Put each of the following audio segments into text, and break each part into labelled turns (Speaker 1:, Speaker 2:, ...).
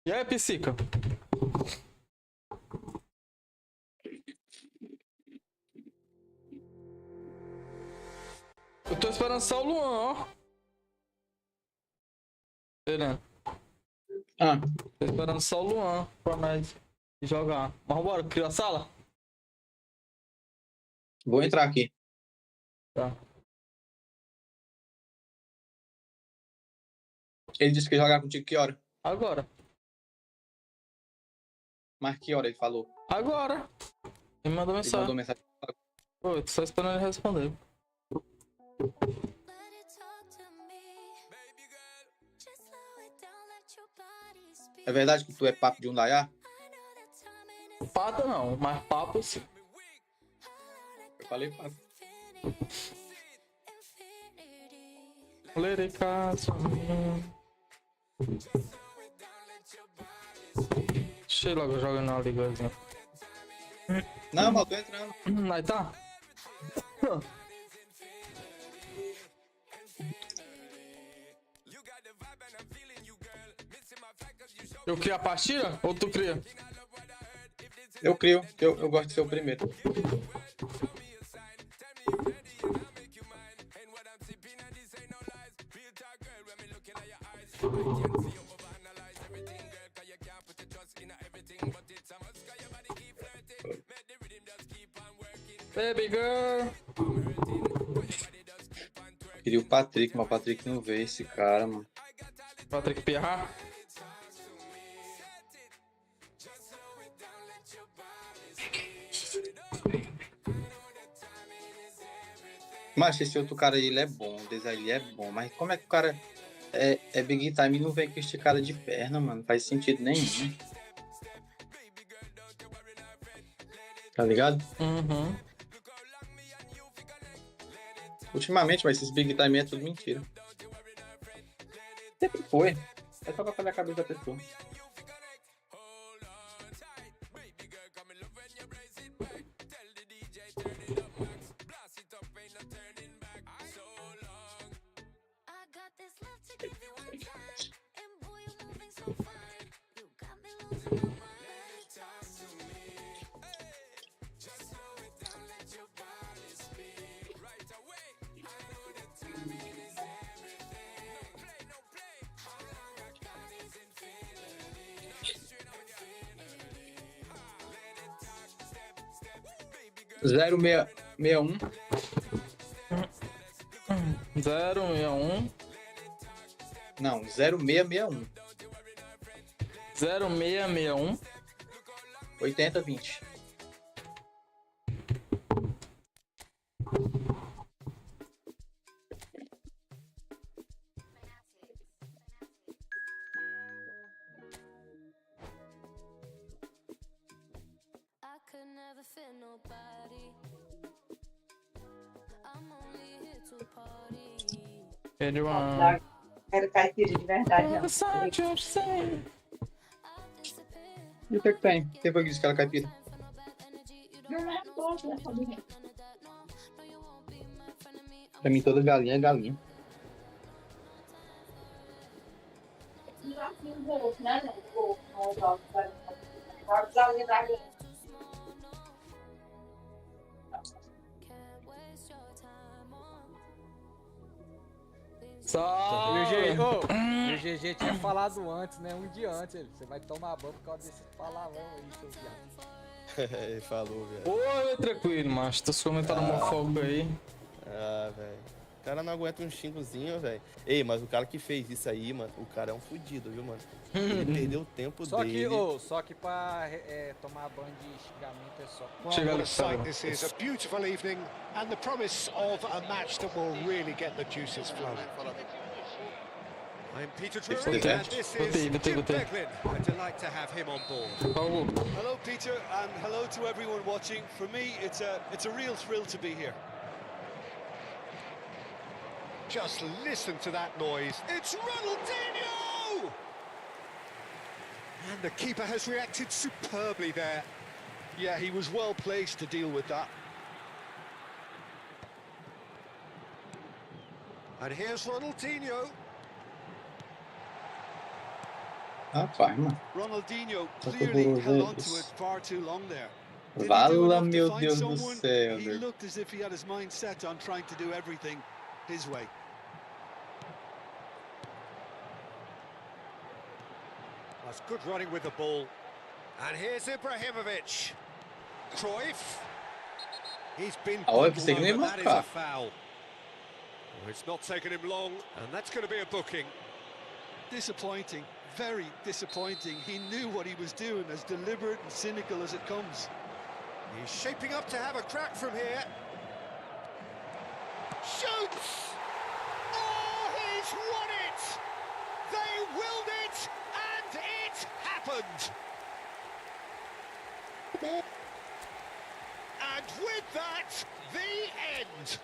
Speaker 1: E aí, Psica? Eu tô esperando só o Luan, ó. Esperando. Tô esperando só o Luan pra nós jogar. Mas bora, cria a sala?
Speaker 2: Vou entrar aqui.
Speaker 1: Tá.
Speaker 2: Ele disse que ia jogar contigo que hora?
Speaker 1: Agora.
Speaker 2: Mas que hora ele falou?
Speaker 1: Agora. Ele mandou
Speaker 2: Ele
Speaker 1: mensagem.
Speaker 2: mandou mensagem.
Speaker 1: Oi, tô só esperando ele responder.
Speaker 2: É verdade que tu é papo de um Dayá?
Speaker 1: Pata não, mas papo sim.
Speaker 2: Eu falei papo.
Speaker 1: Lericaço. Deixa eu ir logo jogando na ligazinha.
Speaker 2: Não, mas eu tô entrando.
Speaker 1: Aí tá? Eu crio a partida ou tu cria?
Speaker 2: Eu crio, eu gosto de ser o primeiro.
Speaker 1: Baby girl.
Speaker 2: Queria o Patrick, mas o Patrick não veio esse cara, mano.
Speaker 1: Patrick Pierra.
Speaker 2: Mas esse outro cara aí, ele é bom, o design ele é bom, mas como é que o cara é big time e não vem com este cara de perna, mano? Não faz sentido nenhum. Tá ligado?
Speaker 1: Uhum.
Speaker 2: Ultimamente, mas esses big time é tudo mentira. Sempre foi. É só pra fazer a cabeça da pessoa. Zero meia um.
Speaker 1: 061
Speaker 2: Não, 0661.
Speaker 1: 0661
Speaker 2: 8020.
Speaker 1: Everyone.
Speaker 3: Quero caipira de verdade, não.
Speaker 2: E o que tem? Quem foi que disse que ela é caipira?
Speaker 3: Não é gosto da família.
Speaker 2: Pra mim, toda galinha é galinha.
Speaker 3: Já fiz um bolo, né? Não, bolo, não, não, galinha da galinha.
Speaker 1: Só.
Speaker 4: E o GG tinha falado antes, né? Um dia antes. Você vai tomar banho por causa desse palavrão aí, seu viado.
Speaker 5: Ele falou, velho.
Speaker 1: Oi, tranquilo, macho. Tô comentando homofóbico aí.
Speaker 5: Ah, velho. O cara não aguenta um xingozinho, velho. Ei, mas o cara que fez isso aí, mano, o cara é um fudido, viu, mano? Ele perdeu o tempo dele.
Speaker 4: Só que pra tomar banho de xingamento é só.
Speaker 1: Chega
Speaker 6: What
Speaker 1: ali,
Speaker 6: a sight
Speaker 1: Thiago.
Speaker 6: this is, a beautiful evening and the promise of a match that will really get the juices flowing. I'm Peter Drury and this is Jim Beglin. A delight to have him on board.
Speaker 7: Hello Peter and hello to everyone watching. For me it's a real thrill to be here.
Speaker 6: Just listen to that noise. It's Ronaldinho! And the keeper has reacted superbly there.
Speaker 7: Yeah, he was well placed to deal with that.
Speaker 6: And here's Ronaldinho.
Speaker 2: Rapaz, mano.
Speaker 7: Ronaldinho
Speaker 2: Tá
Speaker 7: clearly
Speaker 2: tudo
Speaker 7: held on
Speaker 2: isso.
Speaker 7: to it far too long there. Did he do
Speaker 2: Vala,
Speaker 7: enough to
Speaker 2: meu
Speaker 7: find
Speaker 2: Deus do
Speaker 7: someone?
Speaker 2: céu,
Speaker 7: He
Speaker 2: velho.
Speaker 7: looked as if he had his mind set on trying to do everything his way.
Speaker 6: That's good running with the ball. And here's Ibrahimovic. Cruyff. He's been
Speaker 2: Ah, eu
Speaker 6: bundled
Speaker 2: pensei que nem ia
Speaker 6: over. That is
Speaker 2: marcar.
Speaker 6: a foul. Well, it's not taken him long, and that's going to be a booking.
Speaker 7: Disappointing, very disappointing. He knew what he was doing, as deliberate and cynical as it comes.
Speaker 6: He's shaping up to have a crack from here. Shoots! Oh, he's won it! They willed it, and it happened! And with that, the end!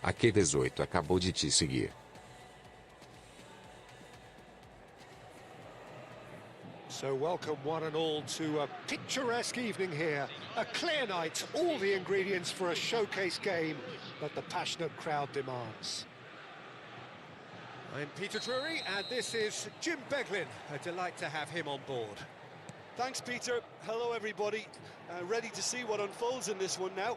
Speaker 8: A Q18 acabou de te seguir.
Speaker 6: So welcome one and all to a picturesque evening here. A clear night, all the ingredients for a showcase game that the passionate crowd demands. I'm Peter Drury, and this is Jim Beglin. A delight to have him on board.
Speaker 7: Thanks, Peter. Hello, everybody. Ready to see what unfolds in this one now.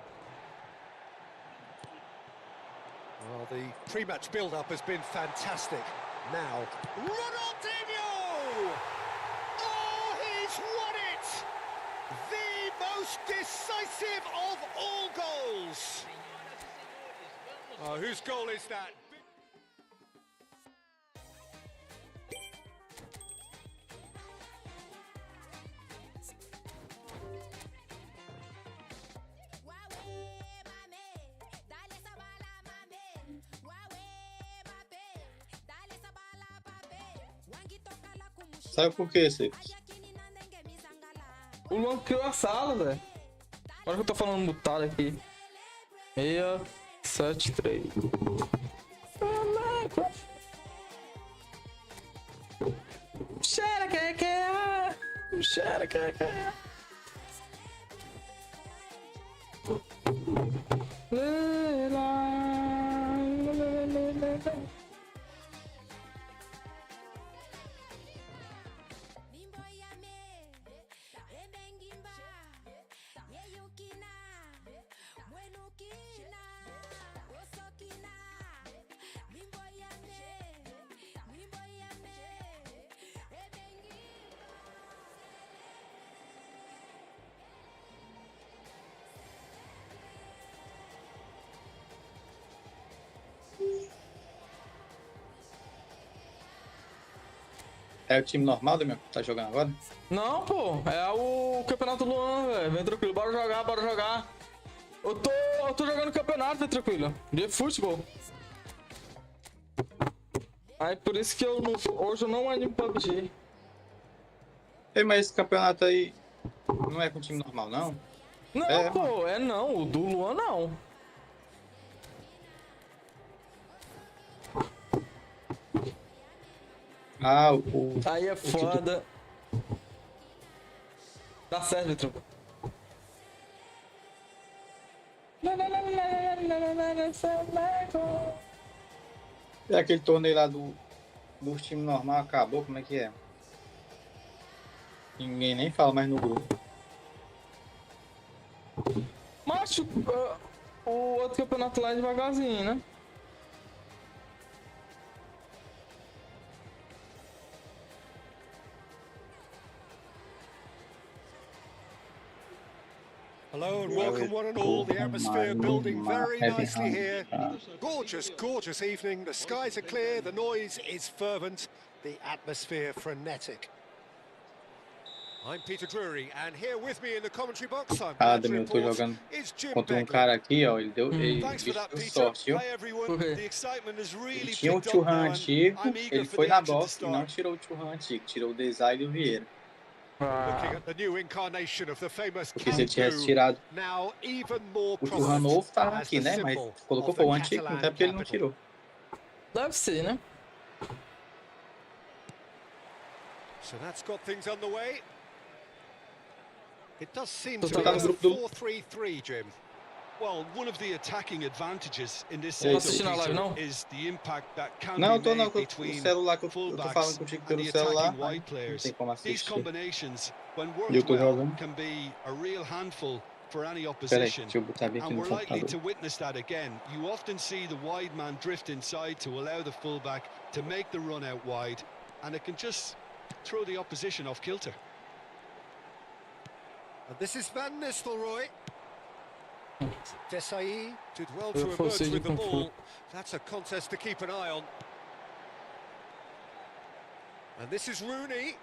Speaker 6: Well, the pre-match build-up has been fantastic. Now, Ronaldinho! Oh, he's won it! The most decisive of all goals! Oh, whose goal is that?
Speaker 2: Sabe por quê, Secos?
Speaker 1: O Luan criou a sala, velho. Agora que eu tô falando mutado aqui. 673. Cheira que é. Cheira que é.
Speaker 2: É o time normal, Damião, que tá jogando agora?
Speaker 1: Não, pô, é o campeonato Luan, velho. Vem tranquilo, bora jogar, bora jogar. Eu tô jogando campeonato, vem tranquilo. De futebol. Aí por isso que hoje eu não animo PUBG.
Speaker 2: Ei, mas esse campeonato aí não é com time normal, não?
Speaker 1: Não,
Speaker 2: É,
Speaker 1: pô, é não. O do Luan não.
Speaker 2: Ah,
Speaker 1: Aí é
Speaker 2: o que tu...
Speaker 1: foda. Dá certo, Vitor.
Speaker 2: É aquele torneio lá dos times normal, acabou, como é que é? Ninguém nem fala mais no grupo.
Speaker 1: Mas o outro campeonato lá é devagarzinho, né?
Speaker 6: Hello and welcome one and all. The atmosphere building very nicely here. Gorgeous, gorgeous evening. The skies are clear, the noise is fervent, the atmosphere frenetic. I'm Peter Drury, and here with me in the commentary box, I'm glad to
Speaker 2: Eu tô
Speaker 6: report,
Speaker 2: jogando
Speaker 6: is Jim
Speaker 2: contra
Speaker 6: Begley.
Speaker 2: cara aqui, ó. Ele
Speaker 6: Thanks for that,
Speaker 2: deu
Speaker 6: Peter.
Speaker 2: sorte, viu?
Speaker 6: Hi, everyone.
Speaker 1: Okay.
Speaker 6: The excitement has
Speaker 2: Ele
Speaker 6: really
Speaker 2: tinha o
Speaker 6: picked up
Speaker 2: Churran
Speaker 6: now, and
Speaker 2: antigo,
Speaker 6: I'm eager
Speaker 2: ele
Speaker 6: for
Speaker 2: foi
Speaker 6: the
Speaker 2: na
Speaker 6: action to
Speaker 2: box e não
Speaker 6: start.
Speaker 2: tirou o Churran antigo, tirou o Desire e o Vieira.
Speaker 6: Looking at the new incarnation of the famous
Speaker 2: Porque se ele tivesse
Speaker 6: can-do,
Speaker 2: tirado
Speaker 6: now even more
Speaker 2: o Churran
Speaker 6: prominent
Speaker 2: novo, tava
Speaker 6: as
Speaker 2: aqui,
Speaker 6: the
Speaker 2: né? Mas
Speaker 6: symbol
Speaker 2: colocou
Speaker 6: of
Speaker 2: foi
Speaker 6: the
Speaker 2: o antigo,
Speaker 6: Catalan
Speaker 2: até porque ele não
Speaker 6: capital.
Speaker 2: tirou.
Speaker 1: Deve ser, né?
Speaker 6: So that's got things underway. It does seem
Speaker 1: So
Speaker 6: to be
Speaker 1: tá
Speaker 6: a
Speaker 1: no
Speaker 2: grupo do-
Speaker 6: 4-3-3, Jim.
Speaker 7: Well, one of the attacking advantages in this
Speaker 2: Ei.
Speaker 7: setup,
Speaker 1: Assistindo a live,
Speaker 7: Peter,
Speaker 1: não?
Speaker 7: is the impact that can
Speaker 2: Não,
Speaker 7: be
Speaker 2: eu tô não,
Speaker 7: made
Speaker 2: que o
Speaker 7: between
Speaker 2: celular que eu tô
Speaker 7: fullbacks
Speaker 2: falando contigo
Speaker 7: and
Speaker 2: pelo
Speaker 7: the
Speaker 2: celular,
Speaker 7: attacking
Speaker 2: aí
Speaker 7: wide
Speaker 2: não
Speaker 7: players.
Speaker 2: tem como
Speaker 7: These
Speaker 2: assistir.
Speaker 7: combinations, when
Speaker 2: E eu
Speaker 7: worked
Speaker 2: tô
Speaker 7: well,
Speaker 2: jogando.
Speaker 7: can be a real handful for any
Speaker 2: Peraí,
Speaker 7: opposition.
Speaker 2: deixa eu botar bem aqui
Speaker 7: And
Speaker 2: no
Speaker 7: we're likely
Speaker 2: computador.
Speaker 7: to witness that again. You often see the wide man drift inside to allow the fullback to make the run out wide, and it can just throw the opposition off kilter.
Speaker 6: And this is Van Nistelrooy. Desai did well
Speaker 1: Eu
Speaker 6: to
Speaker 1: fosse
Speaker 6: emerge
Speaker 1: de
Speaker 6: with the
Speaker 1: Kung Fu.
Speaker 6: ball. That's a contest to keep an eye on. And this is Rooney.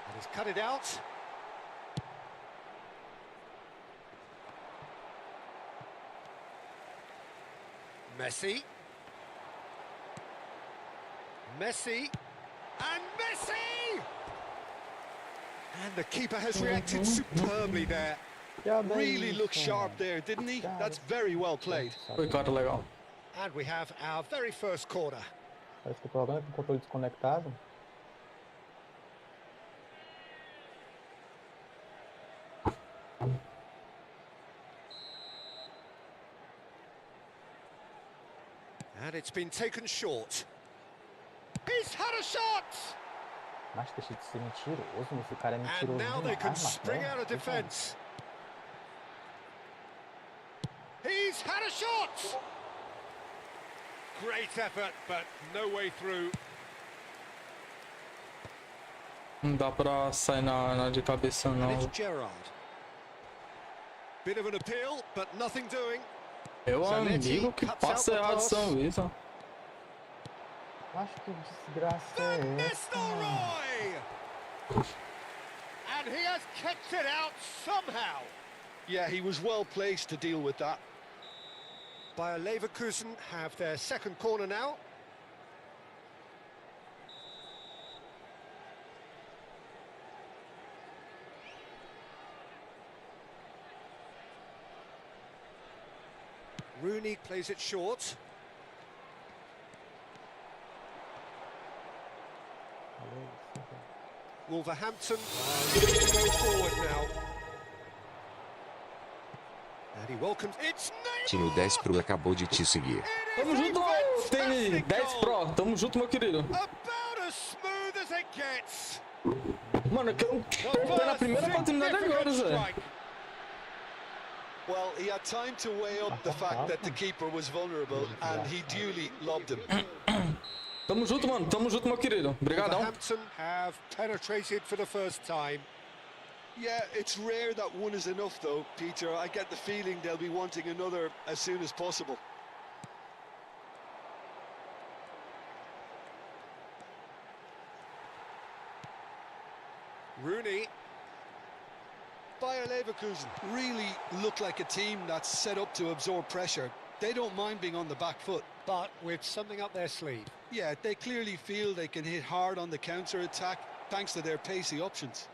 Speaker 6: And he's cut it out. Messi. Messi. And Messi! And the keeper has reacted superbly there.
Speaker 7: Really looked sharp there, didn't he? That's very well played.
Speaker 1: Foi cara legal.
Speaker 6: And we have our very first corner.
Speaker 9: Parece que o programa é com o controle desconectado.
Speaker 6: And it's been taken short. He's had a shot!
Speaker 9: Mas deixa de ser mentiroso, esse cara é
Speaker 6: And
Speaker 9: mentiroso
Speaker 6: now they can
Speaker 9: demais,
Speaker 6: spring
Speaker 9: Marcelo.
Speaker 6: out of defence. He's had a shot! Great effort, but no way through.
Speaker 1: Não dá pra sair na de cabeça,
Speaker 6: And
Speaker 1: não.
Speaker 6: it's Gerrard. Bit of an appeal, but nothing doing.
Speaker 1: Meu
Speaker 6: Zanetti
Speaker 1: amigo, que
Speaker 6: cuts out
Speaker 1: passa
Speaker 6: the
Speaker 1: errado
Speaker 6: pass.
Speaker 1: São Luís, ó.
Speaker 9: Mas que desgraça
Speaker 6: Van
Speaker 9: é essa?
Speaker 6: Nistelrooy! And he has kept it out somehow.
Speaker 7: Yeah, he was well placed to deal with that.
Speaker 6: Bayer Leverkusen have their second corner now. Rooney plays it short. Wolverhampton go forward now. And he welcomes... It's
Speaker 8: Tino 10 Pro acabou de te seguir.
Speaker 1: Tamo junto, TN 10 Pro. Tamo junto, meu querido.
Speaker 6: about as smooth as it gets.
Speaker 1: Mano, foi na primeira oportunidade agora, Zé.
Speaker 7: Well, he had time to weigh up the fact that the keeper was vulnerable, and he duly lobbed him.
Speaker 1: Tamo junto, mano. Tamo junto, meu querido. Obrigadão.
Speaker 6: Wolverhampton have penetrated for the first time.
Speaker 7: Yeah, it's rare that one is enough, though, Peter. I get the feeling they'll be wanting another as soon as possible.
Speaker 6: Rooney.
Speaker 7: Bayer Leverkusen really look like a team that's set up to absorb pressure. They don't mind being on the back foot.
Speaker 6: but with something up their sleeve.
Speaker 7: Yeah, they clearly feel they can hit hard on the counter-attack thanks to their pacey options.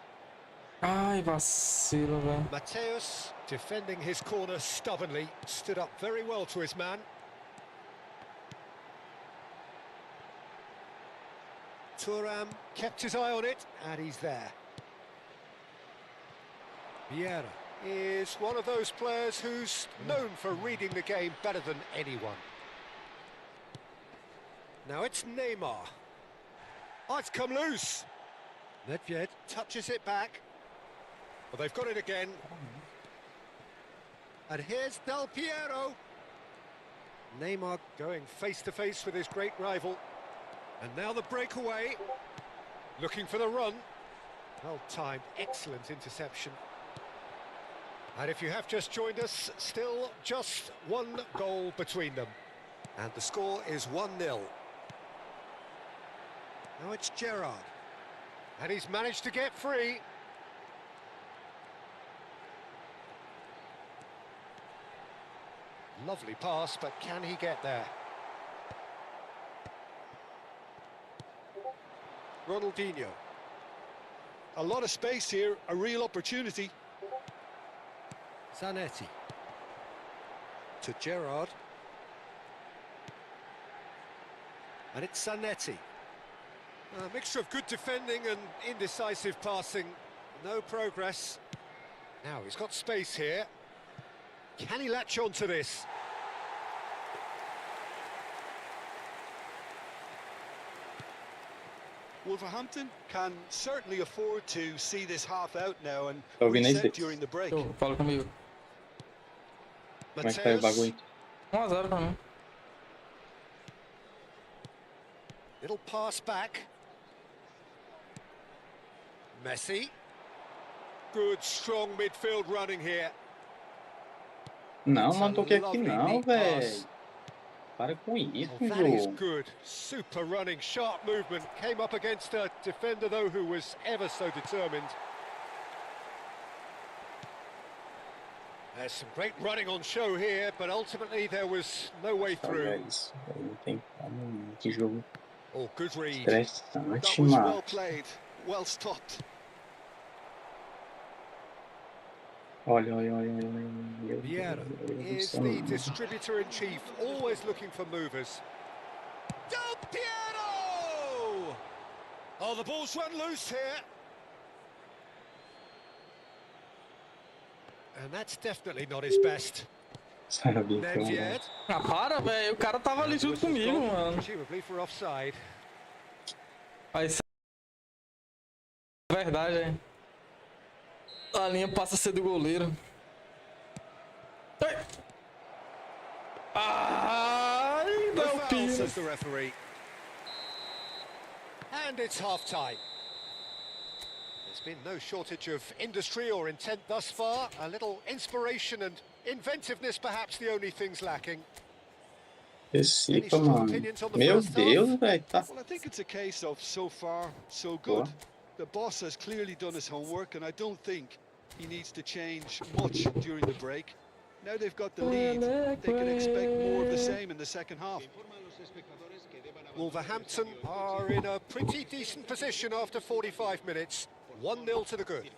Speaker 1: Ai, vacilo, velho.
Speaker 6: Mateus, defending his corner stubbornly, stood up very well to his man. Thuram kept his eye on it, and he's there. Vieira is one of those players who's known for reading the game better than anyone. Now it's Neymar. Oh, it's come loose. Nedved touches it back. Well, they've got it again. And here's Del Piero. Neymar going face-to-face with his great rival. And now the breakaway. Looking for the run. Well-timed, excellent interception. And if you have just joined us, still just one goal between them. And the score is 1-0. Now it's Gerrard. And he's managed to get free. Lovely pass, but can he get there? Ronaldinho.
Speaker 7: A lot of space here, a real opportunity.
Speaker 6: Zanetti. To Gerrard. And it's Zanetti. A mixture of good defending and indecisive passing. No progress. Now he's got space here. Can he latch on to this?
Speaker 7: Wolverhampton can certainly afford to see this half out now and
Speaker 2: Tô ouvindo aí,
Speaker 7: reset
Speaker 2: Fritz?
Speaker 7: during the break.
Speaker 1: Tô, fala comigo.
Speaker 2: Como é que tá aí o bagulho?
Speaker 1: 1-0 pra mim.
Speaker 6: Little pass back. Messi. Good, strong midfield running here.
Speaker 2: Não,
Speaker 6: It's
Speaker 2: não
Speaker 6: a
Speaker 2: toquei aqui
Speaker 6: lovely
Speaker 2: não,
Speaker 6: neat
Speaker 2: velho.
Speaker 6: pass.
Speaker 2: Para com isso,
Speaker 6: Oh, that is
Speaker 2: jogo.
Speaker 6: good. Super running, sharp movement. Came up against a defender, though, who was ever so determined. There's some great running on show here, but ultimately there was no way
Speaker 2: Olha
Speaker 6: through.
Speaker 2: isso, velho. Não tem como. Que jogo
Speaker 6: Oh, good read.
Speaker 2: estressante,
Speaker 7: That was well
Speaker 2: mano.
Speaker 7: played, well stopped.
Speaker 2: Olha, olha, olha, olha, olha. Meu
Speaker 6: Vieira
Speaker 2: Deus, meu Deus do
Speaker 6: is
Speaker 2: céu,
Speaker 6: the
Speaker 2: mano.
Speaker 6: distributor-in-chief, always looking for movers. Del Piero! Oh, the ball's run loose here. And that's definitely not his best.
Speaker 2: Sabia que eu
Speaker 6: Nedved.
Speaker 1: Ah, para, velho. O cara tava ali junto comigo, mano.
Speaker 6: Presumably for offside.
Speaker 1: Aí sai. Verdade, hein? A linha passa a ser do goleiro. Ai! Ai,
Speaker 6: No
Speaker 1: Del
Speaker 6: foul,
Speaker 1: Piero.
Speaker 6: says the referee. And it's half-time. There's been no shortage of industry or intent thus far. A little inspiration and inventiveness, perhaps the only things lacking.
Speaker 2: Recifa, mano. Meu Deus, velho. Tá.
Speaker 7: Well, I think it's a case of so far, so good.
Speaker 2: Boa.
Speaker 7: The boss has clearly done his homework, and I don't think he needs to change much during the break. Now they've got the lead, they can expect more of the same in the second half.
Speaker 6: Wolverhampton are in a pretty decent position after 45 minutes. 1-0 to the good.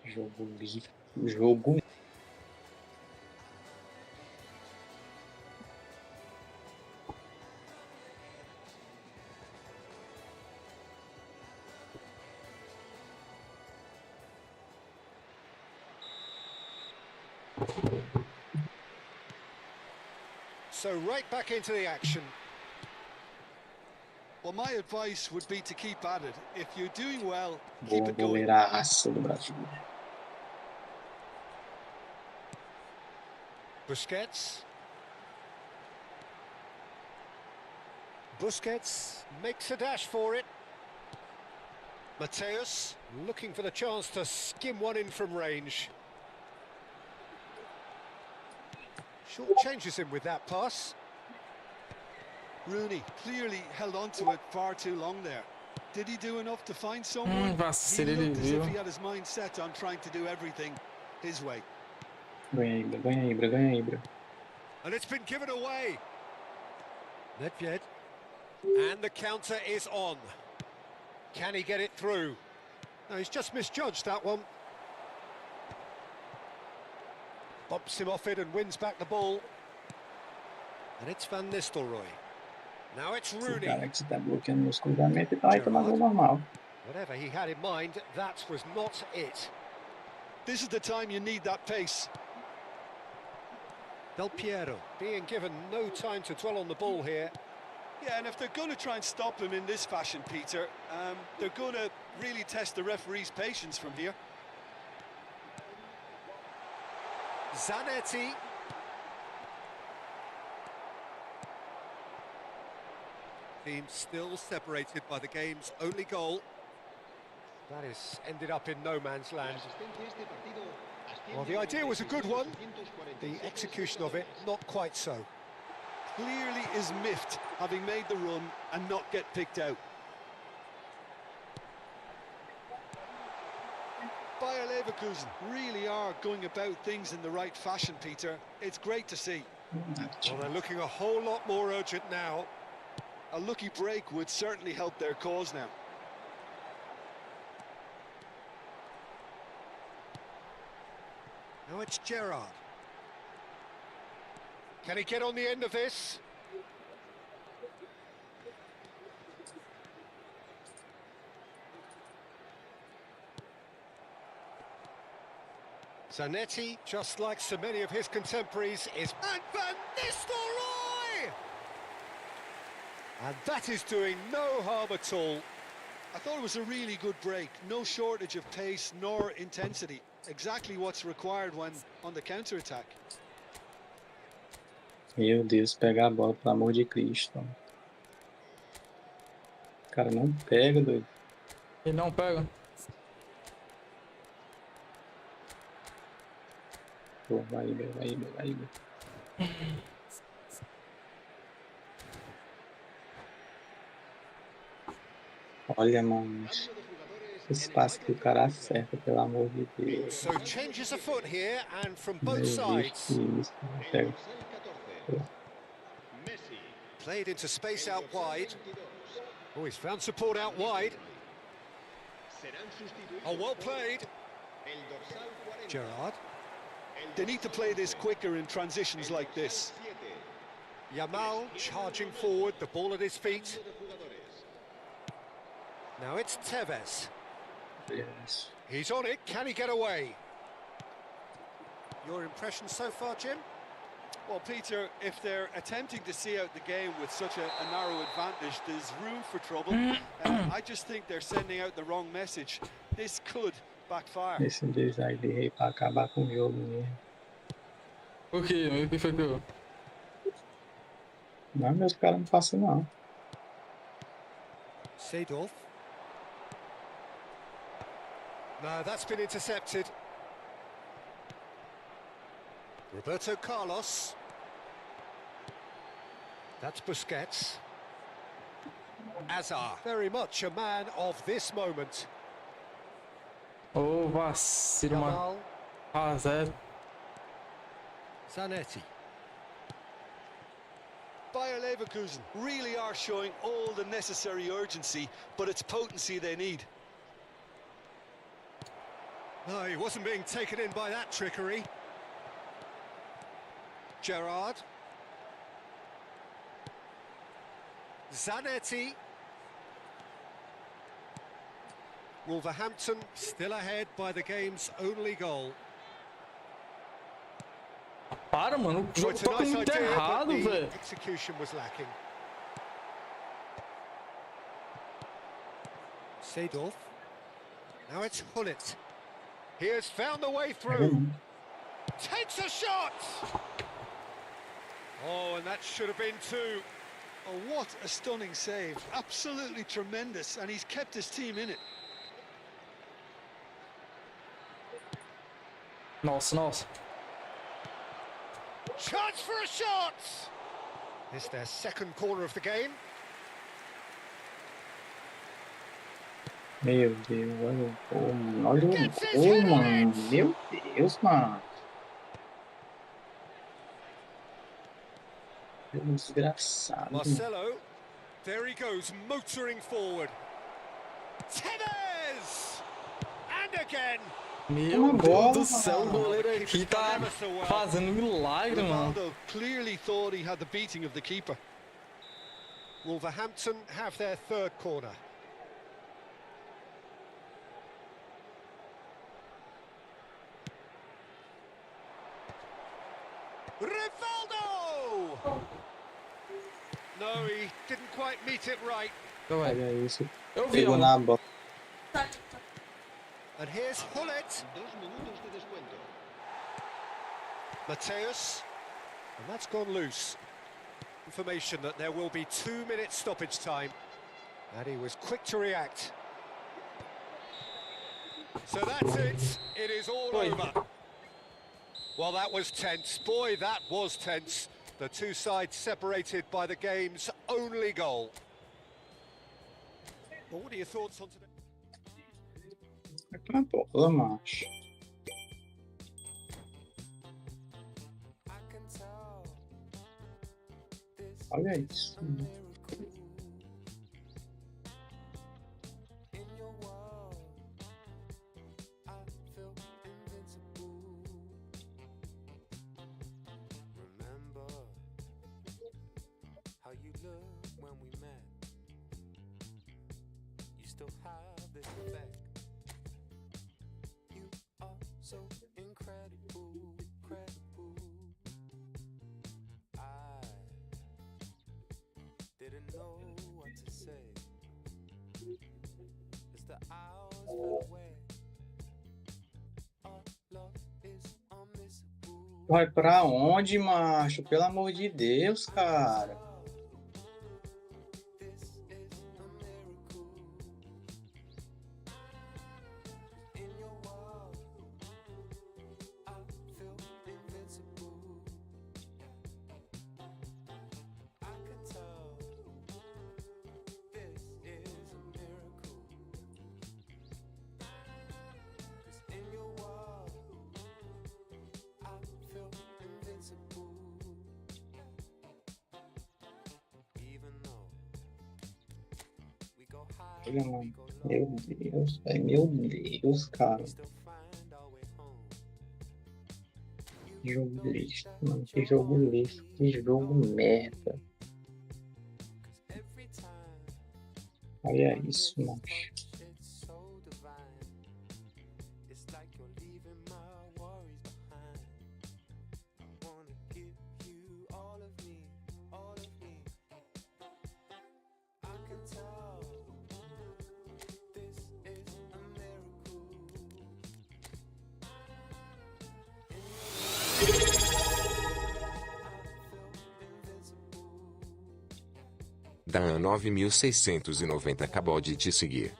Speaker 2: Jogo livre. Jogo.
Speaker 6: So right back into the action.
Speaker 7: Well, my advice would be to keep at it. If you're doing well, keep
Speaker 2: Boa
Speaker 7: it going.
Speaker 2: goleiraça do Brasil.
Speaker 6: Busquets. Busquets makes a dash for it. Mateus looking for the chance to skim one in from range. Short changes him with that pass.
Speaker 7: Rooney clearly held on to it far too long there. Did he do enough to find someone? He
Speaker 1: Vacilo, ele
Speaker 7: looked as if
Speaker 1: viu.
Speaker 7: he had his mind set on trying to do everything his way.
Speaker 2: Ganha Ibra, ganha Ibra, ganha Ibra.
Speaker 6: And it's been given away. Nedved. And the counter is on. Can he get it through? No, he's just misjudged that one. Bumps him off it and wins back the ball. And it's Van Nistelrooy. Now it's
Speaker 2: Esse
Speaker 6: Rooney.
Speaker 2: cara que tá bloqueando meus cruzamentos e tá aí tomando gol normal.
Speaker 6: Whatever he had in mind, that was not it. This is the time you need that pace. Del Piero being given no time to dwell on the ball here.
Speaker 7: Yeah, and if they're going to try and stop him in this fashion, Peter, they're going to really test the referee's patience from here.
Speaker 6: Zanetti. Team still separated by the game's only goal. That is ended up in no man's land. Well, the idea was a good one. The execution of it, not quite so.
Speaker 7: Clearly is miffed, having made the run and not get picked out. Bayer Leverkusen really are going about things in the right fashion, Peter. It's great to see.
Speaker 6: Well, they're looking a whole lot more urgent now.
Speaker 7: A lucky break would certainly help their cause now.
Speaker 6: Now it's Gerrard. Can he get on the end of this? Zanetti, just like so many of his contemporaries, is... And Van Nistelrooy! And that is doing no harm at all.
Speaker 7: I thought it was a really good break. No shortage of pace nor intensity. Exactly what's required when on the counter-attack.
Speaker 2: Meu Deus, pegar a bola, pelo amor de Cristo. O cara não pega, doido.
Speaker 1: Ele não pega.
Speaker 2: Pô, vai, vai. Olha, mano. Esse passe que o cara acerta, pelo amor de Deus.
Speaker 6: So changes afoot here and from
Speaker 2: Não
Speaker 6: both
Speaker 2: existe
Speaker 6: sides.
Speaker 2: isso. Pega.
Speaker 6: Played into space out wide. Oh, he's found support out wide. Oh, well played. Gerrard.
Speaker 7: They need to play this quicker in transitions like this.
Speaker 6: Yamal charging forward, the ball at his feet. Now it's Tevez.
Speaker 2: Yes.
Speaker 6: He's on it, can he get away? Your impression so far, Jim?
Speaker 7: Well, Peter, if they're attempting to see out the game with such a narrow advantage, there's room for trouble. I just think they're sending out the wrong message. This could backfire.
Speaker 2: Esse design de rei pra acabar com o jogo mesmo.
Speaker 1: O que? O que foi que eu...
Speaker 2: Não, meus caras não passam, não.
Speaker 6: Seedorf. No, that's been intercepted. Roberto Carlos. That's Busquets. Azar, very much a man of this moment.
Speaker 1: Ô, vacilo, mano.
Speaker 6: Yamal,
Speaker 1: 1-0.
Speaker 6: Zanetti.
Speaker 7: Bayer Leverkusen really are showing all the necessary urgency, but it's potency they need.
Speaker 6: No, he wasn't being taken in by that trickery. Gerrard. Zanetti. Wolverhampton still ahead by the game's only goal.
Speaker 1: Para, mano. O jogo
Speaker 6: It's a
Speaker 1: tá
Speaker 6: nice
Speaker 1: muito
Speaker 6: idea,
Speaker 1: errado,
Speaker 6: but the
Speaker 1: velho.
Speaker 6: execution was lacking. Seedorf. Now it's Hullet. He has found the way through. Takes a shot! Oh, and that should have been two.
Speaker 7: Oh, what a stunning save. Absolutely tremendous, and he's kept his team in it.
Speaker 1: Nossa.
Speaker 6: Chance for a shot! It's their second corner of the game.
Speaker 2: Meu Deus, olha o gol, mano. Olha o gol, mano. Meu Deus, mano. Desgraçado.
Speaker 6: Marcelo, there he goes, motoring forward. Tevez! And again.
Speaker 1: Meu
Speaker 2: Uma
Speaker 1: Deus
Speaker 2: bola,
Speaker 1: do céu, o
Speaker 2: mano.
Speaker 1: goleiro aqui tá fazendo milagre, mano.
Speaker 6: Ronaldo clearly thought he had the beating of the keeper. Wolverhampton have their third corner. Rivaldo! No, he didn't quite meet it right.
Speaker 1: Então, vai.
Speaker 2: Olha isso.
Speaker 1: Eu vi,
Speaker 2: Pegou
Speaker 1: ó.
Speaker 2: na bola.
Speaker 6: And here's Hullet. Mateus. And that's gone loose. Information that there will be 2 minutes stoppage time. And he was quick to react. So that's it. It is all
Speaker 1: Oi.
Speaker 6: over. Well, that was tense. Boy, that was tense. The two sides separated by the game's only goal. Well, what are your thoughts on today?
Speaker 2: Uma bola, macho. Olha isso. Vai pra onde, macho? Pelo amor de Deus, cara. Olha, mano. Meu Deus, velho. Meu Deus, cara. Que jogo lixo, mano. Que jogo lixo. Que jogo merda. Olha isso, mano.
Speaker 8: Dan 9690 acabou de te seguir.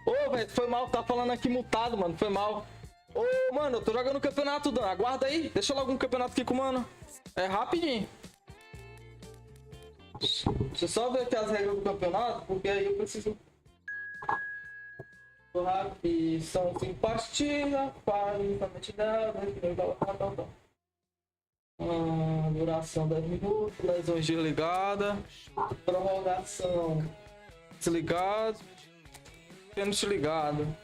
Speaker 1: Ô, velho, foi mal, tá falando aqui mutado, mano, foi mal. Ô, mano, eu tô jogando campeonato, Dan, aguarda aí, deixa logo um campeonato aqui com o mano. É rapidinho. Deixa eu só ver aqui as regras do campeonato, porque aí eu preciso... Rápido, são 5 partidas, 40 dela, duração 10 minutos, lesões desligada, prorrogação desligado, pênalti ligado,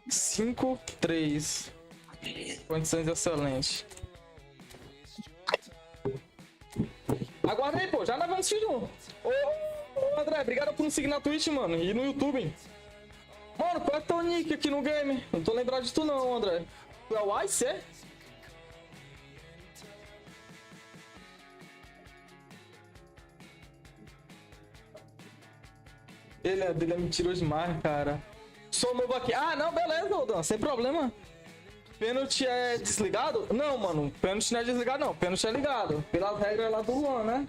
Speaker 1: 5, 3, condições excelentes. Aguarda aí, pô, já nós vamos assistir junto. Ô, André, obrigado por nos seguir na Twitch, mano, e no YouTube. Mano, qual é teu nick aqui no game? Não tô lembrado de tu não, André. Tu é o Ice, é? Ele é mentiroso demais, cara. Sou novo aqui. Ah, não, beleza, Odan, sem problema. Pênalti é desligado? Não, mano, pênalti não é desligado, não. Pênalti é ligado. Pelas regras lá do Luan, né?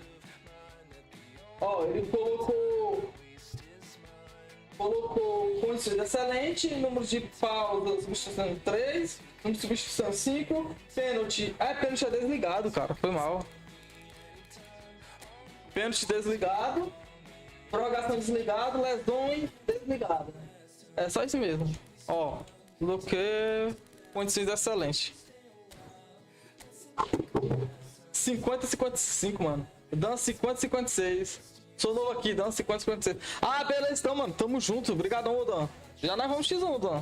Speaker 1: Ó, ele colocou condições excelente, número de pausas, substituição 3, número de substituição 5, pênalti. Pênalti é desligado, cara, foi mal. Pênalti desligado, prorrogação desligado, lesões desligado. É só isso mesmo. Ó, coloquei condições excelentes. 50-55, mano. Dan 50-56. Sou novo aqui, Dan 50-56. Ah, beleza, então, mano. Tamo junto. Obrigadão, Dan. Já nós vamos X1, Dan.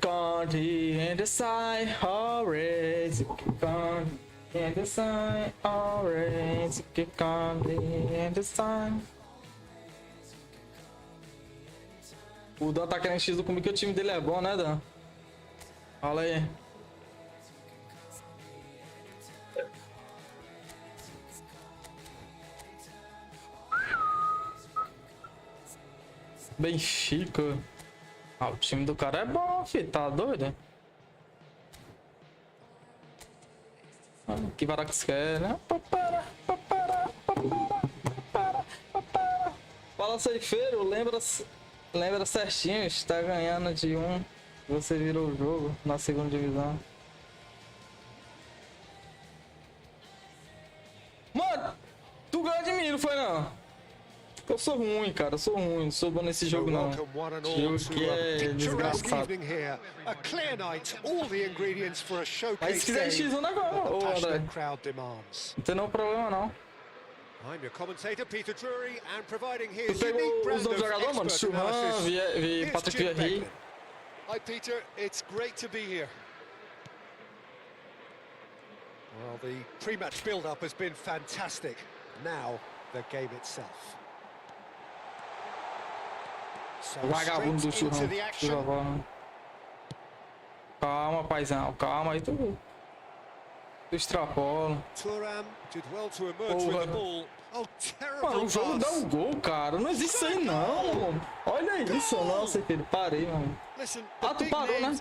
Speaker 1: Candy and the side, orange, candy and the side, orange, candy and the side. O Dan tá querendo X1 comigo que o time dele é bom, né, Dan? Fala aí. Benfica. Ah, o time do cara é bom, filho. Tá doido? Que Varacos quer, né? Fala, ceifeiro. Lembra certinho. Está ganhando de 1. Você virou o jogo na segunda divisão. Mano, tu ganhou de mim, não foi não? Eu sou ruim, cara. Eu sou ruim. Não sou bom nesse jogo, não. Esse jogo que é desgraçado. Mas se quiser X1 agora, ô André. Não tem nenhum problema, não. Tu pegou os novos jogadores, mano? Churran, Patrick Vieira.
Speaker 6: Hi, Peter. It's great to be here. Well, the pre-match build-up has been fantastic. Now, the game itself.
Speaker 1: O vagabundo do Churran. Calma, paizão. Calma aí, tu extrapola. Mano, o jogo dá um gol, cara. Não existe isso aí, não. Olha isso, nossa, filho. Parei, mano. Ah, tu parou, né?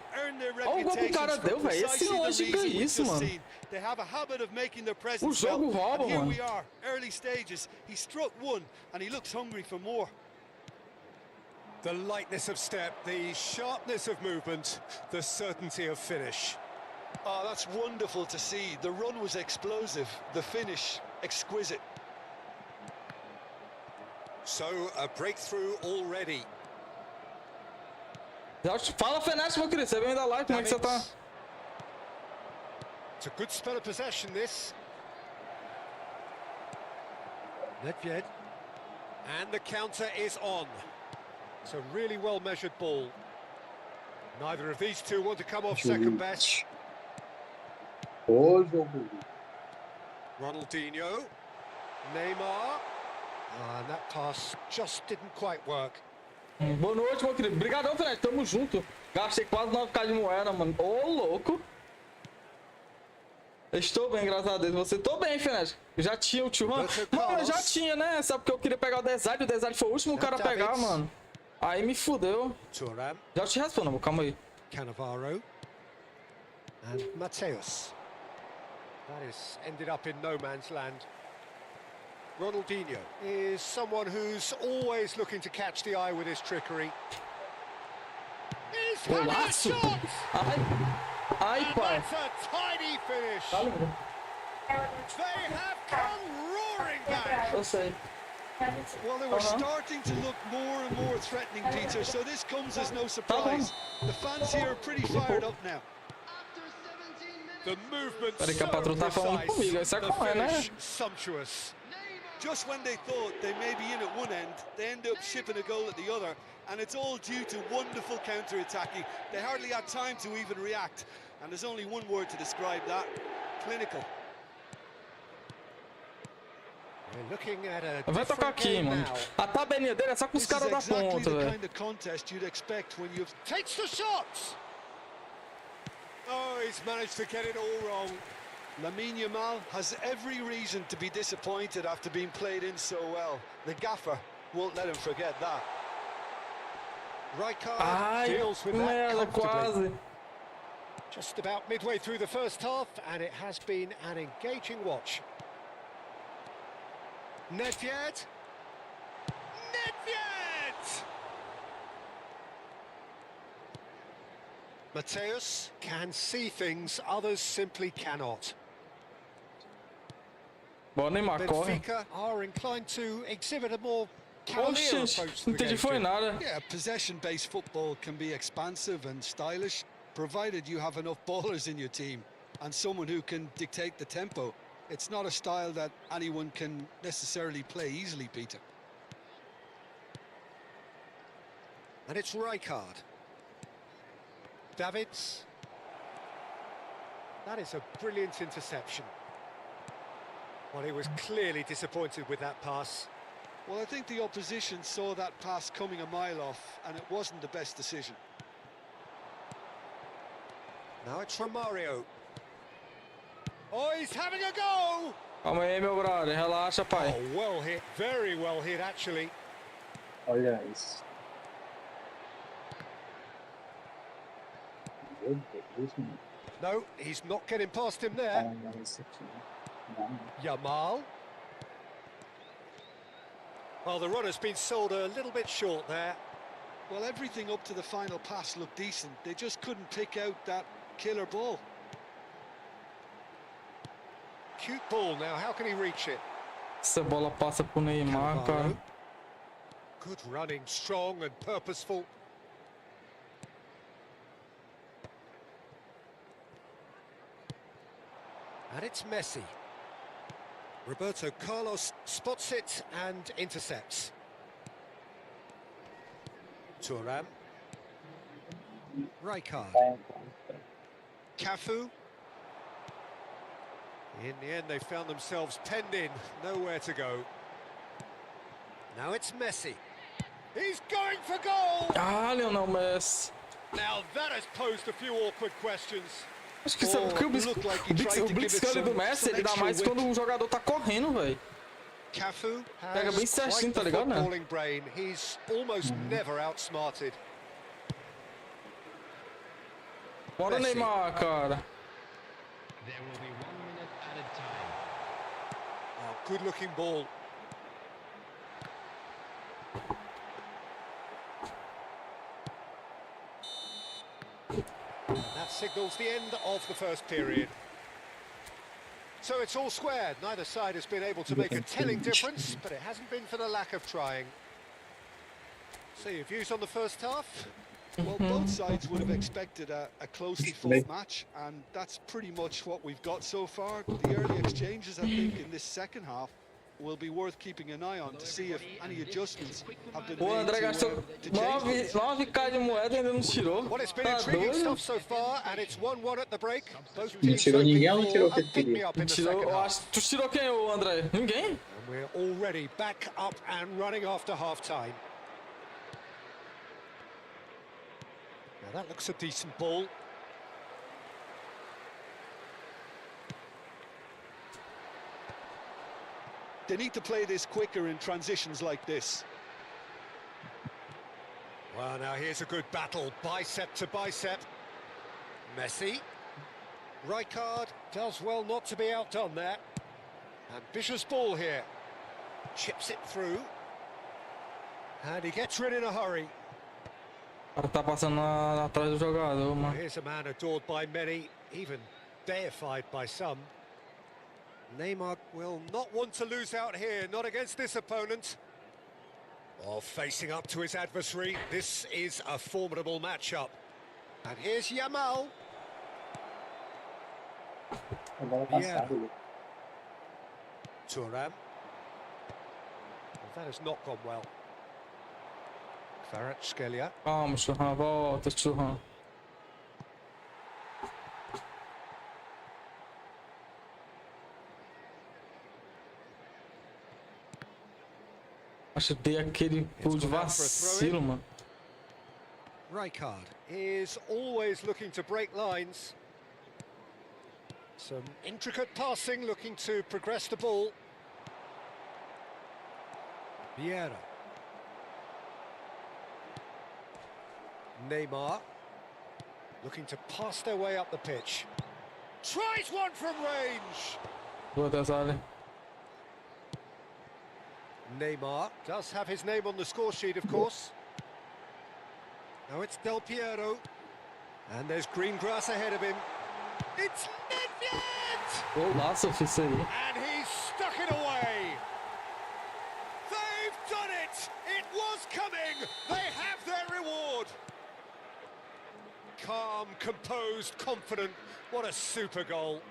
Speaker 1: Olha o gol que o cara deu, velho. Esse longe que é isso, mano. O jogo rouba, mano.
Speaker 6: The lightness of step, the sharpness of movement, the certainty of finish.
Speaker 7: Oh, that's wonderful to see. The run was explosive, the finish exquisite.
Speaker 6: So, a breakthrough already.
Speaker 1: Fala, Fenete, meu querido. Você vem da live, como é que você tá?
Speaker 6: It's a good spell of possession, this. Nedved. And the counter is on. It's a really well-measured ball. Neither of these two want to come off second best. Ronaldinho. Neymar. And that pass just didn't quite work.
Speaker 1: Boa noite, meu querido. Obrigadão, Fred. Tamo junto. Gastei quase 9k de moeda, mano. Ô, louco. Estou bem, graças a Deus. Você? Tô bem, Fred. Já tinha o Churran. Mano, já tinha, né? Sabe porque eu queria pegar o Desire. O Desire foi o último cara a pegar, mano. Aí me fudeu. Já te respondo, amor. Calma aí.
Speaker 6: Cannavaro. And Mateus. That is ended up in no man's land. Ronaldinho is someone who's always looking to catch the eye with his trickery. He's had a shot!
Speaker 1: Ai, pai.
Speaker 6: That's a tidy finish. They have come roaring back.
Speaker 1: Eu sei.
Speaker 7: Well, they were starting to look more and more threatening, Peter, so this comes as no surprise. The fans here are pretty fired up now.
Speaker 6: The movement
Speaker 1: Peraí que a patroa tá falando comigo, isso é como é, né?
Speaker 6: Sumptuous.
Speaker 7: Just when they thought they may be in at one end, they end up shipping a goal at the other, and it's all due to wonderful counter-attacking. They hardly had time to even react, and there's only one word to describe that: clinical.
Speaker 1: Vai tocar aqui, mano. A tabelinha dele é só com os caras da ponta, velho.
Speaker 6: Takes the shot. Oh, he's managed to get it all wrong.
Speaker 7: Lamine Yamal has every reason to be disappointed after being played in so well. The gaffer won't let him forget that.
Speaker 6: Rijkaard
Speaker 1: Ai,
Speaker 6: deals with that
Speaker 1: merda,
Speaker 6: comfortably.
Speaker 1: quase.
Speaker 6: Just about midway through the first half, and it has been an engaging watch. Nedved. Nedved! Mateus can see things others simply cannot.
Speaker 1: Bora, Neymar, corre.
Speaker 6: Benfica are inclined to exhibit a more cavalier
Speaker 1: Oxi,
Speaker 6: approach to
Speaker 1: não
Speaker 6: the
Speaker 1: entendi
Speaker 6: game.
Speaker 1: foi nada.
Speaker 7: Yeah, possession-based football can be expansive and stylish, provided you have enough ballers in your team and someone who can dictate the tempo. It's not a style that anyone can necessarily play easily, Peter.
Speaker 6: And it's Rijkaard. Davids. That is a brilliant interception. Well, he was clearly disappointed with that pass.
Speaker 7: Well, I think the opposition saw that pass coming a mile off, and it wasn't the best decision.
Speaker 6: Now it's Romario. Oh, he's having a go!
Speaker 1: Calma aí, meu brother. Relaxa, pai.
Speaker 6: Oh, well hit. Very well hit, actually.
Speaker 2: Olha isso. Meu Deus, mano.
Speaker 6: No, he's not getting past him there.
Speaker 2: Não, isso aqui. Não.
Speaker 6: Yamal. Well, the run has been sold a little bit short there.
Speaker 7: Well, everything up to the final pass looked decent. They just couldn't pick out that killer ball.
Speaker 6: Cute ball now. How can he reach it?
Speaker 1: Essa bola passa pro Neymar, cara.
Speaker 6: Good running, strong and purposeful. And it's Messi. Roberto Carlos spots it and intercepts. Thuram. Rijkaard. Cafu. In the end, they found themselves penned in, nowhere to go. Now it's Messi. He's going for goal!
Speaker 1: Ah, Lionel Messi.
Speaker 6: Now that has posed a few awkward questions.
Speaker 1: Acho que sabe que o blitzscaling do Messi, ele dá mais quando o jogador tá correndo, velho.
Speaker 6: Cafu
Speaker 1: Pega bem
Speaker 6: has
Speaker 1: certinho,
Speaker 6: quite
Speaker 1: tá
Speaker 6: the
Speaker 1: ligado, né?
Speaker 6: footballing brain. He's almost never outsmarted.
Speaker 1: Bora,
Speaker 6: Messi.
Speaker 1: Neymar, cara.
Speaker 6: Oh, good-looking ball. And that signals the end of the first period. So it's all squared. Neither side has been able to make a telling difference, but it hasn't been for the lack of trying. So your views on the first half?
Speaker 7: Well, both sides would have expected a closely fought match, and that's pretty much what we've got so far. The early exchanges, I think, in this second half will be worth keeping an eye on to see if any adjustments have been
Speaker 1: O
Speaker 7: made
Speaker 1: André gastou
Speaker 7: to change.
Speaker 1: 9k de moeda e ainda não tirou.
Speaker 6: Well, it's been
Speaker 1: Tá
Speaker 6: intriguing
Speaker 1: doido?
Speaker 6: stuff so far, and it's 1-1 at the break. Both
Speaker 2: Não
Speaker 6: teams
Speaker 2: tirou
Speaker 6: hoping
Speaker 2: ninguém ou não tirou o
Speaker 6: for
Speaker 2: que
Speaker 6: a
Speaker 2: ele queria?
Speaker 6: pick-me-up in the
Speaker 1: Tirou,
Speaker 6: second
Speaker 1: eu
Speaker 6: half.
Speaker 1: acho. Tu tirou quem, ô André? Ninguém?
Speaker 6: And we're already back up and running after half-time. Now that looks a decent ball.
Speaker 7: They need to play this quicker in transitions like this.
Speaker 6: Well, now here's a good battle, bicep to bicep. Messi. Rijkaard does well not to be outdone there. Ambitious ball here. Chips it through. And he gets rid in a hurry.
Speaker 1: O cara tá passando atrás do jogador, mano.
Speaker 6: Here's a man adored by many, even deified by some. Neymar will not want to lose out here, not against this opponent. While facing up to his adversary, this is a formidable matchup. And here's Yamal.
Speaker 2: A bola
Speaker 6: Yeah.
Speaker 2: passada, Lucas.
Speaker 6: Thuram. Well, that has not gone well. Kvaratskhelia.
Speaker 1: Calma, Churran, volta, Churran. Acho que dei aquele pulo de vacilo, mano.
Speaker 6: Rijkaard is always looking to break lines. Some intricate passing, looking to progress the ball. Vieira. Neymar. Looking to pass their way up the pitch. Tries one from range.
Speaker 1: Boa dessa área.
Speaker 6: Neymar does have his name on the score sheet, of course. Now it's Del Piero. And there's green grass ahead of him. It's Nedved!
Speaker 1: Golaço, fiz isso aí.
Speaker 6: And he's stuck it away. They've done it! It was coming! They have their reward! Calm, composed, confident. What a super goal.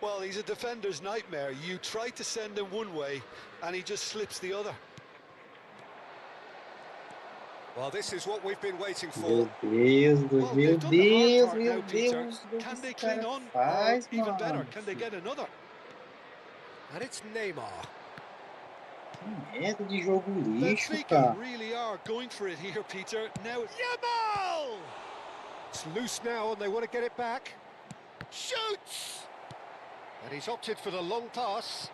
Speaker 7: Well, he's a defender's nightmare. You try to send him one way, and he just slips the other.
Speaker 6: Well, this is what we've been waiting
Speaker 2: Meu
Speaker 6: for.
Speaker 2: Deus,
Speaker 7: Well,
Speaker 2: meu
Speaker 7: they've done the
Speaker 2: Deus,
Speaker 7: hard part
Speaker 2: meu
Speaker 7: now, Peter.
Speaker 2: Deus. O que
Speaker 7: Can they
Speaker 2: esse
Speaker 7: cling
Speaker 2: cara
Speaker 7: on?
Speaker 2: faz,
Speaker 7: Or even better,
Speaker 2: mano?
Speaker 7: can they get another?
Speaker 6: And it's Neymar.
Speaker 2: Que merda de jogo lixo,
Speaker 7: Benfica
Speaker 2: cara.
Speaker 7: really are going for it here, Peter. Now,
Speaker 6: Yamal! It's loose now and they want to get it back. Shoots! And he's opted for the long pass.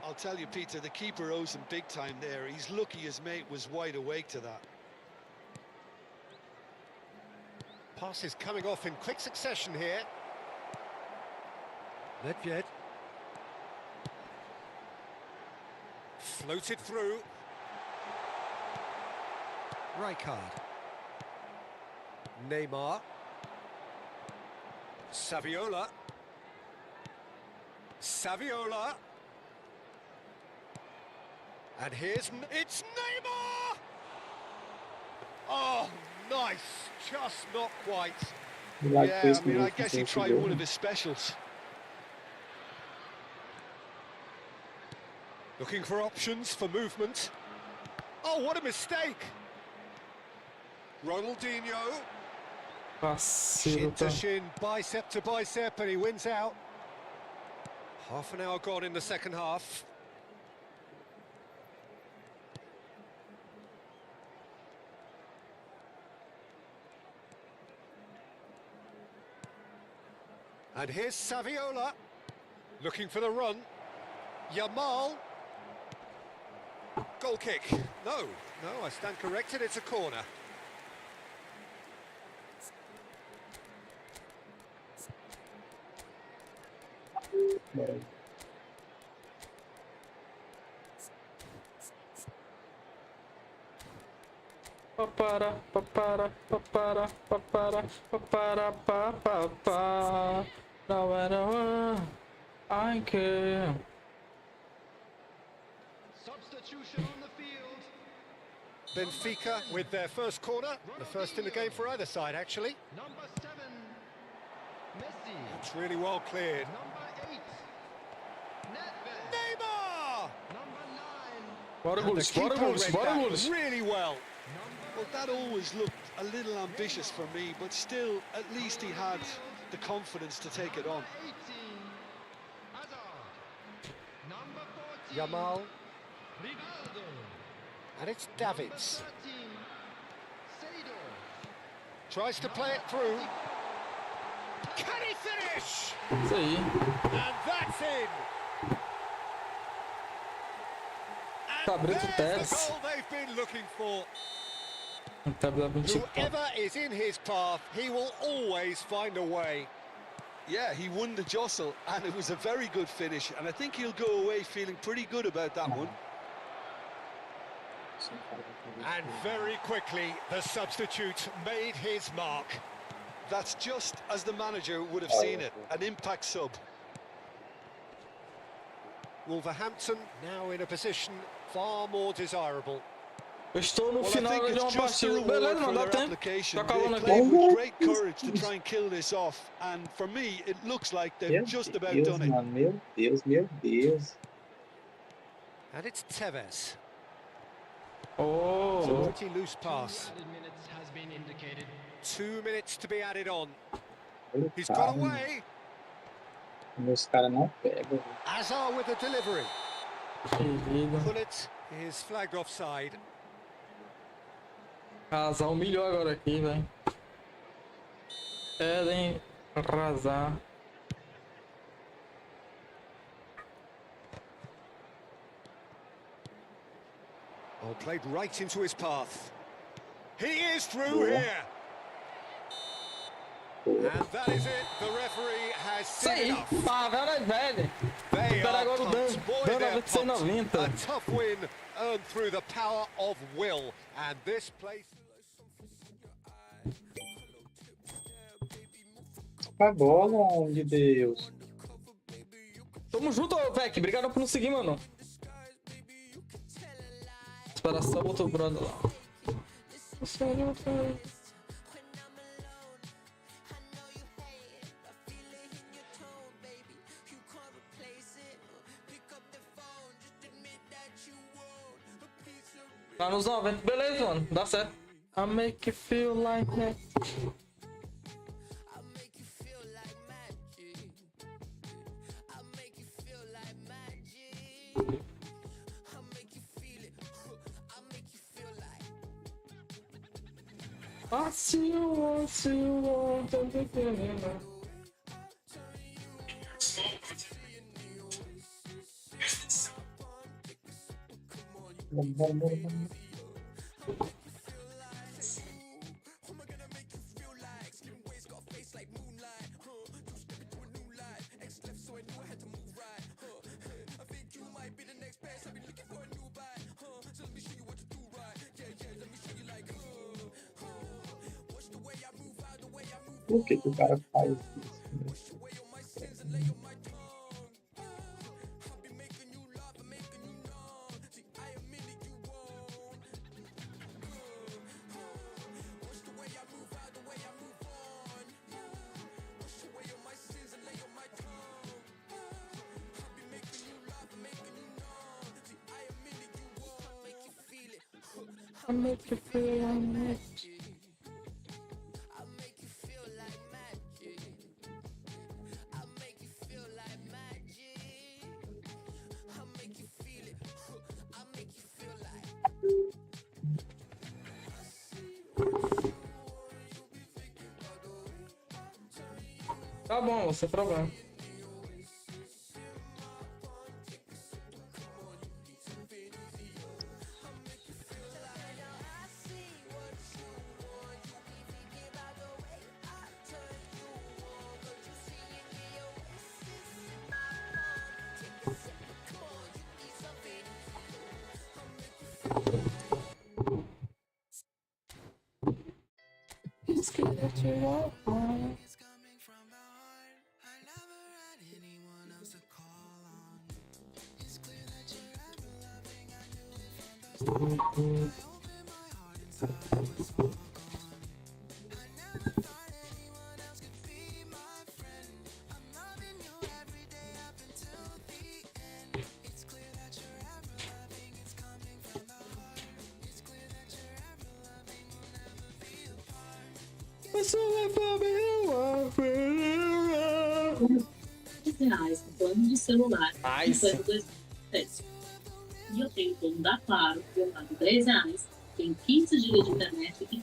Speaker 7: I'll tell you, Peter, the keeper owes him big time there. He's lucky his mate was wide awake to that.
Speaker 6: Pass is coming off in quick succession here. Nedved. Floated through. Rijkaard. Neymar. Saviola. Saviola. And it's Neymar! Oh, nice. Just not quite.
Speaker 7: Yeah, I mean, I guess he tried one of his specials.
Speaker 6: Looking for options for movement. Oh, what a mistake! Ronaldinho.
Speaker 1: Parceiro,
Speaker 6: Shin to
Speaker 1: tá.
Speaker 6: shin, bicep to bicep, and he wins out. Half an hour gone in the second half. And here's Saviola, looking for the run. Yamal. Goal kick. No, I stand corrected, it's a corner.
Speaker 1: Papara, papara, papara, papara, papara, papara. Now whenever I care.
Speaker 6: Substitution on the field. Benfica with their first corner, the first in the game for either side, actually.
Speaker 10: Number 7, Messi.
Speaker 6: It's really well cleared.
Speaker 10: Number 8, Nedved.
Speaker 6: Neymar!
Speaker 10: Number 9,
Speaker 1: Bora,
Speaker 6: And the
Speaker 1: Gules, bora,
Speaker 6: keeper
Speaker 1: Gules,
Speaker 6: read
Speaker 1: bora,
Speaker 6: that
Speaker 1: Gules.
Speaker 6: really well.
Speaker 7: Well, that always looked a little ambitious for me, but still, at least he had the confidence to take it on.
Speaker 10: 18, Hazard. Number 14,
Speaker 6: Yamal,
Speaker 10: Rivaldo.
Speaker 6: and it's Davids.
Speaker 10: 13, Seido.
Speaker 6: Tries to play it through. Can he finish?
Speaker 1: Isso aí.
Speaker 6: And that's in.
Speaker 1: Cabrito
Speaker 6: And there's the
Speaker 1: Tess.
Speaker 6: goal they've been looking for.
Speaker 1: Tabela 24.
Speaker 6: Whoever is in his path, he will always find a way.
Speaker 7: Yeah, he won the jostle, and it was a very good finish, and I think he'll go away feeling pretty good about that one.
Speaker 6: And very quickly, the substitute made his mark.
Speaker 7: That's just as the manager would have seen it, an impact sub.
Speaker 6: Wolverhampton now in a position far more desirable.
Speaker 1: Eu estou no
Speaker 7: Well, I
Speaker 1: final
Speaker 7: think
Speaker 1: de
Speaker 7: it's
Speaker 1: uma
Speaker 7: just a
Speaker 1: partida.
Speaker 7: reward
Speaker 1: Beleza, não
Speaker 7: for
Speaker 1: dá
Speaker 7: their
Speaker 1: tempo.
Speaker 7: application.
Speaker 1: Tá acabando
Speaker 7: They
Speaker 1: aqui.
Speaker 7: played with great courage to try and kill this off, and for me, it looks like they've
Speaker 2: Meu
Speaker 7: just about
Speaker 2: Deus,
Speaker 7: done it.
Speaker 2: mano. Meu Deus, meu Deus.
Speaker 6: And it's Tevez.
Speaker 1: Oh,
Speaker 6: It's a pretty loose pass.
Speaker 10: Added minutes has been indicated.
Speaker 6: 2 minutes to be added on.
Speaker 2: Olha o
Speaker 6: He's
Speaker 2: cara,
Speaker 6: got
Speaker 2: mano.
Speaker 6: away.
Speaker 2: Meus caras não pegam.
Speaker 6: Hazard with the delivery.
Speaker 1: querido.
Speaker 6: Bullet is flagged offside.
Speaker 1: Arrasar humilhou agora aqui, velho. Eden arrasar.
Speaker 6: Oh, played right into his path. He is through here. And that is it. The referee has
Speaker 1: Isso
Speaker 6: seen
Speaker 1: aí,
Speaker 6: enough.
Speaker 1: favela é velha.
Speaker 6: They
Speaker 1: Espera
Speaker 6: are
Speaker 1: agora o
Speaker 6: pumped. Boy,
Speaker 1: dano a
Speaker 6: they're pumped.
Speaker 1: 26,90.
Speaker 6: A tough win earned through the power of will. And this place...
Speaker 2: A bola, homem de Deus.
Speaker 1: Tamo junto, Vec. Obrigado por nos seguir, mano. Espera só botar o brother lá. Tá nos 90. Beleza, mano. Dá certo. I make you feel like that. I see you want everything.
Speaker 2: Por que que o cara faz isso?
Speaker 1: I make you feel like that. Tá bom, sem problema. It's good that you are on.
Speaker 3: R$10 no plano de celular
Speaker 1: Nice.
Speaker 3: enquanto 2007. E eu tenho o plano da Claro, que eu pago R$10, tenho 15 GB de internet e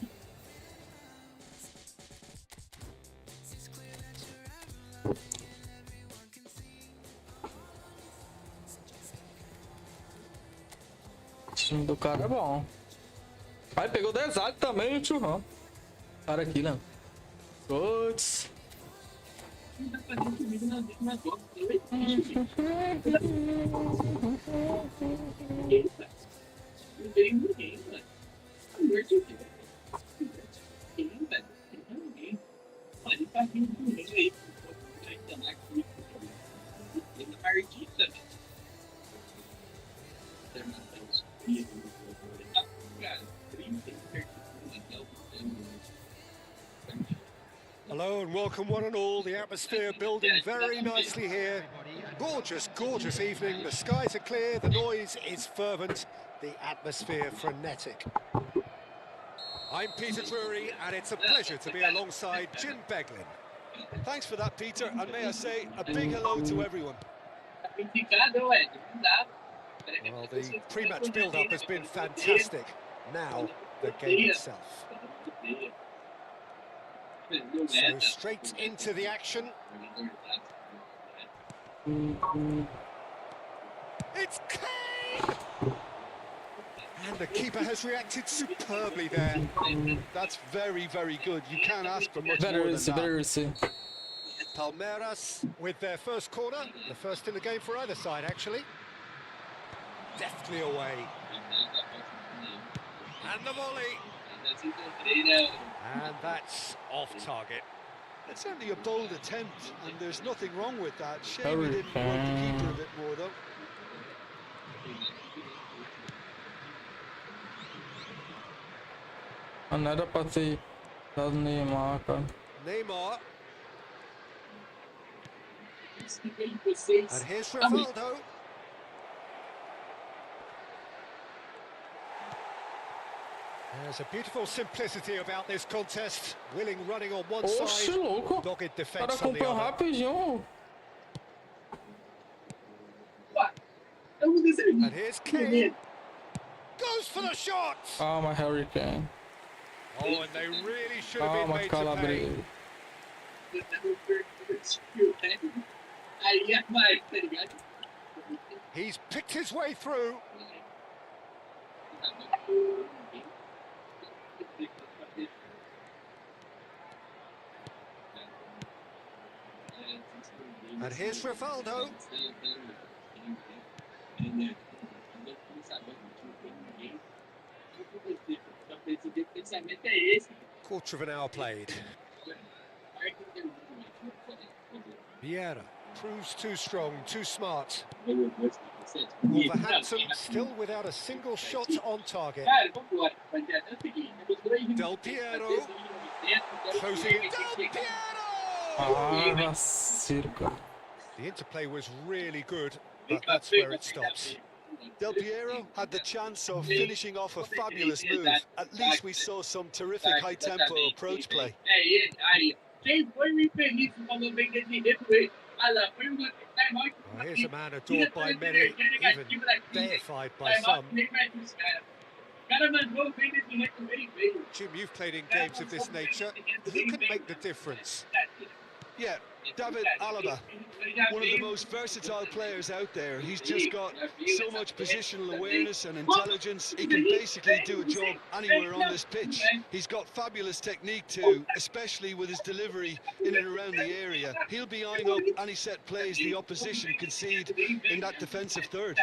Speaker 1: O time do cara é bom. Aí pegou 10 alhos também, o churrão. Cara aqui, né? Putz.
Speaker 3: não tá fazendo comigo na última vez. Não tem ninguém, velho. Pelo amor de Deus. Tem, velho. Tem ninguém. Pode estar vindo comigo aí. Ainda mais comigo. Tem uma partida, velho.
Speaker 6: Hello and welcome one and all. The atmosphere building very nicely here. Gorgeous, gorgeous evening. The skies are clear, the noise is fervent, the atmosphere frenetic. I'm Peter Drury and it's a pleasure to be alongside Jim Beglin. Thanks for that, Peter, and may I say a big hello to everyone. Well, the pre-match build-up has been fantastic. Now, the game itself. So straight into the action. It's Kane! And the keeper has reacted superbly there.
Speaker 7: That's very, very good. You can't ask for much more
Speaker 1: Very
Speaker 7: than
Speaker 1: risky,
Speaker 7: that.
Speaker 1: very risky.
Speaker 6: Palmeiras with their first corner, the first in the game for either side, actually. Deftly away. And the volley. And that's off target.
Speaker 7: It's certainly a bold attempt, and there's nothing wrong with that. Shame he
Speaker 1: Very
Speaker 7: didn't work the keeper a bit more, though.
Speaker 1: Não era pra ter dado Neymar, cara.
Speaker 6: Neymar. And here's Rivaldo. There's a beautiful simplicity about this contest. Willing running on one
Speaker 1: Oxe,
Speaker 6: side,
Speaker 1: louco.
Speaker 6: dogged
Speaker 1: O cara
Speaker 6: defense on the
Speaker 1: acompanhou
Speaker 6: other.
Speaker 1: rapidinho.
Speaker 6: And here's Kane. Goes for the shot.
Speaker 1: Calma, Harry Kane.
Speaker 6: Oh, and they really should have been
Speaker 1: Calma,
Speaker 6: made to pay.
Speaker 1: Calabria.
Speaker 3: Aí vai, tá ligado?
Speaker 6: He's picked his way through. And here's Rivaldo. Quarter of an hour played. Vieira proves too strong, too smart. Wolverhampton still without a single shot on target. Del Piero. Closing it. Del Piero!
Speaker 1: Ah, vacilo, cara.
Speaker 6: The interplay was really good, but that's where it stops.
Speaker 7: Del Piero had the chance of finishing off a fabulous move. At least we saw some terrific high-tempo approach play.
Speaker 6: Well, here's a man adored by many, even deified by some. Jim, you've played in games of this nature. Who can make the difference?
Speaker 7: Yeah, David Alaba, one of the most versatile players out there. He's just got so much positional awareness and intelligence. He can basically do a job anywhere on this pitch. He's got fabulous technique too, especially with his delivery in and around the area. He'll be eyeing up any set plays the opposition concede in that defensive third.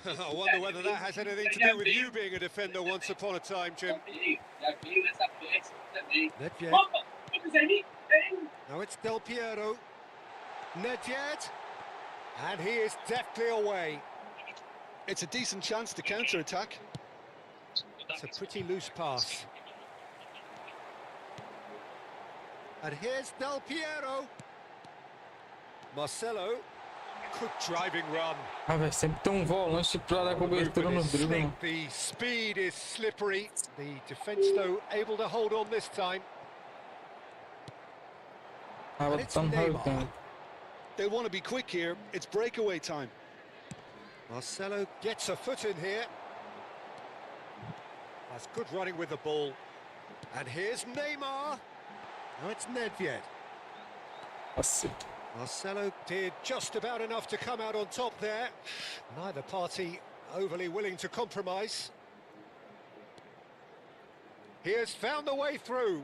Speaker 6: I wonder whether that has anything to do with you being a defender once upon a time, Jim. Nedved. Now it's Del Piero. Nedved. And he is deftly away.
Speaker 7: It's a decent chance to counter-attack.
Speaker 6: It's a pretty loose pass. And here's Del Piero. Marcelo. Good driving run.
Speaker 1: Ah, velho, sempre tem volante pra dar cobertura no
Speaker 6: Movement is
Speaker 1: drible,
Speaker 6: slick,
Speaker 1: mano.
Speaker 6: the speed is slippery. The defence, though, able to hold on this time.
Speaker 1: Ah,
Speaker 6: And it's
Speaker 1: botando Harry
Speaker 6: Neymar.
Speaker 1: Kane.
Speaker 7: They want to be quick here. It's breakaway time.
Speaker 6: Marcelo gets a foot in here. That's good running with the ball. And here's Neymar. Now it's Nedved.
Speaker 1: Vacilo.
Speaker 6: Marcelo did just about enough to come out on top there. Neither party overly willing to compromise. He has found the way through.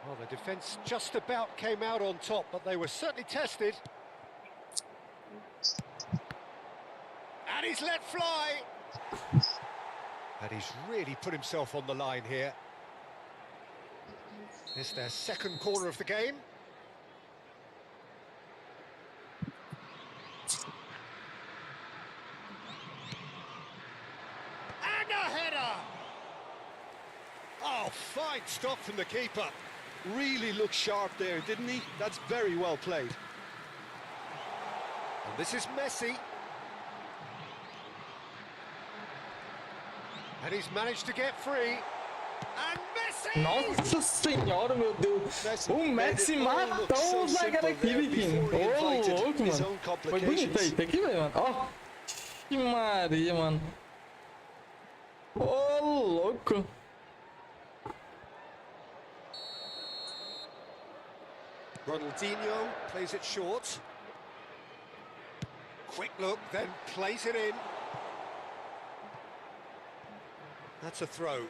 Speaker 6: Well, the defence just about came out on top, but they were certainly tested. And he's let fly. And he's really put himself on the line here. It's their second corner of the game. And a header! Oh, fine stop from the keeper.
Speaker 7: Really looked sharp there, didn't he? That's very well played.
Speaker 6: And this is Messi. And he's managed to get free. And Messi!
Speaker 1: Nossa senhora, meu Deus. O Messi matou o zagueiro aqui, Vitinho. Ô, louco, mano. Foi bonito aí, tem que ver, mano. Ó. Que Maria, mano. Ô, louco.
Speaker 6: Ronaldinho plays it short. Quick look, then plays it in. That's a throw.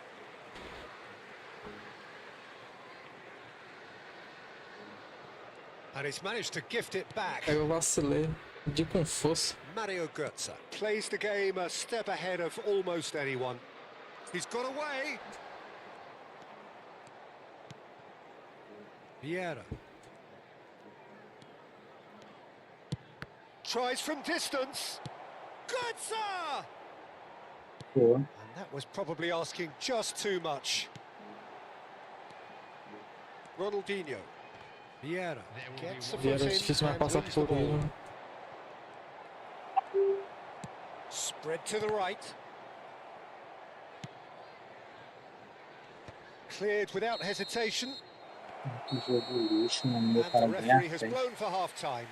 Speaker 6: And he's managed to gift it back.
Speaker 1: Aí eu vacilei. De com força.
Speaker 6: Mario Götze plays the game a step ahead of almost anyone. He's got away. Vieira. Tries from distance. Götze!
Speaker 2: Boa.
Speaker 6: And that was probably asking just too much. Ronaldinho. Vieira gets a foot
Speaker 1: Vieira
Speaker 6: in
Speaker 1: difícil mais
Speaker 6: and
Speaker 1: passar
Speaker 6: wins the
Speaker 1: por ele.
Speaker 6: ball.
Speaker 1: Né?
Speaker 6: Spread to the right. Cleared without hesitation.
Speaker 2: Que jogo lixo, mano. Meu
Speaker 6: And
Speaker 2: cara
Speaker 6: the
Speaker 2: ganha
Speaker 6: referee has
Speaker 2: frente.
Speaker 6: blown for half-time.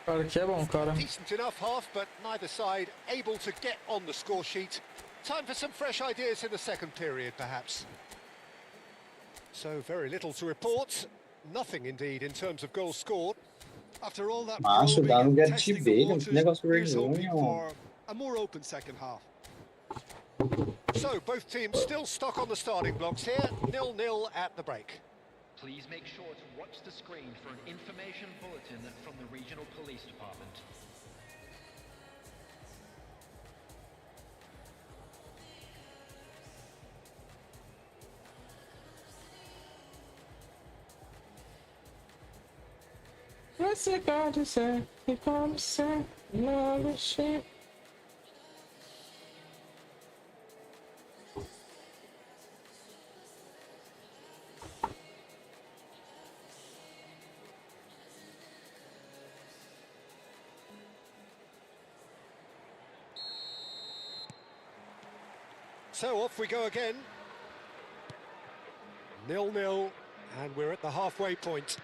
Speaker 1: Cara, que é bom, cara.
Speaker 6: Decent enough half, but neither side able to get on the score sheet. Time for some fresh ideas in the second period, perhaps. So very little to report. Nothing, indeed, in terms of goals scored.
Speaker 7: After all that
Speaker 2: Macho,
Speaker 7: probing
Speaker 2: dá no
Speaker 7: and
Speaker 2: get
Speaker 7: testing the
Speaker 2: velho. Que
Speaker 7: waters,
Speaker 2: negócio
Speaker 7: here's hoping
Speaker 2: vergonha,
Speaker 7: for a more open second half.
Speaker 6: So both teams still stuck on the starting blocks here. 0-0 at the break.
Speaker 10: Please make sure to watch the screen for an information bulletin from the regional police department.
Speaker 1: Você pode ser, e como ser, não mexer.
Speaker 6: So off we go again. 0-0, and we're at the halfway point.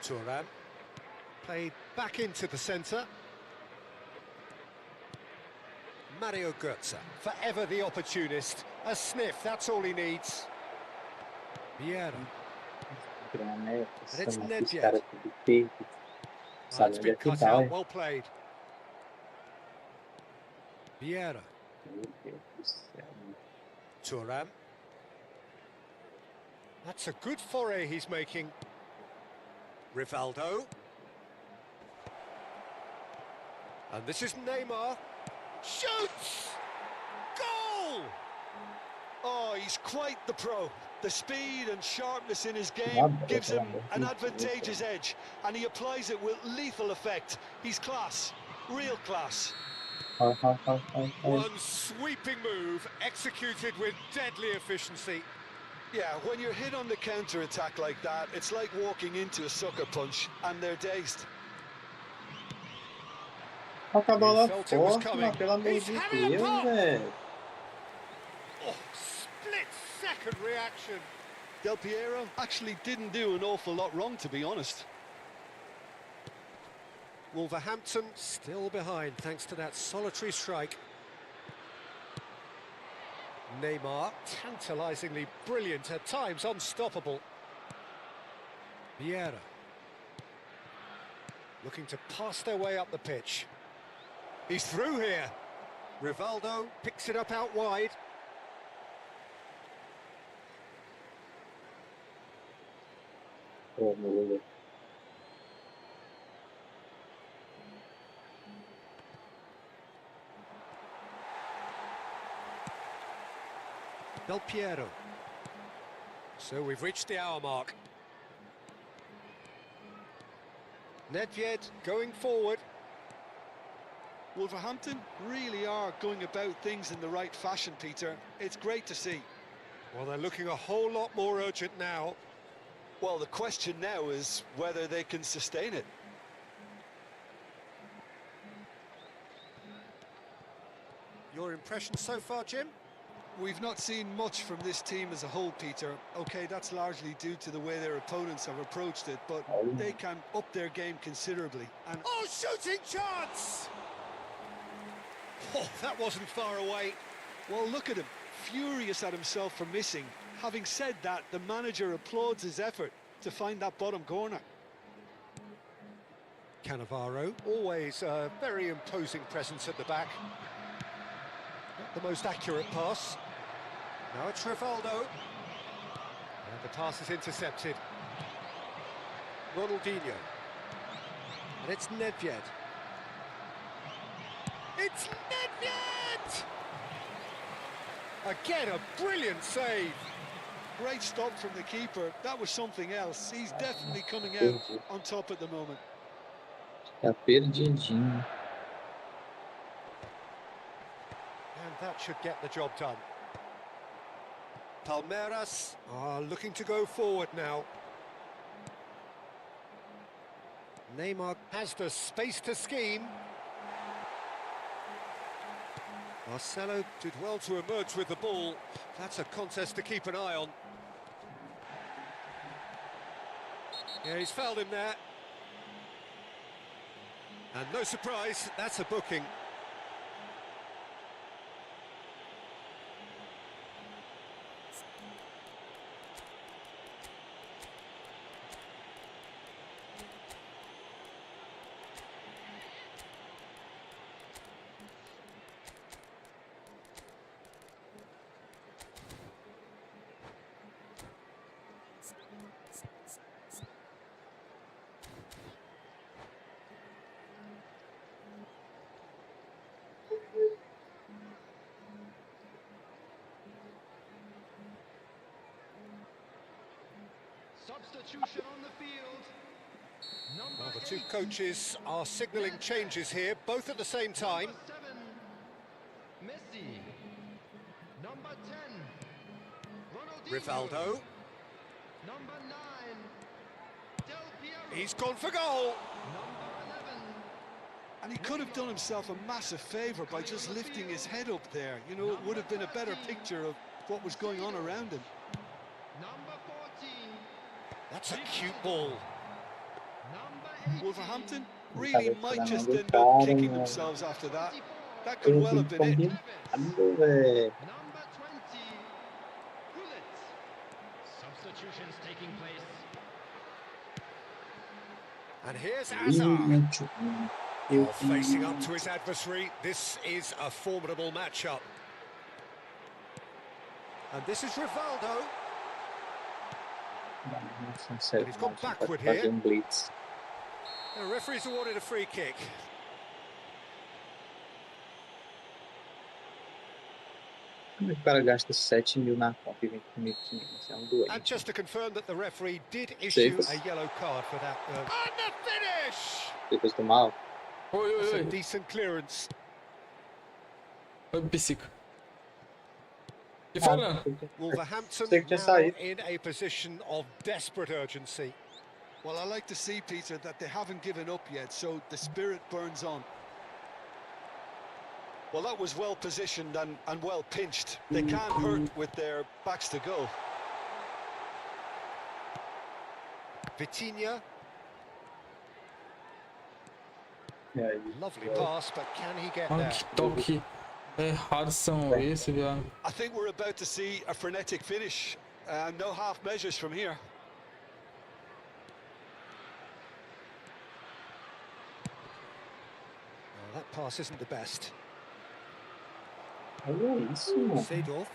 Speaker 6: Thuram played back into the centre. Mario Götze, forever the opportunist. A sniff, that's all he needs. Vieira. And it's Nedved. It's been cut out, well played. Vieira. Thuram. That's a good foray he's making. Rivaldo. And this is Neymar. Shoots! Goal!
Speaker 7: Oh, he's quite the pro. The speed and sharpness in his game gives him an advantageous edge, and he applies it with lethal effect. He's class, real class.
Speaker 6: One sweeping move executed with deadly efficiency.
Speaker 7: Yeah, when you're hit on the counter-attack like that, it's like walking into a sucker punch, and they're dazed.
Speaker 2: Toca a bola
Speaker 6: Felt it was
Speaker 2: forte,
Speaker 6: coming.
Speaker 2: mano, pelo amor
Speaker 6: He's
Speaker 2: de
Speaker 6: having a
Speaker 2: Deus,
Speaker 6: pop.
Speaker 2: velho.
Speaker 6: Oh, split-second reaction.
Speaker 7: Del Piero actually didn't do an awful lot wrong, to be honest.
Speaker 6: Wolverhampton still behind thanks to that solitary strike. Neymar, tantalisingly brilliant, at times unstoppable. Vieira. Looking to pass their way up the pitch. He's through here. Rivaldo picks it up out wide.
Speaker 2: Pô, meu.
Speaker 6: Del Piero. So we've reached the hour mark. Nedved going forward.
Speaker 7: Wolverhampton really are going about things in the right fashion, Peter. It's great to see.
Speaker 6: Well, they're looking a whole lot more urgent now.
Speaker 7: Well, the question now is whether they can sustain it.
Speaker 6: Your impression so far, Jim?
Speaker 7: We've not seen much from this team as a whole, Peter. OK, that's largely due to the way their opponents have approached it, but they can up their game considerably. And
Speaker 6: oh, shooting chance! Oh, that wasn't far away.
Speaker 7: well, look at him, furious at himself for missing. Having said that, the manager applauds his effort.
Speaker 6: to find that bottom corner. Cannavaro, always a very imposing presence at the back. Not the most accurate pass. Now it's Rivaldo. And the pass is intercepted. Ronaldinho. And it's Nedved. It's Nedved! Again, a brilliant save. Great stop from the keeper. That was something else. He's definitely coming out on top at the moment.
Speaker 2: Tá perdidinho.
Speaker 6: And that should get the job done. Palmeiras are looking to go forward now. Neymar has the space to scheme. Marcelo did well to emerge with the ball. That's a contest to keep an eye on. Yeah, he's fouled him there. And no surprise, that's a booking.
Speaker 10: Substitution on the field.
Speaker 6: Well, the two coaches are signalling changes here, both at the same time.
Speaker 10: Number 7, Messi. Number 10, Ronaldinho.
Speaker 6: Rivaldo.
Speaker 10: Number 9, Del Piero.
Speaker 6: He's gone for goal.
Speaker 10: Number 11.
Speaker 7: And he could have done himself a massive favour by just lifting his head up there. You know, it would have been a better picture of what was going on around him.
Speaker 10: Number 14.
Speaker 6: That's a cute ball.
Speaker 10: Number 18.
Speaker 7: Wolverhampton really might just end up kicking themselves after that. That could well have been it.
Speaker 2: Combinado, velho.
Speaker 10: Number 20. Gullit. Substitutions taking place.
Speaker 6: And here's Hazard. Well, facing up to his adversary, this is a formidable matchup. And this is Rivaldo. And he's gone backward here. The referee's awarded a free kick.
Speaker 2: Como é que o cara gasta 7 mil na Copa e vem com 1.500? É doente.
Speaker 6: And just to confirm that the referee did issue
Speaker 2: Safes.
Speaker 6: a yellow card for that. And the finish!
Speaker 2: Depois do mal.
Speaker 1: Oi,
Speaker 6: That's
Speaker 1: oi,
Speaker 6: a
Speaker 1: oi.
Speaker 6: decent clearance.
Speaker 1: Oi, psico. E falando?
Speaker 6: Wolverhampton
Speaker 2: Tem que ter
Speaker 6: now
Speaker 2: saído.
Speaker 6: in a position of desperate urgency.
Speaker 7: Well, I like to see, Peter, that they haven't given up yet, so the spirit burns on. Well, that was well positioned and well pinched. They can't hurt with their backs to go.
Speaker 6: Vitinha,
Speaker 2: E aí?
Speaker 6: lovely pass, but can he get
Speaker 1: Mano,
Speaker 6: there?
Speaker 1: que toque errado são esse, viado.
Speaker 7: I think we're about to see a frenetic finish. No half measures from here.
Speaker 6: Oh, that pass isn't the best.
Speaker 2: Olha isso, mano.
Speaker 6: Seedorf.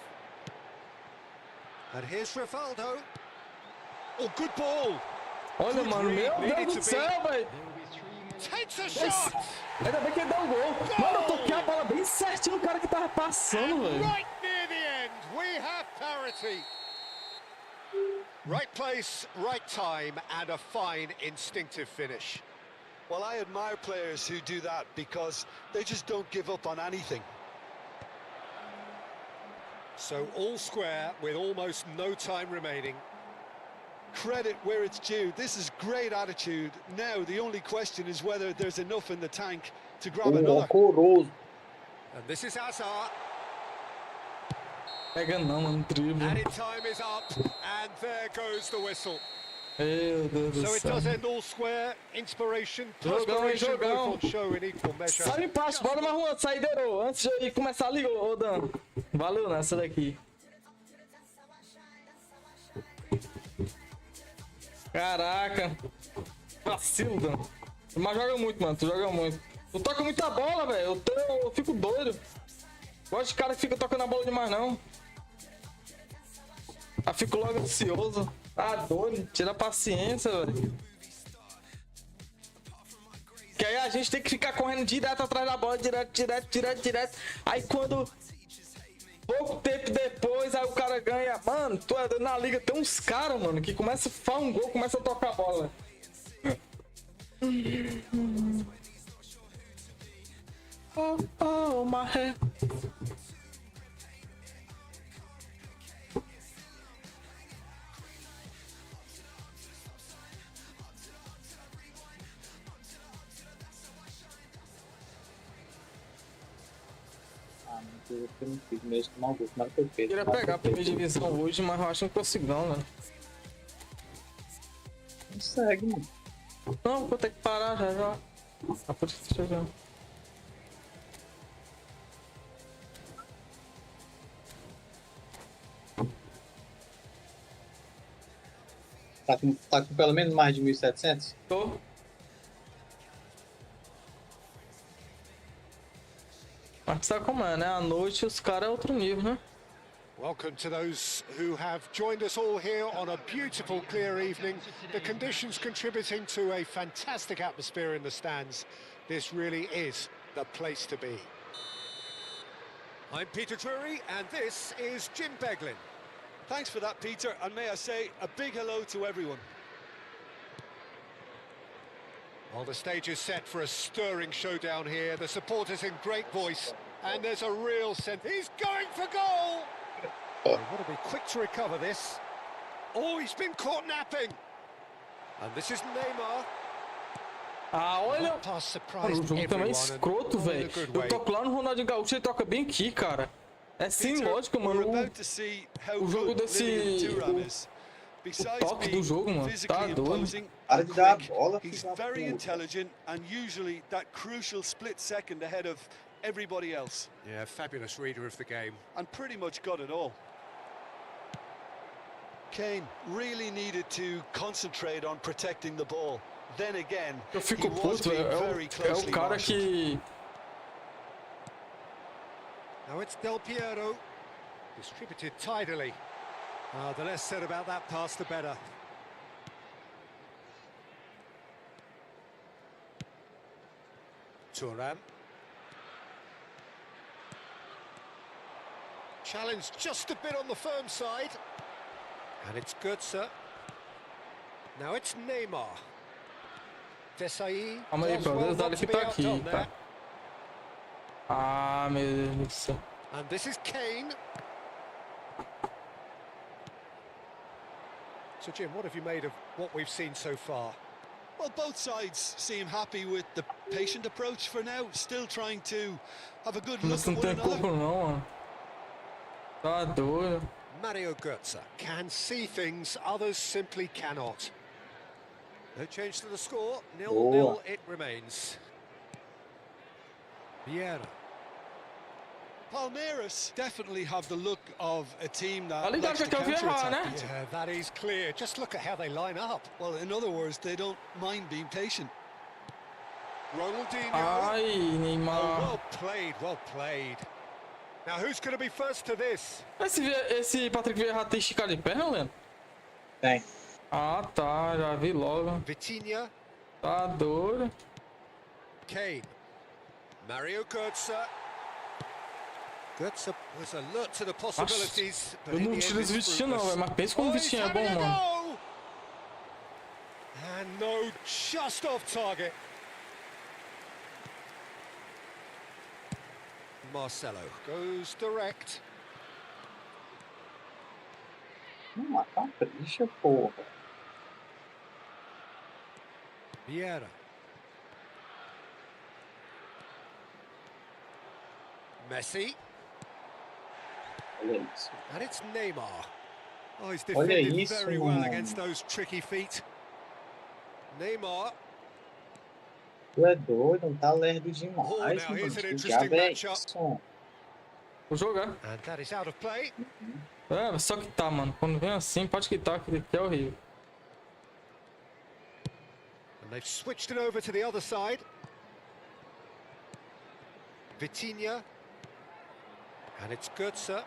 Speaker 6: And here's Rivaldo. Oh, good ball.
Speaker 1: Olha, mano, meu
Speaker 6: Needed
Speaker 1: Deus
Speaker 6: to
Speaker 1: do
Speaker 6: be-
Speaker 1: céu, velho.
Speaker 6: Takes a
Speaker 1: Mas-
Speaker 6: shot!
Speaker 1: Ainda bem que ele deu o gol. Mano, eu toquei a bola bem certinho no cara que tava passando, velho.
Speaker 6: Right near the end, we have parity. Right place, right time, and a fine instinctive finish.
Speaker 7: Well, I admire players who do that because they just don't give up on anything.
Speaker 6: So all square with almost no time remaining.
Speaker 7: Credit where it's due. This is great attitude. Now, the only question is whether there's enough in the tank to grab another.
Speaker 2: Horroroso.
Speaker 6: And this is Hazard.
Speaker 1: Pega não, mano, drible.
Speaker 6: Added time is up, and there goes the whistle.
Speaker 1: Meu Deus do
Speaker 6: So it
Speaker 1: céu.
Speaker 6: does end all square. Inspiration,
Speaker 1: Jogão, hein,
Speaker 6: perspiration,
Speaker 1: jogão.
Speaker 6: both on show in equal measure.
Speaker 1: Sai empate, bora uma rua, saideiro. Antes de começar a liga, ô Dan. Valeu nessa daqui. Caraca. Vacilo, Dan. Mas joga muito, mano. Tu joga muito. Tu toca muita bola, velho. Eu fico doido. Gosto de cara que fica tocando a bola demais, não. Eu fico logo ansioso. Ah, doido. Tira a paciência, velho. Que aí a gente tem que ficar correndo direto atrás da bola. Direto. Aí quando... Pouco tempo depois, aí o cara ganha. Mano, tu é doido, na liga tem uns caras, mano, que começa a fazer um gol, começa a tocar a bola. Oh, my head.
Speaker 2: Eu não fiz mesmo tomar um gol, mas foi feito.
Speaker 1: Queria pegar a primeira divisão hoje, mas eu acho que não consigo não, né?
Speaker 2: Consegue, mano.
Speaker 1: Não, vou ter que parar já. Ah, por isso que já.
Speaker 2: Tá com pelo menos mais de 1.700?
Speaker 1: Tô. Mas sabe como é, né? À noite os caras é outro nível, né?
Speaker 6: Welcome to those who have joined us all here on a beautiful, clear evening. The conditions contributing to a fantastic atmosphere in the stands. This really is the place to be.
Speaker 7: I'm Peter Drury, and this is Jim Beglin. Thanks for that, Peter, and may I say a big hello to everyone.
Speaker 6: Well, the stage is set for a stirring showdown here. The supporters in great voice, and there's a real sense. He's going for goal! They've got to be quick to recover this. Oh, he's been caught napping. And this is Neymar.
Speaker 1: Ah, olha.
Speaker 6: Pass
Speaker 1: Mano,
Speaker 6: surprised
Speaker 1: o jogo também é
Speaker 6: everyone,
Speaker 1: escroto,
Speaker 6: and all in a
Speaker 1: velho.
Speaker 6: good
Speaker 1: Eu
Speaker 6: way.
Speaker 1: toco lá no Ronaldinho Gaúcho e ele toca bem aqui, cara. É sem lógica, mano.
Speaker 7: We're about to see how
Speaker 1: O jogo
Speaker 7: good
Speaker 1: desse...
Speaker 7: Lilian Thuram is. Besides
Speaker 1: toque do
Speaker 7: being
Speaker 1: jogo, mano. Tá
Speaker 7: physically
Speaker 1: doido.
Speaker 7: imposing
Speaker 2: Para
Speaker 7: and
Speaker 2: de dar a
Speaker 7: quick,
Speaker 2: bola,
Speaker 7: he's
Speaker 2: filho da
Speaker 7: very
Speaker 2: puta.
Speaker 7: intelligent and usually that crucial split second ahead of everybody else.
Speaker 6: Yeah, fabulous reader of the game.
Speaker 7: And pretty much got it all. Kane really needed to concentrate on protecting the ball. Then again,
Speaker 1: Eu
Speaker 7: he
Speaker 1: fico
Speaker 7: was
Speaker 1: puto,
Speaker 7: being
Speaker 1: é
Speaker 7: very
Speaker 1: o
Speaker 7: closely
Speaker 1: cara
Speaker 7: marshaled.
Speaker 1: que...
Speaker 6: Now it's Del Piero, distributed tidily. The less said about that pass, the better. Thuram. Challenge just a bit on the firm side. And it's Götze. Now it's Neymar. Desai.
Speaker 1: Calma aí,
Speaker 6: does
Speaker 1: pelo
Speaker 6: well
Speaker 1: menos dá
Speaker 6: not
Speaker 1: ele
Speaker 6: to
Speaker 1: que
Speaker 6: be
Speaker 1: tá aqui,
Speaker 6: outdone
Speaker 1: tá?
Speaker 6: there.
Speaker 1: Ah, meu Deus do céu.
Speaker 6: And this is Kane. So Jim, what have you made of what we've seen so far?
Speaker 7: Well, both sides seem happy with the patient approach for now, still trying to have a good look
Speaker 1: Isso
Speaker 7: at
Speaker 1: não
Speaker 7: one
Speaker 1: tem
Speaker 7: another.
Speaker 1: como não, mano. Tá doido.
Speaker 6: Mario Götze can see things others simply cannot. No change to the score, 0-0 it remains. Vieira.
Speaker 7: Palmeiras definitely have the look of a team that
Speaker 1: Ali dá
Speaker 7: likes to
Speaker 1: pra ver errar, né?
Speaker 7: counter-attack.
Speaker 6: Yeah, that is clear. Just look at how they line up.
Speaker 7: Well, in other words, they don't mind being patient.
Speaker 6: Ronaldinho.
Speaker 1: Ai,
Speaker 6: Oh,
Speaker 1: Neymar.
Speaker 6: well played, well played. Now who's going to be first to this?
Speaker 1: Esse Patrick Vieira tem esticado de perna, Leandro?
Speaker 2: Tem.
Speaker 1: Ah, tá. Já vi logo.
Speaker 6: Vitinha,
Speaker 1: Tá doido.
Speaker 6: Kane, Mario Götze. Götze was alert to the possibilities, but
Speaker 1: Eu
Speaker 6: in
Speaker 1: não
Speaker 6: the
Speaker 1: tiro
Speaker 6: end
Speaker 1: esse
Speaker 6: it's
Speaker 1: Vitinho não,
Speaker 6: fruitless.
Speaker 1: velho. Mas pensa como o
Speaker 6: he's
Speaker 1: Vitinho é bom,
Speaker 6: having a
Speaker 1: mano.
Speaker 6: go! And no, just off target. Marcelo goes direct.
Speaker 2: Uma capricha, porra.
Speaker 6: Vieira. Messi.
Speaker 2: Olha isso.
Speaker 6: And it's Neymar. Oh, he's
Speaker 2: Olha
Speaker 6: defended
Speaker 2: isso,
Speaker 6: very well
Speaker 2: mano.
Speaker 6: against those tricky feet. Neymar.
Speaker 2: Tu é doido, não tá lerdo
Speaker 6: Oh,
Speaker 2: demais,
Speaker 6: now
Speaker 2: mano.
Speaker 6: here's an
Speaker 2: Que
Speaker 6: interesting
Speaker 2: diabo é
Speaker 6: matchup.
Speaker 2: isso?
Speaker 1: Vou jogar.
Speaker 6: And that is out of play.
Speaker 1: É, só que tá, mano. Quando vem assim, pode quitar, que é horrível.
Speaker 6: And they've switched it over to the other side. Vitinha. And it's Götze.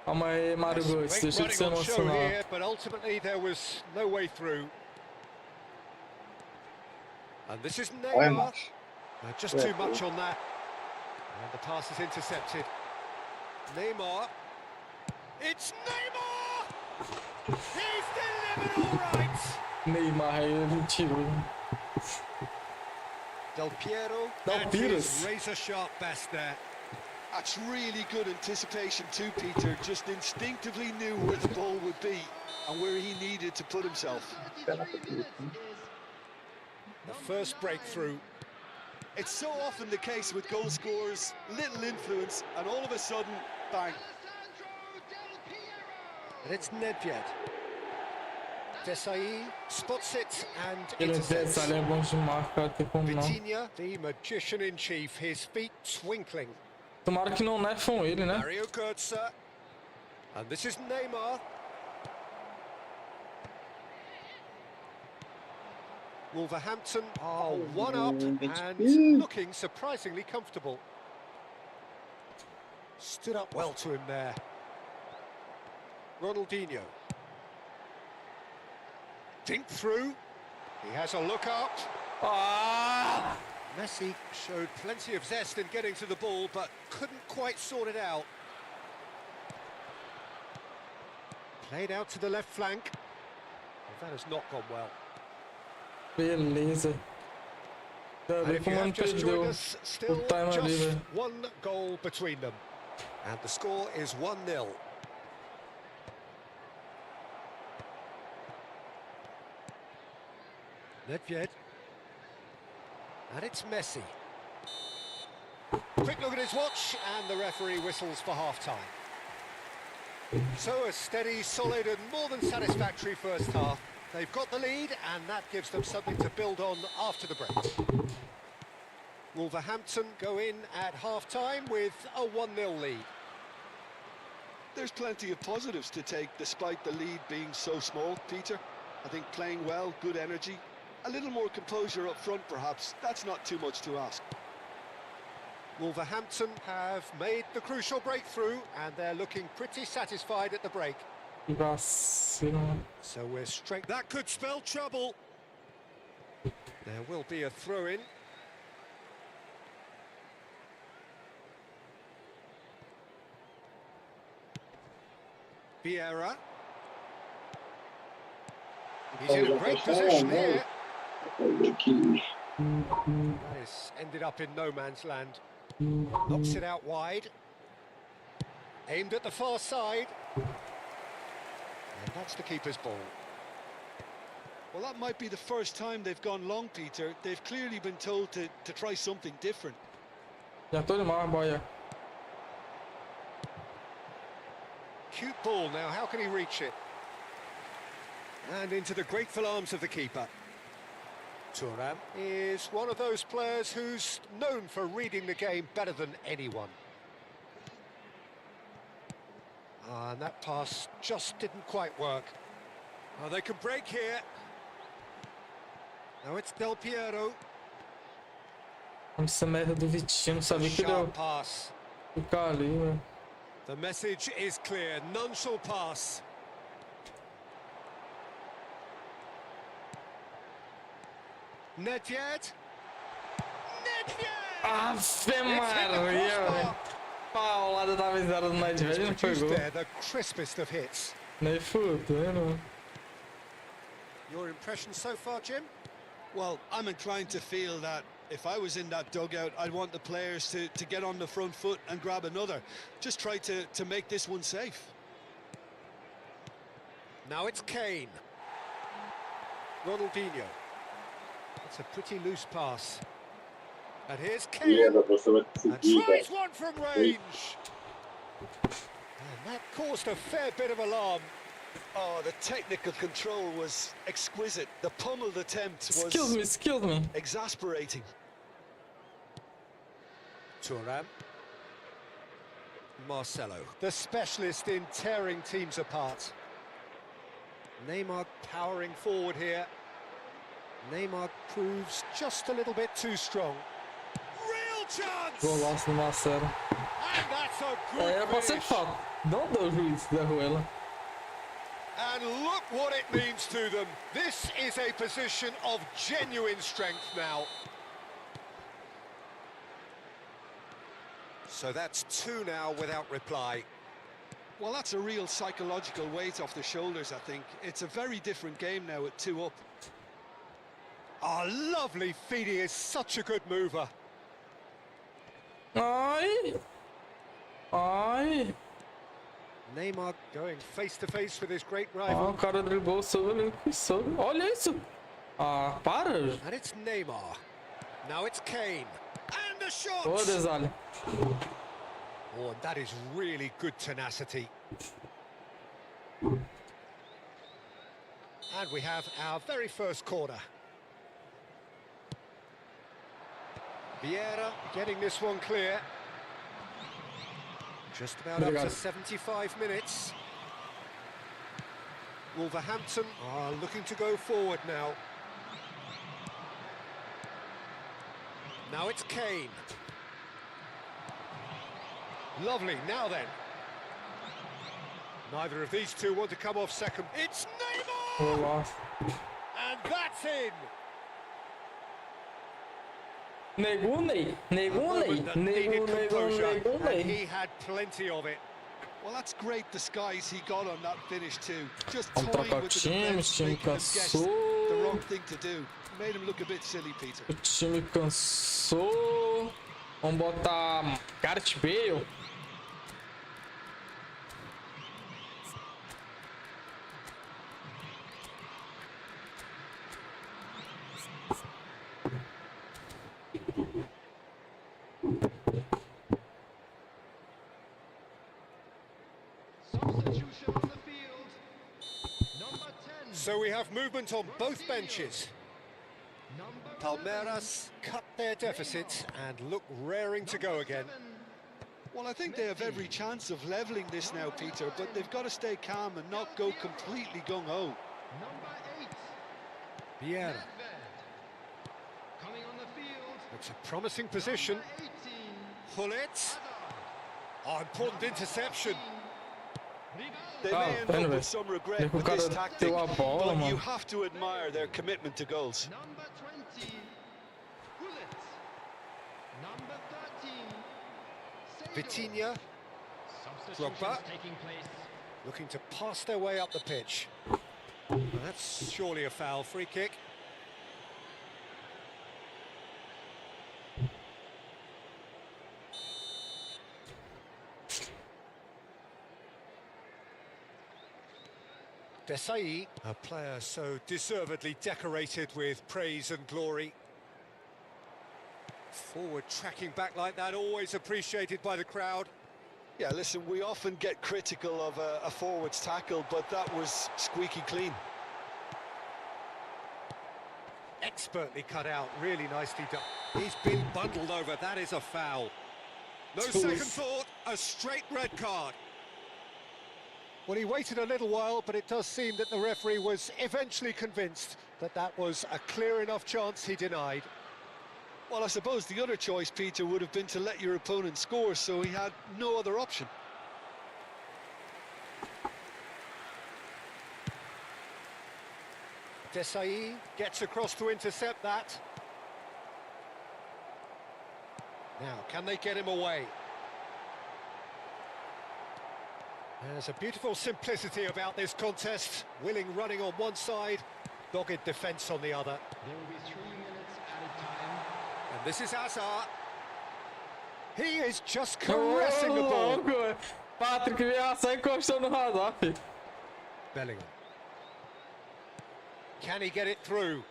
Speaker 1: Calma aí, Mário Götze,
Speaker 6: Great
Speaker 1: deixa de se
Speaker 6: running on show
Speaker 1: emocionar.
Speaker 6: here, but ultimately there was no way through. And this is
Speaker 2: Olha,
Speaker 6: Neymar.
Speaker 2: macho.
Speaker 6: Just too much on that. And the pass is intercepted. Neymar. It's Neymar! He's delivered all right!
Speaker 1: Neymar ele tirou.
Speaker 6: Del Piero.
Speaker 1: Del
Speaker 6: That's
Speaker 1: Piro's.
Speaker 6: his razor-sharp best there.
Speaker 7: That's really good anticipation too, Peter. Just instinctively knew where the ball would be and where he needed to put himself.
Speaker 2: Pena pra tudo, hein?
Speaker 6: The first breakthrough.
Speaker 7: It's so often the case with goal scorers, little influence, and all of a sudden, bang.
Speaker 6: And it's Nedved. Desai spots it and
Speaker 1: Ele
Speaker 6: intercepts.
Speaker 1: é bom de marca, tem como não.
Speaker 6: Vitinha, the magician in chief, his feet twinkling.
Speaker 1: Tomara que não nerfam ele, né?
Speaker 6: Mario Götze. And this is Neymar. Wolverhampton are one up and looking surprisingly comfortable. Stood up well to him there. Ronaldinho. Think through. He has a look up.
Speaker 1: Ah!
Speaker 6: Messi showed plenty of zest in getting to the ball, but couldn't quite sort it out. Played out to the left flank. Well, that has not gone well.
Speaker 1: Beleza. Já
Speaker 6: And
Speaker 1: vê
Speaker 6: if you
Speaker 1: como
Speaker 6: have
Speaker 1: não
Speaker 6: just
Speaker 1: perdeu
Speaker 6: joined us, still
Speaker 1: o time ali,
Speaker 6: just
Speaker 1: velho.
Speaker 6: one goal between them. And the score is 1-0. Nedved. And it's Messi. Quick look at his watch, and the referee whistles for half-time. So a steady, solid and more than satisfactory first half. They've got the lead, and that gives them something to build on after the break. Wolverhampton go in at half-time with a 1-0 lead.
Speaker 7: There's plenty of positives to take despite the lead being so small, Peter. I think playing well, good energy, a little more composure up front perhaps, that's not too much to ask.
Speaker 6: Wolverhampton have made the crucial breakthrough, and they're looking pretty satisfied at the break.
Speaker 1: Vacilo.
Speaker 6: So we're straight. That could spell trouble. There will be a throw-in. Vieira. He's in a great position here. That is ended up in no man's land. Knocks it out wide. Aimed at the far side. And that's the keeper's ball.
Speaker 7: Well, that might be the first time they've gone long, Peter. They've clearly been told to try something different.
Speaker 1: Já tô de mal, boia.
Speaker 6: Cute ball now, how can he reach it? And into the grateful arms of the keeper. Thuram is one of those players who's known for reading the game better than anyone. And that pass just didn't quite work. Oh, they can break here. Now it's Del Piero.
Speaker 1: Essa merda do Vitinho, não sabia que ele
Speaker 6: Sharp
Speaker 1: ia
Speaker 6: pass.
Speaker 1: ficar ali, velho.
Speaker 6: The message is clear, none shall pass. Nedved. Nedved!
Speaker 1: Ave Maria, velho. Paulada da avisada do Nedved não foi gol.
Speaker 6: There, the crispest of hits.
Speaker 1: Nem fudendo.
Speaker 6: Your impression so far, Jim?
Speaker 7: Well, I'm inclined to feel that if I was in that dugout, I'd want the players to get on the front foot and grab another. Just try to make this one safe.
Speaker 6: Now it's Kane. Ronaldinho. It's a pretty loose pass. And here's Kane. And tries one from range. And that caused a fair bit of alarm.
Speaker 7: Oh, the technical control was exquisite. The pummeled attempt was
Speaker 1: Excuse me.
Speaker 7: exasperating.
Speaker 6: Thuram. Marcelo, the specialist in tearing teams apart. Neymar powering forward here. Neymar proves just a little bit too strong. Real chance!
Speaker 1: Golaço do Marcelo.
Speaker 6: And that's a
Speaker 1: Era pra
Speaker 6: good
Speaker 1: ser
Speaker 6: finish.
Speaker 1: falta. Não deu juiz, derrubou ela.
Speaker 6: And look what it means to them. This is a position of genuine strength now. So that's 2 now without reply.
Speaker 7: Well, that's a real psychological weight off the shoulders, I think. It's a very different game now at 2 up.
Speaker 6: Oh, lovely feed. He is such a good mover.
Speaker 1: Ai! Ai!
Speaker 6: Neymar going face to face with his great
Speaker 1: Ó,
Speaker 6: rival.
Speaker 1: o cara driblou sobre ele. Olha isso! Ah, para!
Speaker 6: And it's Neymar. Now it's Kane. And a shot!
Speaker 1: Ô, Desalho.
Speaker 6: Oh, and that is really good tenacity. And we have our very first corner. Vieira getting this one clear. Just about up to 75 minutes. Wolverhampton are looking to go forward now. Now it's Kane. Lovely, now then. Neither of these two want to come off second. It's Neymar!
Speaker 1: Golaço.
Speaker 6: And that's in!
Speaker 1: Negunei!
Speaker 6: Moment that needed composure, and
Speaker 1: Negunei!
Speaker 6: he had plenty of it.
Speaker 7: Well, that's great disguise he got on that finish too. Just
Speaker 1: Vamos
Speaker 7: toying
Speaker 1: trocar o
Speaker 7: with the
Speaker 1: time, o
Speaker 7: defense,
Speaker 1: time
Speaker 7: making them guess
Speaker 1: cansou.
Speaker 7: the wrong thing to do. Made him look a bit silly, Peter.
Speaker 1: O time cansou. Vamos botar Gareth Bale.
Speaker 10: Substitution on the field. Number 10.
Speaker 6: So we have movement on both benches. Palmeiras cut their deficit and look raring to go again.
Speaker 7: Well, I think they have every chance of levelling this now, Peter, but they've got to stay calm and not go completely gung-ho.
Speaker 10: Number 8.
Speaker 6: Vieira.
Speaker 10: Coming on the field.
Speaker 6: It's a promising position.
Speaker 10: Number 18.
Speaker 6: Pullet. Oh, important interception.
Speaker 7: They
Speaker 1: Ah,
Speaker 7: may end
Speaker 1: pena,
Speaker 7: up
Speaker 1: velho.
Speaker 7: with some regret
Speaker 1: Nem que o
Speaker 7: with this
Speaker 1: cara
Speaker 7: tactic,
Speaker 1: deu a bola,
Speaker 7: but you
Speaker 1: mano.
Speaker 7: have to admire their commitment to goals.
Speaker 10: Number 20. Bullet. Number 13.
Speaker 6: Vitinha
Speaker 10: Substitutions
Speaker 6: Drogba.
Speaker 10: taking place.
Speaker 6: looking to pass their way up the pitch. That's surely a foul. Free kick. Desai, a player so deservedly decorated with praise and glory. Forward tracking back like that, always appreciated by the crowd.
Speaker 7: Yeah, listen, we often get critical of a forward's tackle, but that was squeaky clean.
Speaker 6: Expertly cut out, really nicely done. He's been bundled over, that is a foul. No second thought, a straight red card. Well, he waited a little while, but it does seem that the referee was eventually convinced that that was a clear enough chance he denied.
Speaker 7: Well, I suppose the other choice, Peter, would have been to let your opponent score, so he had no other option.
Speaker 6: Desai gets across to intercept that. Now, can they get him away? There's a beautiful simplicity about this contest. Willing running on one side, dogged defence on the other.
Speaker 10: There will be 3 minutes added time.
Speaker 6: And this is Hazard. He is just caressing the ball.
Speaker 1: Louco, Patrick veio só encostando no Hazard, filho.
Speaker 6: Bellingham. Can he get it through?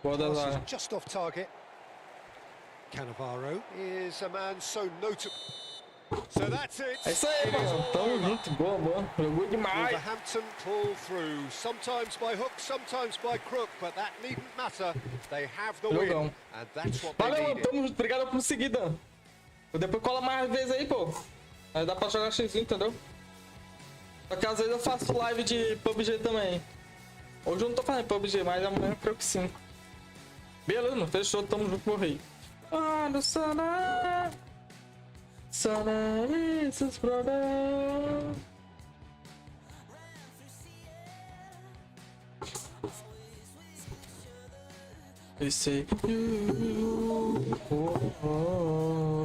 Speaker 1: Boa,
Speaker 6: Pass
Speaker 1: Desalho.
Speaker 6: is just off target. Cannavaro is a man so notable. So that's it.
Speaker 1: É isso aí,
Speaker 6: It is
Speaker 1: mano.
Speaker 6: all
Speaker 1: Tamo
Speaker 6: over.
Speaker 1: junto. Boa, boa. Jogou demais.
Speaker 6: Wolverhampton pull through, sometimes by hook, sometimes by crook, but that needn't matter. They have the win,
Speaker 1: Jogão.
Speaker 6: and that's what they
Speaker 1: Valeu, mano.
Speaker 6: needed.
Speaker 1: Tamo junto. Obrigado por seguir, Dan. Depois cola mais vezes aí, pô. Aí dá pra jogar X, entendeu? Só que às vezes eu faço live de PUBG também. Hoje eu não tô fazendo PUBG, mas amanhã eu creio que sim. Beleza, mano. Fechou, tamo junto, meu rei. Ah, no Sana. Sana is his brother. They say you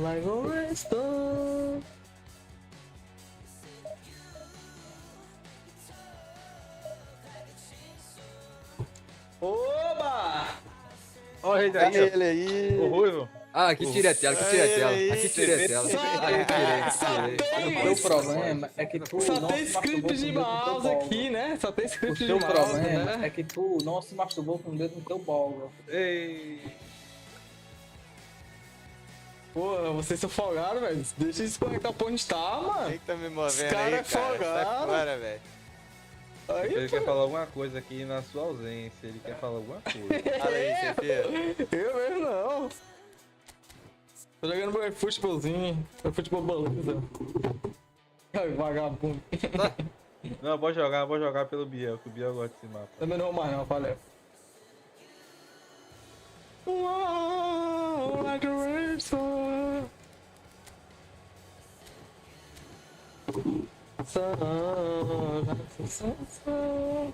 Speaker 1: like always do. Oba!
Speaker 11: Olha ele aí,
Speaker 5: Ele aí.
Speaker 11: ó. O Ruivo.
Speaker 12: Ah, aqui tira a tela, aqui tira a tela.
Speaker 5: Ei,
Speaker 12: Aqui tira a tela.
Speaker 9: O teu problema é que tu
Speaker 1: Só
Speaker 9: não
Speaker 1: tem
Speaker 9: se masturbou
Speaker 1: script de
Speaker 9: com o dedo no teu
Speaker 1: mouse
Speaker 9: bolo.
Speaker 1: aqui, né? Só tem
Speaker 9: O
Speaker 1: script de
Speaker 9: teu
Speaker 1: mouse,
Speaker 9: problema
Speaker 1: né?
Speaker 9: é que tu não se masturbou com o dedo no teu bolo.
Speaker 11: Ei.
Speaker 1: Pô, vocês são folgados, velho. Deixa eu desconectar o onde tá, mano.
Speaker 5: Quem tá me
Speaker 1: Esse
Speaker 5: movendo
Speaker 1: cara
Speaker 5: aí,
Speaker 1: é
Speaker 5: cara? Sai
Speaker 1: folgado.
Speaker 5: fora, velho.
Speaker 1: Aí,
Speaker 11: Ele
Speaker 1: pô.
Speaker 11: quer falar alguma coisa aqui na sua ausência. Ele quer falar alguma coisa.
Speaker 5: Fala aí, Cefia.
Speaker 1: Eu mesmo não. Tô jogando meu futebolzinho. Meu futebol beleza. Ai, vagabundo.
Speaker 11: Não, vou jogar pelo Biel, que o Biel gosta desse mapa.
Speaker 1: Também não vou mais não, valeu. Uau, like a racer. Sun.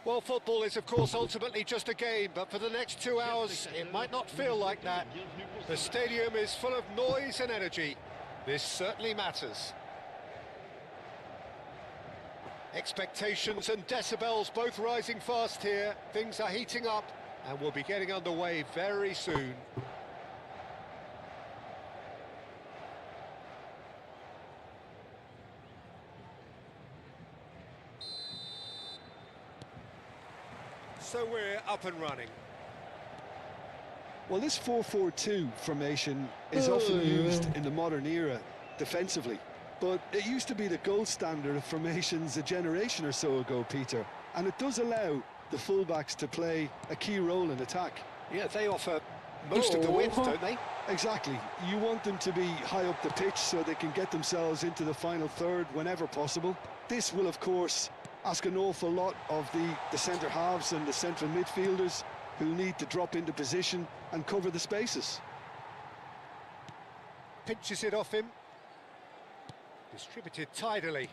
Speaker 6: Well, football is, of course, ultimately just a game, but for the next 2 hours, it might not feel like that. The stadium is full of noise and energy. This certainly matters. Expectations and decibels both rising fast here. Things are heating up, and we'll be getting underway very soon. So we're up and running. Well, this 4-4-2 formation is often used in the modern era defensively, but it used to be the gold standard of formations a generation or so ago, Peter, and it does allow the fullbacks to play a key role in attack. Yeah, they offer most of the width, don't they? Exactly. You want them to be high up the pitch so they can get themselves into the final third whenever possible. This will, of course, ask an awful lot of the centre halves and the central midfielders, who need to drop into position and cover the spaces. Pinches it off him. Distributed tidily.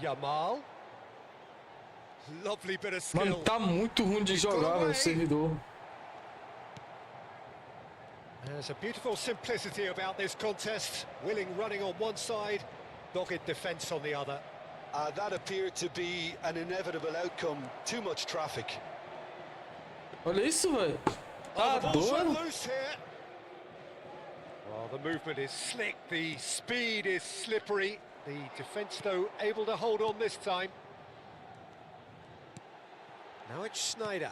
Speaker 6: Yamal. Lovely bit of skill.
Speaker 1: Mano, tá muito ruim de jogar, velho, o servidor.
Speaker 6: There's a beautiful simplicity about this contest. Willing running on one side, dogged defence on the other. That appeared to be an inevitable outcome. Too much traffic.
Speaker 1: Olha isso, velho. Tá doido?
Speaker 6: Well, the movement is slick, the speed is slippery. The defence, though, able to hold on this time. Now it's Snyder.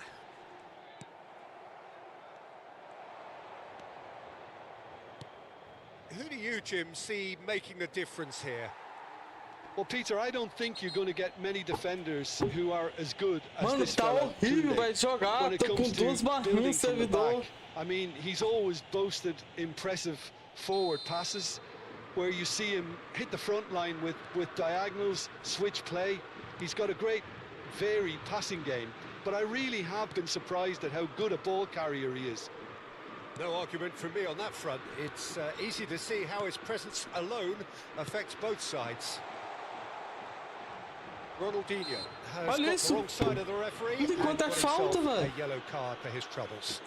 Speaker 6: Who do you, Jim, see making the difference here? Well, Peter, I don't think you're going to get many defenders who are as good as
Speaker 1: Mano,
Speaker 6: this
Speaker 1: tá
Speaker 6: fella
Speaker 1: horrível,
Speaker 6: today
Speaker 1: velho, de jogar.
Speaker 6: when it
Speaker 1: Tô com
Speaker 6: comes to
Speaker 1: duas barrinhas
Speaker 6: building
Speaker 1: no
Speaker 6: from the
Speaker 1: servidor.
Speaker 6: back. I mean, he's always boasted impressive forward passes where you see him hit the front line with diagonals, switch play. He's got a great varied passing game, but I really have been surprised at how good a ball carrier he is. No argument from me on that front. It's easy to see how his presence alone affects both sides. Ronaldinho has got the wrong side of the referee and got himself a yellow card for his troubles.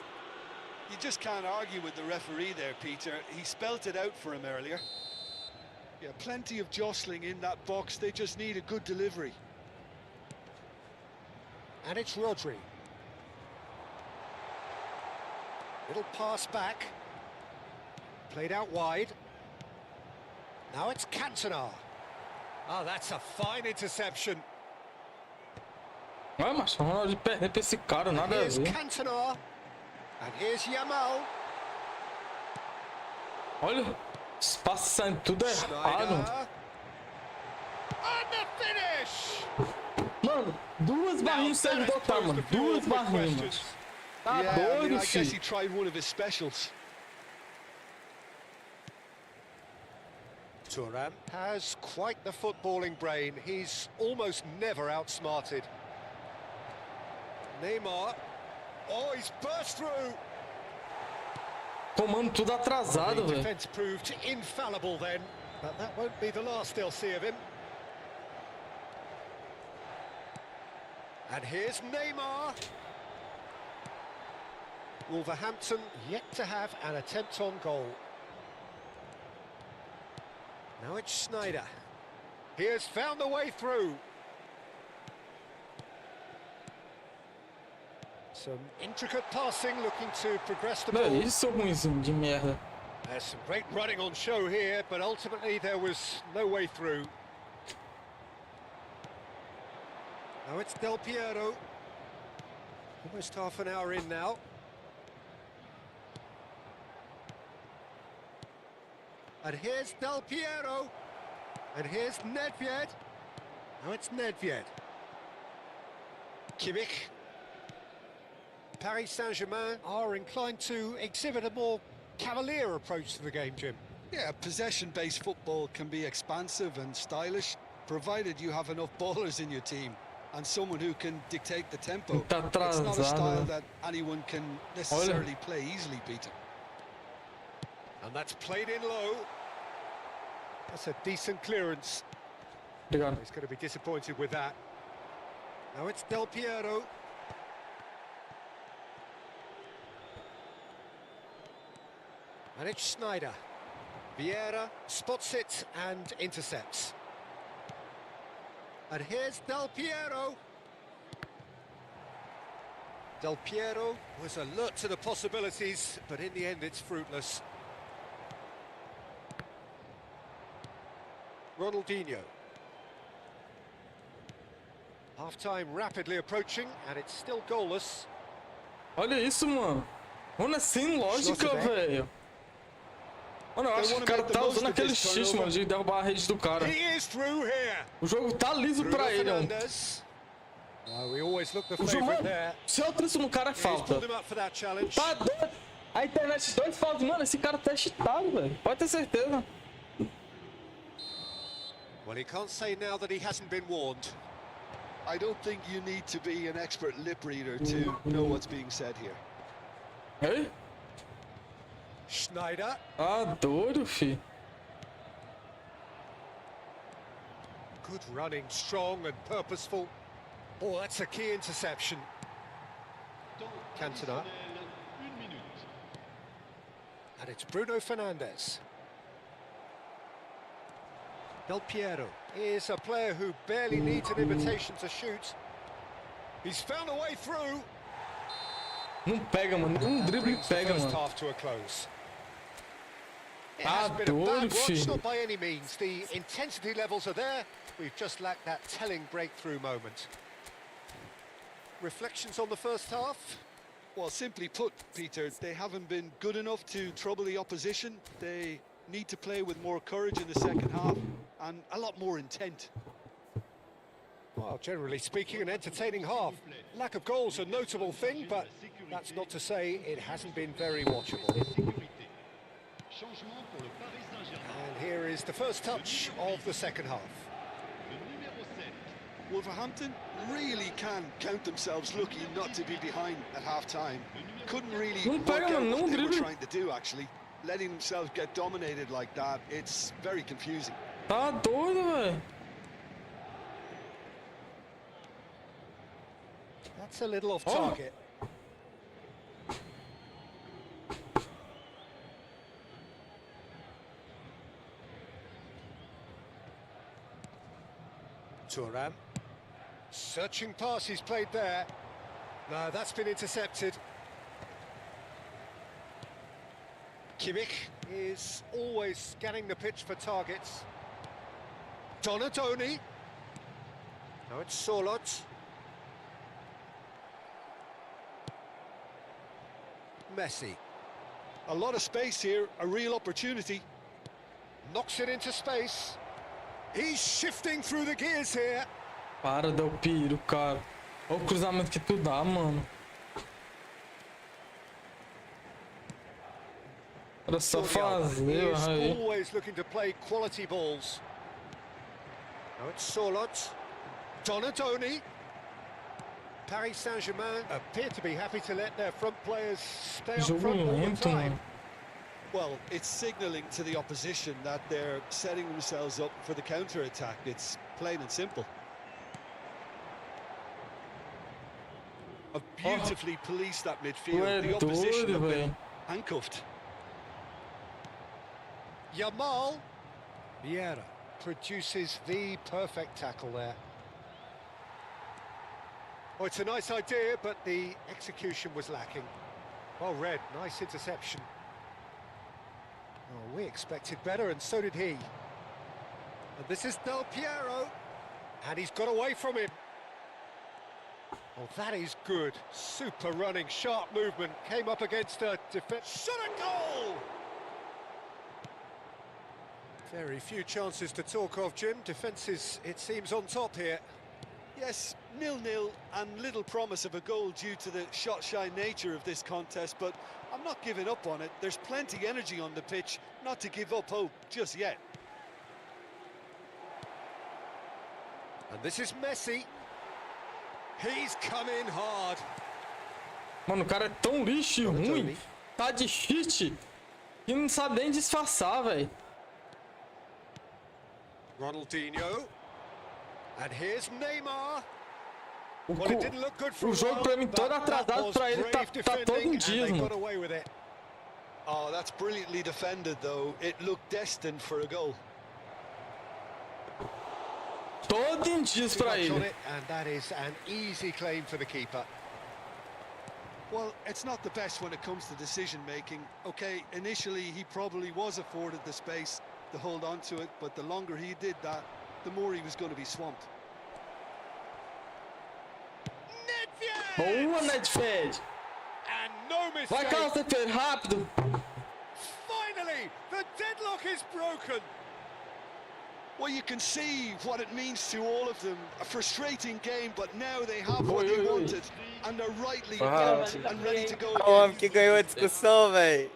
Speaker 6: You just can't argue with the referee there, Peter. He spelt it out for him earlier. Yeah, plenty of jostling in that box. They just need a good delivery. And it's Rodri. Little pass back. Played out wide. Now it's Cantona. Oh, that's a fine interception.
Speaker 1: Vai, macho, vamos de perder pra esse cara, nada a
Speaker 6: Here's
Speaker 1: ver.
Speaker 6: Cantona. And here's Yamal.
Speaker 1: Olha, Passando tudo errado.
Speaker 6: And the finish!
Speaker 1: Mano, duas barrinhas de servidor tá, mano. Duas barrinhas, mano. Tá
Speaker 7: Yeah, I
Speaker 1: doido,
Speaker 7: guess he
Speaker 1: filho.
Speaker 7: tried one of his specials.
Speaker 6: Thuram has quite the footballing brain. He's almost never outsmarted. Neymar. Oh, he's burst through.
Speaker 1: Comando tudo atrasado,
Speaker 6: The
Speaker 1: velho.
Speaker 6: defence proved infallible then, but that won't be the last they'll see of him. And here's Neymar. Wolverhampton yet to have an attempt on goal. Now it's Snyder. He has found the way through. Some intricate passing, looking to progress the
Speaker 1: Não,
Speaker 6: ball.
Speaker 1: isso é ruimzinho de merda.
Speaker 6: There's some great running on show here, but ultimately there was no way through. Now it's Del Piero. Almost half an hour in now. And here's Del Piero. And here's Nedved. Now it's Nedved. Kimmich. Paris Saint-Germain are inclined to exhibit a more cavalier approach to the game, Jim.
Speaker 7: Yeah, possession-based football can be expansive and stylish, provided you have enough ballers in your team and someone who can dictate the tempo.
Speaker 1: Tá
Speaker 7: It's not a
Speaker 1: atrasado,
Speaker 7: style
Speaker 1: né?
Speaker 7: that anyone can necessarily play easily, Peter.
Speaker 6: And that's played in low. That's a decent clearance.
Speaker 1: Obrigado.
Speaker 6: He's going to be disappointed with that. Now it's Del Piero. And it's Snyder. Vieira spots it and intercepts. And here's Del Piero. Del Piero was alert to the possibilities, but in the end it's fruitless. Ronaldinho. Half-time rapidly approaching, and it's still goalless.
Speaker 1: Olha isso, mano. Mano, é sem lógica, velho. Mano, eu acho que o cara tá usando aquele X, mano, de derrubar a rede do cara. O jogo tá liso pra ele, mano. O jogo, mano, se eu trouxe no cara é falta. Tá doido. A internet 2 fala, mano, esse cara tá cheatado, velho. Pode ter certeza.
Speaker 6: Well, he can't say now that he hasn't been warned.
Speaker 7: I don't think you need to be an expert lip reader to know what's being said here.
Speaker 1: Ei?
Speaker 6: Schneider.
Speaker 1: Ah, doido, fi.
Speaker 6: Good running, strong and purposeful. Oh, that's a key interception. Cantona. And it's Bruno Fernandes. Del Piero is a player who barely needs an invitation to shoot. He's found a way through.
Speaker 1: Não pega, mano. Drible pega,
Speaker 6: First
Speaker 1: mano.
Speaker 6: half to a close. It
Speaker 1: Ah,
Speaker 6: hasn't been a bad
Speaker 1: doido,
Speaker 6: watch,
Speaker 1: filho.
Speaker 6: not by any means. The intensity levels are there. We've just lacked that telling breakthrough moment. Reflections on the first half?
Speaker 7: Well, simply put, Peter, they haven't been good enough to trouble the opposition. They need to play with more courage in the second half and a lot more intent.
Speaker 6: Well, generally speaking, an entertaining half. Lack of goals a notable thing, but that's not to say it hasn't been very watchable. And here is the first touch of the second half.
Speaker 7: Wolverhampton really can count themselves lucky not to be behind at half-time. Couldn't really
Speaker 1: Não
Speaker 7: work
Speaker 1: pega,
Speaker 7: out
Speaker 1: mano.
Speaker 7: what
Speaker 1: Não
Speaker 7: they were
Speaker 1: drible.
Speaker 7: trying to do, actually. Letting themselves get dominated like that, it's very confusing.
Speaker 1: Tá doido, velho.
Speaker 6: That's a little off target. Thuram. Searching pass he's played there. No, that's been intercepted. Kimmich is always scanning the pitch for targets. Donatoni. Now it's Solot. Messi.
Speaker 7: A lot of space here, a real opportunity.
Speaker 6: Knocks it into space. He's shifting through the gears here.
Speaker 1: Para, Del Piro, cara. Olha o cruzamento que tu dá, mano. Era só fazer,
Speaker 6: He's
Speaker 1: aí.
Speaker 6: always looking to play quality balls. Now it's Sorlot. Donadoni. Paris Saint-Germain appear to be happy to let their front players stay up
Speaker 1: Jogo
Speaker 6: front all the
Speaker 1: lento,
Speaker 6: time.
Speaker 1: mano.
Speaker 7: Well, it's signalling to the opposition that they're setting themselves up for the counter-attack. It's plain and simple. Have beautifully policed that midfield. The opposition have been handcuffed.
Speaker 6: Yamal. Vieira produces the perfect tackle there. Oh, it's a nice idea, but the execution was lacking. Well read, nice interception. Oh, we expected better, and so did he. And this is Del Piero, and he's got away from him. Oh, that is good. Super running, sharp movement. Came up against a defense. Shot a goal! Very few chances to talk of, Jim. Defence is, it seems, on top here.
Speaker 7: Yes, 0-0 and little promise of a goal due to the shot-shy nature of this contest, but I'm not giving up on it. There's plenty energy on the pitch, not to give up hope just yet.
Speaker 6: And this is Messi. He's come in hard.
Speaker 1: Mano, o cara é tão lixo e ruim, tá de cheat, que não sabe nem disfarçar, velho.
Speaker 6: Ronaldinho. And here's Neymar.
Speaker 1: O jogo pra mim todo atrasado pra ele tá todo em dias, mano.
Speaker 7: Oh, that's brilliantly defended though. It looked destined for a goal.
Speaker 1: Todo em dias pra ele.
Speaker 6: And that is an easy claim for the keeper.
Speaker 7: Well, it's not the best when it comes to decision making. Okay, initially he probably was afforded the space to hold on to it, but the longer he did that, the more he was going to be swamped.
Speaker 1: Boa, Nedved!
Speaker 6: And no mistake.
Speaker 1: Vai, Carlos, Nedved, rápido!
Speaker 6: Finally, the deadlock is broken.
Speaker 7: Well, you can see what it means to all of them. A frustrating game, but now they have what they wanted, and they're rightly and ready to go again.
Speaker 13: O homem que ganhou a discussão, velho.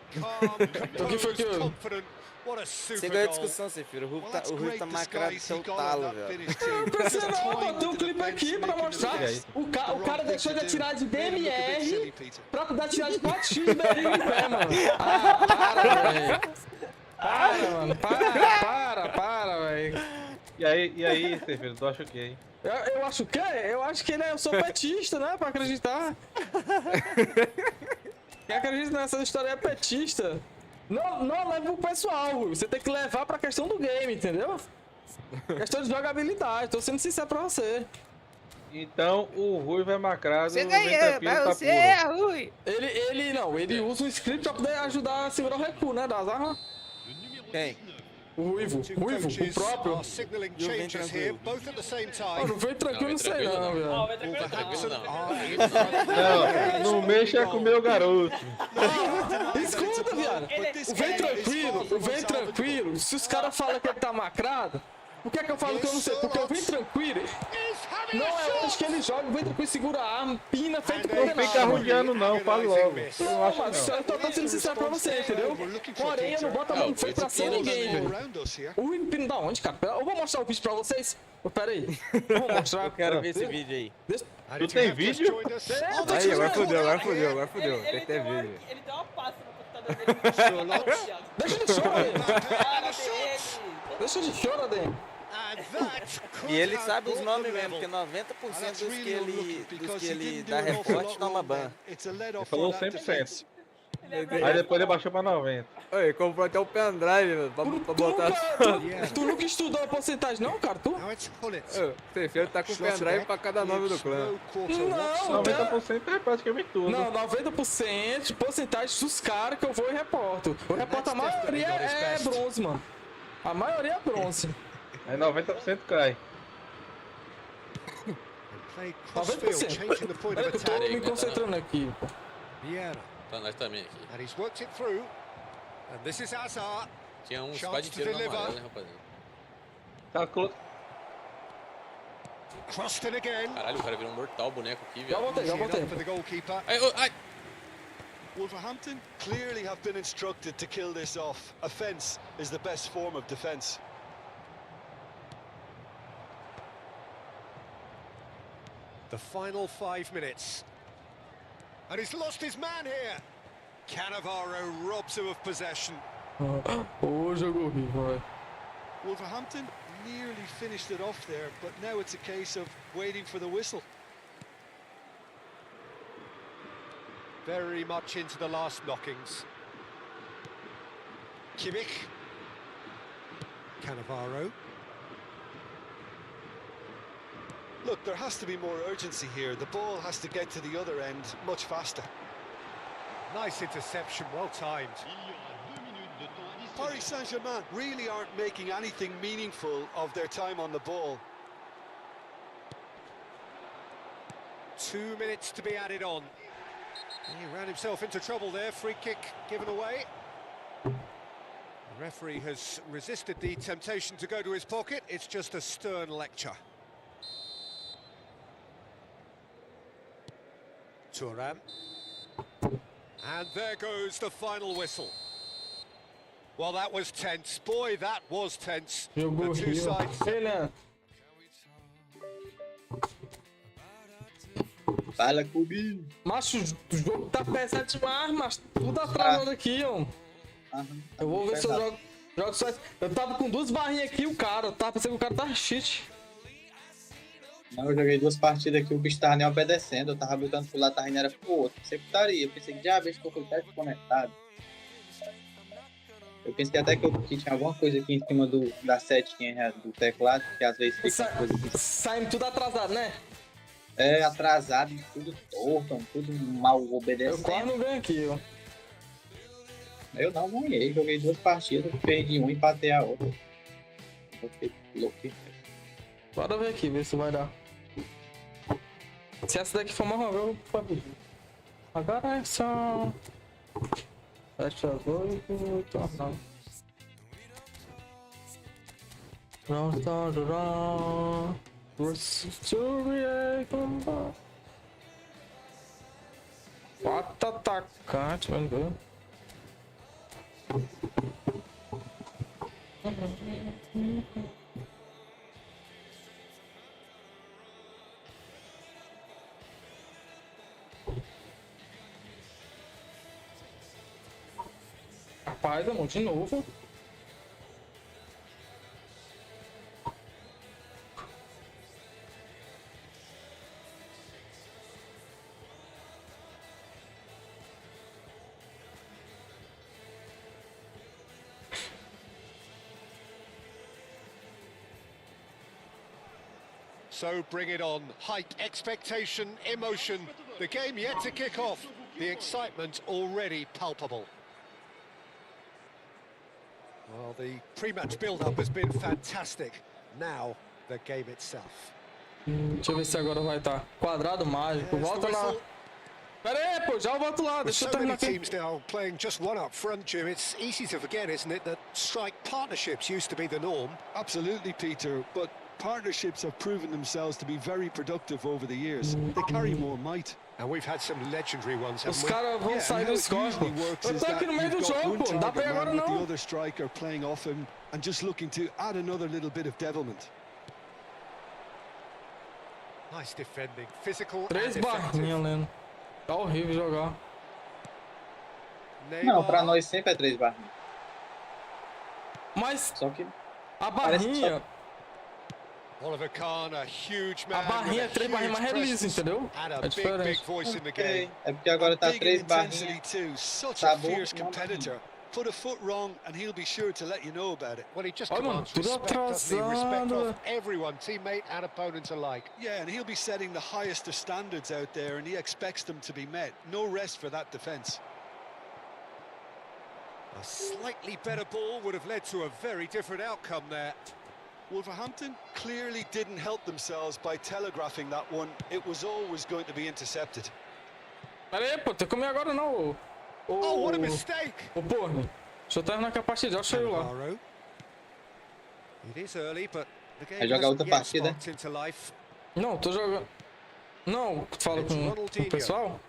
Speaker 13: Você ganhou a discussão, Cefiro. O Rui tá macrado do seu talo, velho.
Speaker 1: Não precisa não, tem um clipe aqui pra mostrar. O cara deixou de atirar de DMR pra poder atirar de 4x do Berlim em pé, mano. Para, velho. Para, mano. Para, velho.
Speaker 11: E aí, Cefiro, tu acha o quê, hein?
Speaker 1: Eu acho o quê? Eu acho que eu sou petista, né? Pra acreditar. Quem acredita nessa história é petista. Não leve pro pessoal, Rui. Você tem que levar pra questão do game, entendeu? Questão de jogabilidade. Tô sendo sincero pra você.
Speaker 11: Então o Rui vai macrado.
Speaker 13: Você ganhou, mas você é Rui.
Speaker 1: Ele usa o script pra poder ajudar a segurar o recuo, né? Das armas.
Speaker 13: Quem?
Speaker 1: O Ruivo, o próprio.
Speaker 6: Eu vem tranquilo.
Speaker 1: Não vem tranquilo, não sei não, velho.
Speaker 11: Não mexa com o meu garoto.
Speaker 1: Escuta, viado. O vem tranquilo. Se os caras falam que ele tá macrado, por que é que eu falo que eu não sei? Porque o vem tranquilo não é hoje que ele joga, o vem tranquilo segura a arma, pina, feito por
Speaker 11: Não fica arrunhando não, fala logo.
Speaker 1: Eu acho que não. Eu tô sendo sincero pra você, entendeu? Porém, eu não boto a mão no feio pra cima ninguém, velho. O pino da onde, cara? Eu vou mostrar o vídeo pra vocês. Pera aí. Eu vou mostrar.
Speaker 13: Eu quero ver esse vídeo aí.
Speaker 11: Tu tem vídeo?
Speaker 13: Aí, agora fodeu. Tem que ter vídeo.
Speaker 14: Ele deu uma pasta no computador dele.
Speaker 1: Deixa de chorar, Deixa de chorar, Dan.
Speaker 13: E ele sabe os nomes mesmo, porque 90% dos que ele dá reporte toma ban.
Speaker 11: Ele falou 100%. Aí depois ele baixou pra 90%.
Speaker 12: Oi, comprou até o pendrive, mano, pra botar.
Speaker 1: Tu nunca estudou a porcentagem, não, cara? Tu?
Speaker 12: Cefiro tá com pendrive pra cada nome do clã.
Speaker 1: Não,
Speaker 11: 90% é praticamente tudo.
Speaker 1: Não, 90% porcentagem dos caras que eu vou e reporto. Eu reporto a maioria é bronze, mano. A maioria é bronze.
Speaker 11: Aí 90% cai.
Speaker 1: 90%. Eu tô me concentrando aqui, pô.
Speaker 12: Tá nós também aqui.
Speaker 6: And he's worked it through. And this is Hazard.
Speaker 12: Tinha um squad inteiro no amarelo, hein, rapaziada.
Speaker 11: Tá
Speaker 6: Crossed in again.
Speaker 12: Caralho, o cara virou um mortal boneco aqui,
Speaker 1: Já
Speaker 12: velho.
Speaker 1: voltei, já voltei.
Speaker 6: For the goalkeeper.
Speaker 12: Ai.
Speaker 7: Wolverhampton clearly have been instructed to kill this off. Offence is the best form of defence.
Speaker 6: The final 5 minutes. And he's lost his man here. Cannavaro robs him of possession.
Speaker 1: Ô, jogo horrível, velho.
Speaker 7: Wolverhampton nearly finished it off there, but now it's a case of waiting for the whistle.
Speaker 6: Very much into the last knockings. Kimmich. Cannavaro.
Speaker 7: Look, there has to be more urgency here. The ball has to get to the other end much faster.
Speaker 6: Nice interception, well timed.
Speaker 7: Paris Saint-Germain really aren't making anything meaningful of their time on the ball.
Speaker 6: 2 minutes to be added on. He ran himself into trouble there, free kick given away. The referee has resisted the temptation to go to his pocket, it's just a stern lecture. Thuram. And there goes the final whistle. Well, that was tense. Boy, that was tense. The
Speaker 1: Jogo
Speaker 6: two
Speaker 1: horrível.
Speaker 6: sides.
Speaker 1: Ei, Leandro.
Speaker 2: Fala, Cubinho.
Speaker 1: Macho, o jogo tá pesado demais, mas tudo atrasado aqui, ó. Eu vou ver se eu jogo só. Eu tava com 2 barrinhas aqui, o cara. Eu tava pensando que o cara tava cheat.
Speaker 2: Não, eu joguei 2 partidas aqui, o bicho tava nem obedecendo. Eu tava botando pro lado, tava indo era pro outro. Secretaria. Eu pensei que já vez que eu fui desconectado. Eu pensei até que tinha alguma coisa aqui em cima da setinha do teclado, que às vezes fica coisa aqui.
Speaker 1: Saindo tudo atrasado, né?
Speaker 2: É, atrasado, tudo torto, tudo mal obedecendo.
Speaker 1: Eu quase não ganho aqui, ó.
Speaker 2: Eu não ganhei, joguei 2 partidas, perdi uma e empatei a outra. Fiquei louco.
Speaker 1: Bora ver aqui, ver se vai dar. Se essa daqui for mais uma vez, eu vou pedir. Agora é só... Fecha as 8, não. Quatro atacantes, meu Deus. Rapaz, amor, de novo.
Speaker 6: So bring it on. Hype, expectation, emotion. The game yet to kick off. The excitement already palpable. Well, the pre-match build-up has been fantastic. Now, the game itself.
Speaker 1: Deixa eu ver se agora vai estar. Quadrado mágico. Volta lá. Pera aí, pô, já volto lá. Deixa eu
Speaker 6: so many
Speaker 1: terminar aqui.
Speaker 6: teams now playing just one up front, Jim. It's easy to forget, isn't it, that strike partnerships used to be the norm.
Speaker 7: Absolutely, Peter, but partnerships have proven themselves to be very productive over the years. They carry more might.
Speaker 6: And we've had some legendary ones,
Speaker 1: Os
Speaker 6: haven't we?
Speaker 1: caras vão sair do score, pô. Eu tô aqui no meio do jogo, pô. Não dá pra ir agora,
Speaker 7: The
Speaker 1: não.
Speaker 7: other striker playing off him and just looking to add another little bit of devilment.
Speaker 6: Nice defending, physical
Speaker 1: 3
Speaker 6: and effective.
Speaker 1: barrinhas, Leno. Tá horrível jogar.
Speaker 2: Não, pra nós sempre é 3 barrinhas.
Speaker 1: Mas
Speaker 2: Só que
Speaker 1: a barrinha...
Speaker 6: Oliver Kahn, a huge man.
Speaker 1: A barrinha é 3 barrinhas mais release, entendeu? É diferente.
Speaker 2: É porque agora tá
Speaker 7: Big
Speaker 2: 3
Speaker 7: intensity
Speaker 2: barrinhas.
Speaker 7: too. Such
Speaker 2: Tá
Speaker 7: a
Speaker 2: bom,
Speaker 7: fierce
Speaker 2: não,
Speaker 7: competitor. Put a foot wrong and he'll be sure to let you know about it.
Speaker 6: Well, he just
Speaker 1: Olha, mano,
Speaker 6: commands
Speaker 1: tudo
Speaker 6: respect, doesn't he? Respect
Speaker 1: atrasado.
Speaker 6: of everyone, teammate and opponent alike.
Speaker 7: Yeah, and he'll be setting the highest of standards out there and he expects them to be met. No rest for that defence.
Speaker 6: A slightly better ball would have led to a very different outcome there.
Speaker 7: Wolverhampton clearly didn't help themselves by telegraphing that one. It was always going to be intercepted.
Speaker 1: Pera aí, pô. Tem que comer agora não,
Speaker 6: Oh, what a mistake!
Speaker 1: Ô, porra. Deixa eu terminar aqui a partida, já cheio lá.
Speaker 6: It is early, but the game
Speaker 2: Vai jogar
Speaker 6: hasn't
Speaker 2: outra
Speaker 6: yet
Speaker 2: partida?
Speaker 6: sparked into life.
Speaker 1: Não, tô jogando. Não, fala com o pessoal.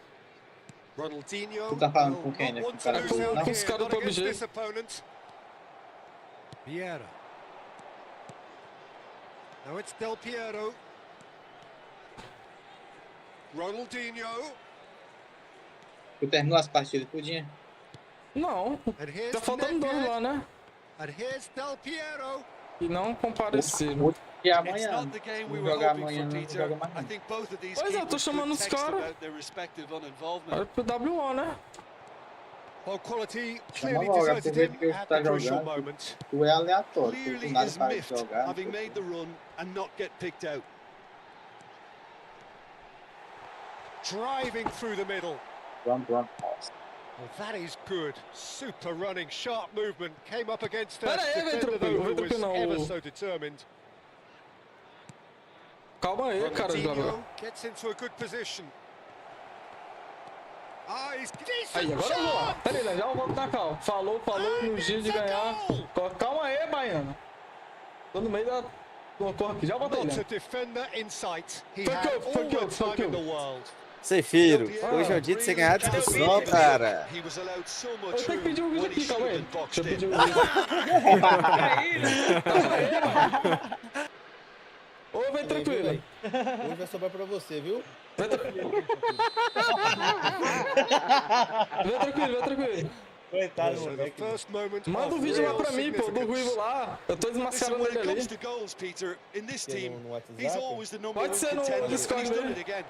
Speaker 6: Ronaldinho
Speaker 2: Tu tá falando
Speaker 6: will
Speaker 2: com quem, né?
Speaker 6: not
Speaker 2: Com o
Speaker 6: want to
Speaker 2: cara
Speaker 6: lose
Speaker 2: do
Speaker 6: out
Speaker 2: não?
Speaker 1: Com os
Speaker 6: here,
Speaker 1: caras
Speaker 6: not
Speaker 1: do
Speaker 6: against
Speaker 1: PUBG.
Speaker 6: this opponent. Vieira. Now it's Del Piero. Ronaldinho.
Speaker 2: Tu terminou as partidas tudinha?
Speaker 1: Não,
Speaker 6: And here's
Speaker 1: tá faltando dois
Speaker 6: Nedved.
Speaker 1: lá, né?
Speaker 6: And here's Del Piero.
Speaker 1: E não compareceram.
Speaker 2: E
Speaker 7: It's
Speaker 2: amanhã?
Speaker 7: not the game we
Speaker 2: Não
Speaker 7: were
Speaker 2: jogar
Speaker 7: hoping
Speaker 2: amanhã,
Speaker 7: for,
Speaker 2: não
Speaker 7: Peter.
Speaker 2: joga mais
Speaker 7: I
Speaker 2: não.
Speaker 7: think both of these
Speaker 1: Pois é, eu tô
Speaker 7: keepers
Speaker 1: chamando
Speaker 7: could
Speaker 1: os
Speaker 7: text
Speaker 1: caras.
Speaker 7: about their respective uninvolvement.
Speaker 1: Olha pro WO, né?
Speaker 6: Well, quality
Speaker 2: Chama
Speaker 6: clearly
Speaker 2: logo,
Speaker 6: deserted
Speaker 2: aproveita
Speaker 6: him
Speaker 2: que
Speaker 6: at
Speaker 2: tá
Speaker 6: the crucial
Speaker 2: jogando.
Speaker 6: moment.
Speaker 2: Tu é aleatório, tu
Speaker 7: Clearly
Speaker 2: nada
Speaker 7: is
Speaker 2: para
Speaker 7: miffed
Speaker 2: jogar. não
Speaker 7: having
Speaker 2: sei o
Speaker 7: made
Speaker 2: quê.
Speaker 7: the run and not get picked out.
Speaker 6: Driving through the middle.
Speaker 2: Run.
Speaker 6: Well, that is good. Super running, sharp movement. Came up against a
Speaker 1: Pera aí,
Speaker 6: defender though, who was
Speaker 1: não.
Speaker 6: ever so determined.
Speaker 1: Calma aí, cara.
Speaker 6: Ronaldinho gets into a good position. Ah, he's
Speaker 1: Aí,
Speaker 6: decent
Speaker 1: agora eu vou lá.
Speaker 6: shot!
Speaker 1: Pera aí, já eu volto na calma. Falou, no dia de ganhar. Calma aí, baiano. Tô no meio da corra aqui, já volto aí,
Speaker 6: Not a
Speaker 1: né?
Speaker 6: defender in sight. He
Speaker 1: Fuck
Speaker 6: had
Speaker 1: you,
Speaker 6: all
Speaker 1: fuck you,
Speaker 6: the
Speaker 1: fuck
Speaker 6: time in
Speaker 1: you.
Speaker 6: the world.
Speaker 13: Sei, filho. Hoje é o dia de você ganhar a discussão, cara.
Speaker 7: He was allowed so
Speaker 1: Eu
Speaker 7: much
Speaker 1: tenho que pedir um
Speaker 7: room
Speaker 1: vídeo
Speaker 7: when he
Speaker 1: aqui,
Speaker 7: should
Speaker 1: calma
Speaker 7: have
Speaker 1: aí.
Speaker 7: been boxed
Speaker 1: Deixa eu
Speaker 7: in.
Speaker 1: pedir um vídeo. Calma aí, mano. Ô, vem tranquilo.
Speaker 5: Hoje vai sobrar pra você, viu?
Speaker 1: Vem tranquilo. Vem tranquilo.
Speaker 15: Coitado,
Speaker 6: So the
Speaker 15: moleque.
Speaker 6: first moment
Speaker 1: Manda um
Speaker 6: of
Speaker 1: vídeo lá
Speaker 6: real
Speaker 1: pra mim, pô, do
Speaker 6: significance.
Speaker 1: Ruivo lá. Eu tô
Speaker 7: Listen,
Speaker 1: desmascarando
Speaker 7: when it
Speaker 1: ele
Speaker 7: comes
Speaker 1: ali.
Speaker 7: to goals, Peter, in this
Speaker 5: Que é
Speaker 7: team,
Speaker 5: no WhatsApp?
Speaker 7: he's always the number
Speaker 1: Pode
Speaker 7: one
Speaker 1: ser no
Speaker 7: contender, and
Speaker 1: Discord
Speaker 7: he's done
Speaker 1: dele.
Speaker 7: it again.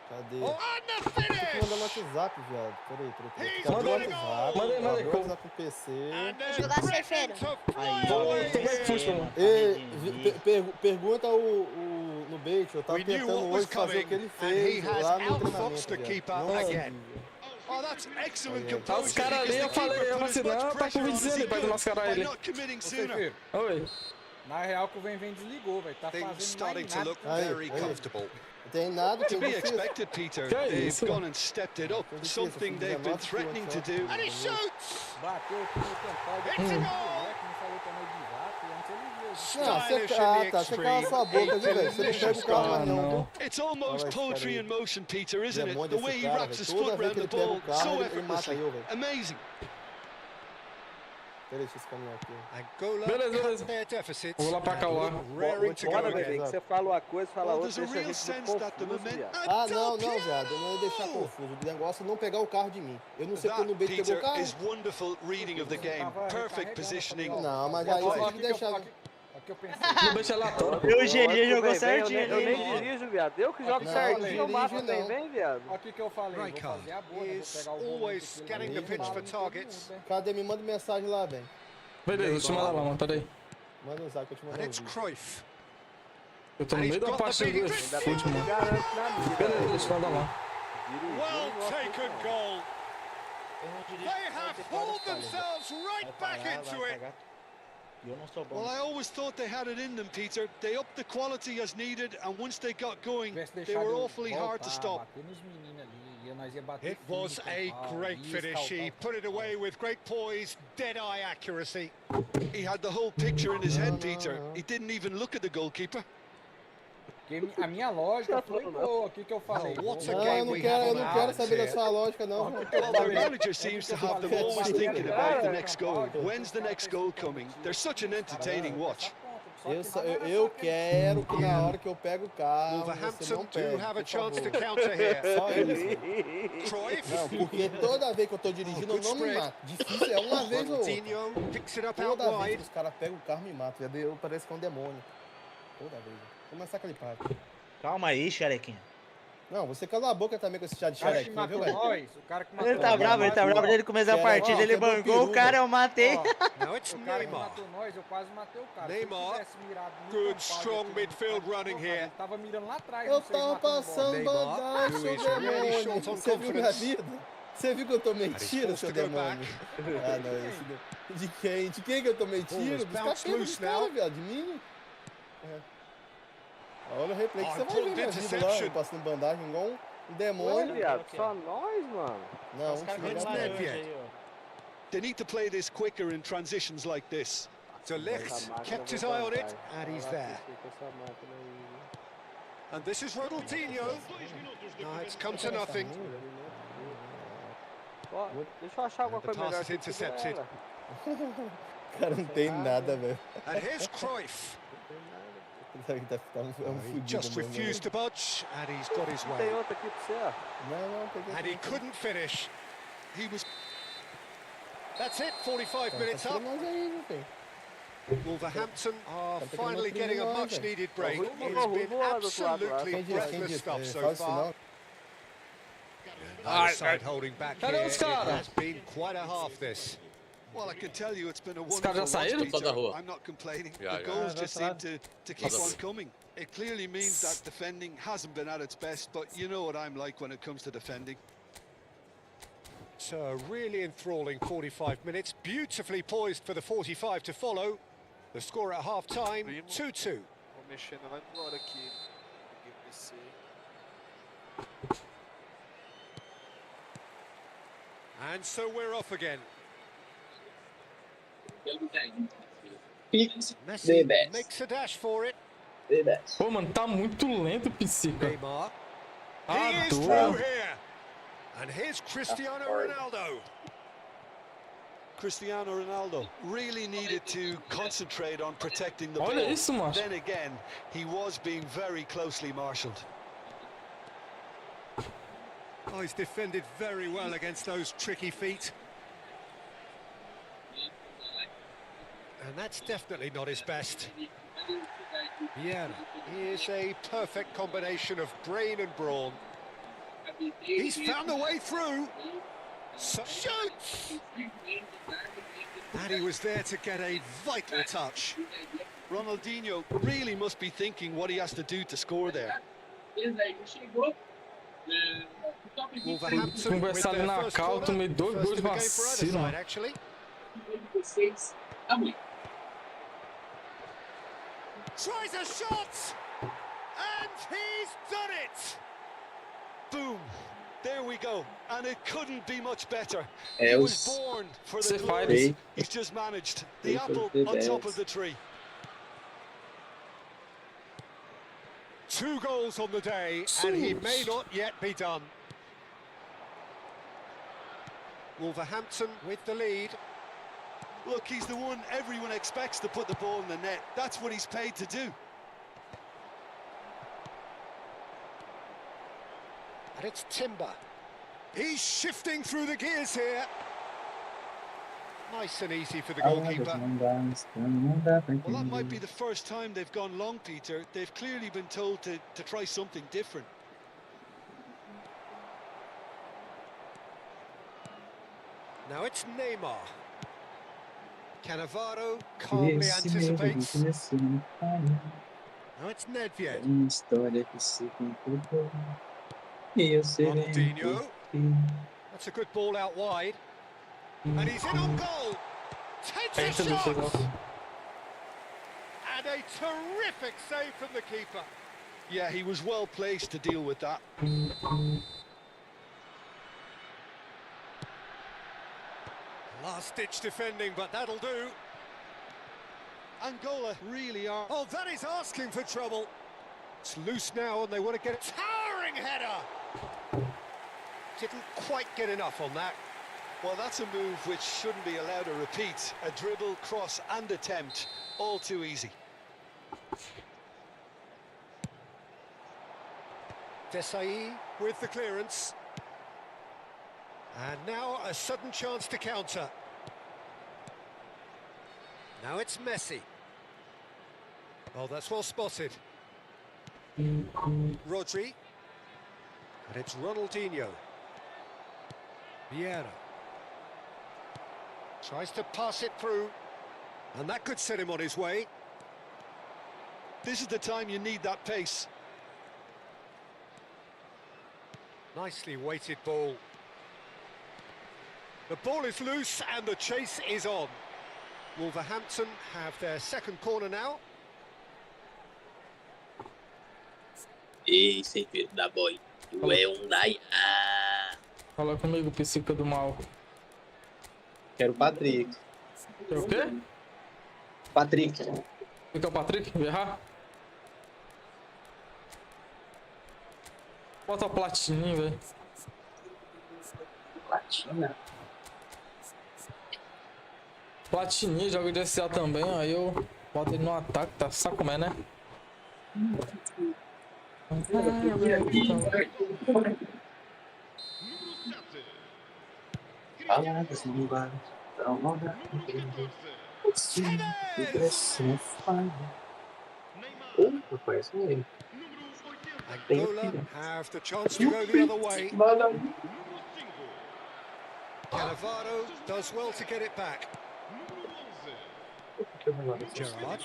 Speaker 5: Cadê?
Speaker 6: Oh, and the
Speaker 5: Tem que
Speaker 6: finish!
Speaker 5: mandar no WhatsApp, viado. Peraí.
Speaker 6: He's
Speaker 5: Cadê o
Speaker 6: got a
Speaker 5: WhatsApp?
Speaker 6: goal!
Speaker 1: Manda aí,
Speaker 5: Abre o WhatsApp pro PC.
Speaker 6: And there's
Speaker 14: Jogar
Speaker 6: Britain
Speaker 14: ceifeiro.
Speaker 6: to fly
Speaker 15: Aí,
Speaker 6: away
Speaker 1: Como é que puxa,
Speaker 6: here.
Speaker 1: mano?
Speaker 5: Pergunta no bait, eu tava
Speaker 6: We knew
Speaker 5: tentando
Speaker 6: what was
Speaker 5: hoje fazer o
Speaker 6: coming,
Speaker 5: que ele
Speaker 6: and he
Speaker 5: fez
Speaker 6: has
Speaker 5: lá no
Speaker 6: outfoxed the
Speaker 5: treinamento,
Speaker 6: keeper
Speaker 5: viado. Não
Speaker 6: again.
Speaker 5: consegui.
Speaker 7: Oh, that's excellent
Speaker 5: Tá os
Speaker 7: composure.
Speaker 1: Os caras ali,
Speaker 7: because
Speaker 1: eu
Speaker 7: the
Speaker 1: falei
Speaker 7: keeper put
Speaker 1: assim,
Speaker 7: as much
Speaker 1: não, tá com
Speaker 7: pressure on as
Speaker 1: vizinho
Speaker 7: he
Speaker 1: ali pra
Speaker 7: could
Speaker 1: desmascarar
Speaker 7: by
Speaker 1: ele.
Speaker 7: not committing
Speaker 4: Ô,
Speaker 7: sooner.
Speaker 4: Feifeiro,
Speaker 1: Oi.
Speaker 4: na real que o Vem desligou, velho. Tá
Speaker 7: Things
Speaker 4: fazendo
Speaker 7: starting
Speaker 4: mais
Speaker 7: to
Speaker 4: nada.
Speaker 7: look
Speaker 5: Aí,
Speaker 7: very
Speaker 5: aí.
Speaker 7: comfortable.
Speaker 5: Não tem nada que
Speaker 7: To
Speaker 5: eu
Speaker 7: be
Speaker 5: não fiz.
Speaker 7: expected, Peter.
Speaker 1: Que é
Speaker 7: They've
Speaker 1: isso?
Speaker 7: gone and stepped it up. Something they've been threatening to do.
Speaker 6: And he shoots!
Speaker 4: Bateu aqui no quintal do
Speaker 6: It's a
Speaker 4: moleque,
Speaker 6: goal!
Speaker 4: não falou também de zap, antes ele viu.
Speaker 5: Não,
Speaker 6: Stylish
Speaker 5: você,
Speaker 6: in the
Speaker 5: tá, você cala
Speaker 6: extreme.
Speaker 5: sua boca, viu, velho? Você não pega o carro mais não, viu?
Speaker 7: It's almost
Speaker 5: Olha,
Speaker 7: poetry
Speaker 5: cara,
Speaker 7: in motion, Peter, isn't it?
Speaker 5: demônio
Speaker 7: The
Speaker 5: desse
Speaker 7: way he
Speaker 5: cara,
Speaker 7: wraps
Speaker 5: velho.
Speaker 7: his
Speaker 5: Toda
Speaker 7: foot
Speaker 5: vez
Speaker 7: around
Speaker 5: que
Speaker 7: the
Speaker 5: ele pega
Speaker 7: ball
Speaker 5: o carro,
Speaker 7: so
Speaker 5: ele mata
Speaker 7: effortlessly.
Speaker 5: eu, velho.
Speaker 7: Amazing.
Speaker 5: Peraí, deixa eu caminhar aqui.
Speaker 6: Angola
Speaker 1: Beleza.
Speaker 6: cut their deficit.
Speaker 1: Vou lá pra cá, lá.
Speaker 6: Raring to go
Speaker 15: Bora,
Speaker 6: again.
Speaker 15: bebê, que você fala uma coisa, fala
Speaker 7: Well,
Speaker 15: outra,
Speaker 7: there's a
Speaker 15: deixa a
Speaker 7: real
Speaker 15: gente muito
Speaker 7: sense that the
Speaker 15: confuso,
Speaker 7: momentum.
Speaker 15: viado.
Speaker 5: Ah, não, viado, eu não ia deixar confuso. O negócio é não pegar o carro de mim. Eu não sei porque
Speaker 7: That,
Speaker 5: no bait pegou o
Speaker 7: Peter,
Speaker 5: carro.
Speaker 7: is wonderful reading of the game. Perfect positioning.
Speaker 5: Não, mas aí você tem que deixar.
Speaker 4: Aqui eu pensei.
Speaker 1: Não deixa aleatório.
Speaker 15: E o GG
Speaker 5: Lógico,
Speaker 15: jogou
Speaker 5: velho,
Speaker 15: certinho
Speaker 5: eu
Speaker 15: ali. Eu
Speaker 5: nem
Speaker 15: nem dirijo, viado. Eu que jogo
Speaker 5: Não,
Speaker 15: certinho,
Speaker 5: não
Speaker 15: eu mato
Speaker 5: dirige,
Speaker 15: bem
Speaker 5: não.
Speaker 15: bem, viado.
Speaker 4: Olha o que eu falei, vou
Speaker 6: Rijkaard
Speaker 4: fazer a boa, né?
Speaker 6: is
Speaker 4: Vou pegar o
Speaker 6: always
Speaker 4: volante
Speaker 6: scanning
Speaker 4: aqui,
Speaker 6: the
Speaker 4: ele
Speaker 6: pitch
Speaker 4: bala
Speaker 6: for
Speaker 4: em todo
Speaker 6: targets.
Speaker 4: mundo, né?
Speaker 5: Cadê? Me manda mensagem lá, velho.
Speaker 1: Beleza, deixa eu mandar lá, mano. Pera aí.
Speaker 5: Manda um zap que eu te mando
Speaker 6: And
Speaker 5: um
Speaker 6: it's
Speaker 5: vídeo.
Speaker 6: Cruyff.
Speaker 1: Eu tô no meio da parte do fute, mano.
Speaker 15: Garanto na vida.
Speaker 1: Beleza, deixa eu mandar lá.
Speaker 6: Well taken goal. They have pulled themselves right back into it.
Speaker 15: Eu não sou bom.
Speaker 7: Well, I always thought they had it in them, Peter. They upped the quality as needed, and once they got going,
Speaker 4: Tivesse
Speaker 7: they
Speaker 4: deixado
Speaker 7: were
Speaker 4: eu
Speaker 7: awfully hard to
Speaker 4: voltar,
Speaker 7: stop.
Speaker 4: bater nos meninos ali, e nós ia bater
Speaker 6: It
Speaker 4: firme
Speaker 6: was
Speaker 4: com
Speaker 6: a
Speaker 4: o pau,
Speaker 6: great
Speaker 4: ia
Speaker 6: finish. He
Speaker 4: escaltar.
Speaker 6: put it away with great poise, dead-eye accuracy.
Speaker 7: He had the whole picture in his head, Peter. He didn't even look at the goalkeeper.
Speaker 4: Porque a minha lógica foi boa, o que que eu falei?
Speaker 6: Oh, what's a
Speaker 5: Não,
Speaker 6: game
Speaker 5: eu não
Speaker 6: we
Speaker 5: quero,
Speaker 6: have
Speaker 5: eu
Speaker 6: on
Speaker 5: não
Speaker 6: our
Speaker 5: quero
Speaker 6: hands
Speaker 5: saber da
Speaker 6: here.
Speaker 5: sua lógica, não.
Speaker 7: Well, their manager seems to have them always thinking about the next goal. When's the next goal coming? They're such an entertaining watch.
Speaker 5: Eu quero que na hora que eu pego o carro, você
Speaker 6: Wolverhampton
Speaker 5: não
Speaker 6: do
Speaker 5: perde,
Speaker 6: have a
Speaker 5: por
Speaker 6: chance to
Speaker 5: favor.
Speaker 6: counter here.
Speaker 5: Só isso.
Speaker 6: Cruyff.
Speaker 5: Não, porque toda vez que eu tô dirigindo, eu não me mato. Difícil é uma vez ou outra.
Speaker 6: Ronaldinho picks it up out
Speaker 5: Toda vez
Speaker 6: wide.
Speaker 5: que os caras pegam o carro, me matam. Eu pareço que é um demônio. Toda vez. Vou começar a clipar.
Speaker 15: Calma aí, xerequinha.
Speaker 5: Não, você calou a boca também com esse chá de
Speaker 4: O cara que
Speaker 5: xerequinha, viu,
Speaker 4: matou
Speaker 5: velho?
Speaker 4: nós, o cara que matou
Speaker 15: Ele tá bravo, desde o começo da partida, ele bancou o cara, eu matei.
Speaker 6: Now it's
Speaker 4: O cara que
Speaker 6: Neymar.
Speaker 4: matou nós, eu quase matei o cara.
Speaker 6: Neymar,
Speaker 4: Se eu tivesse mirado no
Speaker 6: good,
Speaker 4: compadre
Speaker 6: strong
Speaker 4: aqui,
Speaker 6: midfield
Speaker 4: no
Speaker 6: running
Speaker 4: compadre,
Speaker 6: here.
Speaker 4: ele tava mirando lá atrás,
Speaker 5: Eu
Speaker 4: não sei,
Speaker 5: tava
Speaker 4: matando bola.
Speaker 5: passando
Speaker 6: Neymar,
Speaker 5: bandagem,
Speaker 6: who
Speaker 5: seu
Speaker 6: is really
Speaker 5: demônio.
Speaker 6: short on
Speaker 5: Você viu minha
Speaker 6: confidence.
Speaker 5: vida? Você viu que eu tomei
Speaker 6: And he's
Speaker 5: tiro,
Speaker 6: forced
Speaker 5: seu
Speaker 6: to go
Speaker 5: demônio? Ah, não, esse não. De quem? De quem que eu tomei tiro?
Speaker 6: has
Speaker 5: Dos
Speaker 6: bounced
Speaker 5: capetas
Speaker 6: loose
Speaker 5: dos caras,
Speaker 6: now.
Speaker 5: viado, de mim. É. Olha o replay que
Speaker 6: Oh,
Speaker 5: você vai ver
Speaker 6: important
Speaker 5: minha vida lá,
Speaker 6: interception.
Speaker 5: eu passando bandagem igual um
Speaker 15: Oi,
Speaker 5: demônio.
Speaker 15: viado, só nós, mano.
Speaker 5: Não,
Speaker 15: Os
Speaker 5: um
Speaker 15: caras
Speaker 5: time
Speaker 15: vêm
Speaker 5: da
Speaker 6: Neymar.
Speaker 15: laranja
Speaker 5: Net.
Speaker 15: aí, ó.
Speaker 6: They need to play this quicker in transitions like this. De Ligt kept his eye on it, and he's there. And this is Ronaldinho. No, it's come to nothing.
Speaker 4: Deixa eu achar alguma
Speaker 6: The
Speaker 4: coisa
Speaker 6: pass
Speaker 4: melhor
Speaker 6: is
Speaker 4: que isso,
Speaker 6: intercepted.
Speaker 5: Cara, não tem nada, velho.
Speaker 6: And here's Cruyff. He just
Speaker 5: fudido mesmo,
Speaker 6: refused to budge, and he's got his
Speaker 4: Tem
Speaker 6: way.
Speaker 4: outra aqui pra você, ó.
Speaker 5: Não, peguei.
Speaker 6: And he couldn't finish. He was... That's it, 45 minutes up. Wolverhampton are finally getting a much-needed break. It's been absolutely breathless stuff so far. Neither side holding back here. It has been quite a half, this.
Speaker 7: Well, I can tell you it's been a
Speaker 1: Os caras já
Speaker 7: wonderful watch,
Speaker 1: saíram?
Speaker 7: Peter. I'm not complaining. The goals just seem to keep on coming. It clearly means that defending hasn't been at its best, but you know what I'm like when it comes to defending.
Speaker 6: It's a really enthralling 45 minutes, beautifully poised for the 45 to follow. The score at half-time, 2-2.
Speaker 11: Vou mexendo lá embora aqui.
Speaker 6: And so we're off again. Messi makes a dash for it.
Speaker 1: Pô, mano, tá muito lento o psica.
Speaker 6: Neymar.
Speaker 1: Ah,
Speaker 6: He is through here. And here's Cristiano Ronaldo.
Speaker 7: Cristiano Ronaldo really needed to concentrate on protecting the ball.
Speaker 1: Olha isso, macho.
Speaker 7: Then again, he was being very closely marshalled.
Speaker 6: Oh, he's defended very well against those tricky feet. And that's definitely not his best. Yeah, is a perfect combination of brain and brawn. He's found the way through. So shoots! And he was there to get a vital touch.
Speaker 7: Ronaldinho really must be thinking what he has to do to score there.
Speaker 6: Wolverhampton with
Speaker 1: Conversado
Speaker 6: their
Speaker 1: na
Speaker 6: first
Speaker 1: cal,
Speaker 6: corner.
Speaker 1: tomei dois
Speaker 6: First
Speaker 1: gols
Speaker 6: of the game for either
Speaker 1: vacilo.
Speaker 6: side, actually. Tries a shot! And he's done it!
Speaker 7: Boom! There we go. And it couldn't be much better.
Speaker 2: É,
Speaker 7: He was
Speaker 2: os-
Speaker 7: born for
Speaker 1: Você
Speaker 7: the
Speaker 1: faz.
Speaker 7: glory. He's just managed. The apple on top of the tree.
Speaker 6: 2 goals on the day, and he may not yet be done. Wolverhampton with the lead.
Speaker 7: Look, he's the one everyone expects to put the ball in the net. That's what he's paid to do.
Speaker 6: And it's Timber. He's shifting through the gears here. Nice and easy for the goalkeeper.
Speaker 7: Well, that might be the first time they've gone long, Peter. They've clearly been told to try something different.
Speaker 6: Now it's Neymar. Cannavaro calmly anticipates. Now it's Nedved. Ronaldinho. That's a good ball out wide. And he's in on goal. Takes a shot. And a terrific save from the keeper.
Speaker 7: Yeah, he was well placed to deal with that.
Speaker 6: Last-ditch defending, but that'll do.
Speaker 7: Angola really are.
Speaker 6: Oh, that is asking for trouble. It's loose now, and they want to get a towering header. Didn't quite get enough on that.
Speaker 7: Well, that's a move which shouldn't be allowed to repeat. A dribble, cross and attempt, all too easy.
Speaker 6: Desai with the clearance. And now a sudden chance to counter. Now it's Messi. Oh, that's well spotted. Rodri. And it's Ronaldinho. Vieira. Tries to pass it through. And that could set him on his way.
Speaker 7: This is the time you need that pace.
Speaker 6: Nicely weighted ball. The ball is loose and the chase is on. Wolverhampton have their second corner now.
Speaker 2: Ei, sem filho da boy. Tu é um daia.
Speaker 1: Fala comigo, psica do mal.
Speaker 2: Quero o Patrick.
Speaker 1: É o quê?
Speaker 2: Patrick.
Speaker 1: Fica o Patrick? Errar? Bota o Platininho, velho.
Speaker 2: Platina?
Speaker 1: Platininho, joga de SA também, aí eu boto ele no ataque, tá? Sabe como é, né?
Speaker 2: Palavras não vale. Rapaz,
Speaker 6: Angola have the chance to go the other way. Cannavaro does well to get it back. Gerard.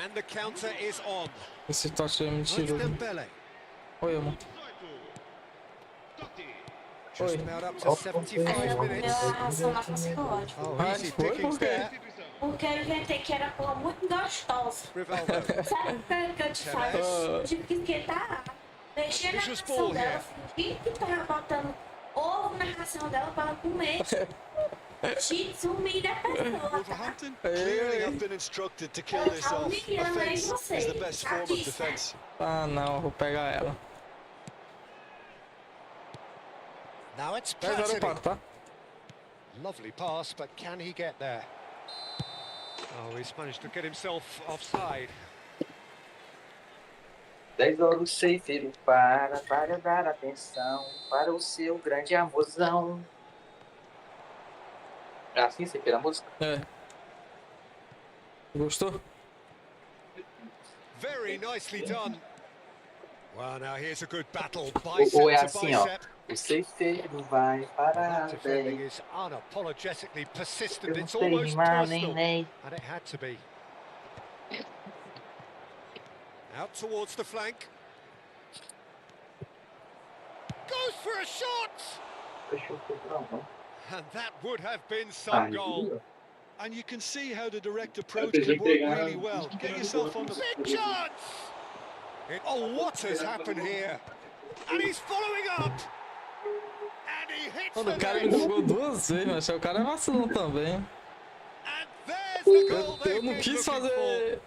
Speaker 6: And the counter is on.
Speaker 1: Esse toque é mentiroso.
Speaker 6: Dembele.
Speaker 1: Oi, amor.
Speaker 6: Just
Speaker 1: Oi.
Speaker 6: about up to 75 minutes. Oh, easy pickings there.
Speaker 16: Porque eu inventei que era cor muito gostosa.
Speaker 6: Rivaldo.
Speaker 16: Sabe o que eu te falo? Eu tive que esquentar, mexer na ração dela, fingir que tava botando ovo na ração dela para ela comer. Te sumir da pessoa, tá?
Speaker 7: Wolverhampton clearly have been instructed to kill this off. Offense is the best form of defense.
Speaker 1: Ah, não, vou pegar ela.
Speaker 6: Now it's
Speaker 1: 10-0
Speaker 6: Platini.
Speaker 1: empate, tá?
Speaker 6: Lovely pass, but can he get there? Oh, he's managed to get himself offside.
Speaker 2: 10 horas ceifeiro para dar atenção para o seu grande amorzão. É assim você fez a música?
Speaker 1: É. Gostou?
Speaker 6: Very nicely done. Well, now here's a good battle.
Speaker 2: Ou é
Speaker 6: Bicep to
Speaker 2: assim, ó.
Speaker 6: bicep.
Speaker 2: O ceifeiro vai parar,
Speaker 6: That defending
Speaker 2: bem.
Speaker 6: is unapologetically persistent.
Speaker 2: Eu
Speaker 6: It's
Speaker 2: não tenho
Speaker 6: almost
Speaker 2: mais nem
Speaker 6: personal.
Speaker 2: nem.
Speaker 6: And it had to be. Out towards the flank. Goes for a shot! And that would have been some goal.
Speaker 7: And you can see how the direct approach can work really well. Get yourself on the
Speaker 6: Big chance! Oh, what has happened here? And he's following up! And he hits
Speaker 1: Mano, o
Speaker 6: the
Speaker 1: cara
Speaker 6: net!
Speaker 1: jogou 2 vezes, mas o cara é vacilão também.
Speaker 6: There's the goal
Speaker 1: Eu
Speaker 6: they've
Speaker 1: não
Speaker 6: been
Speaker 1: quis
Speaker 6: looking for.
Speaker 1: fazer.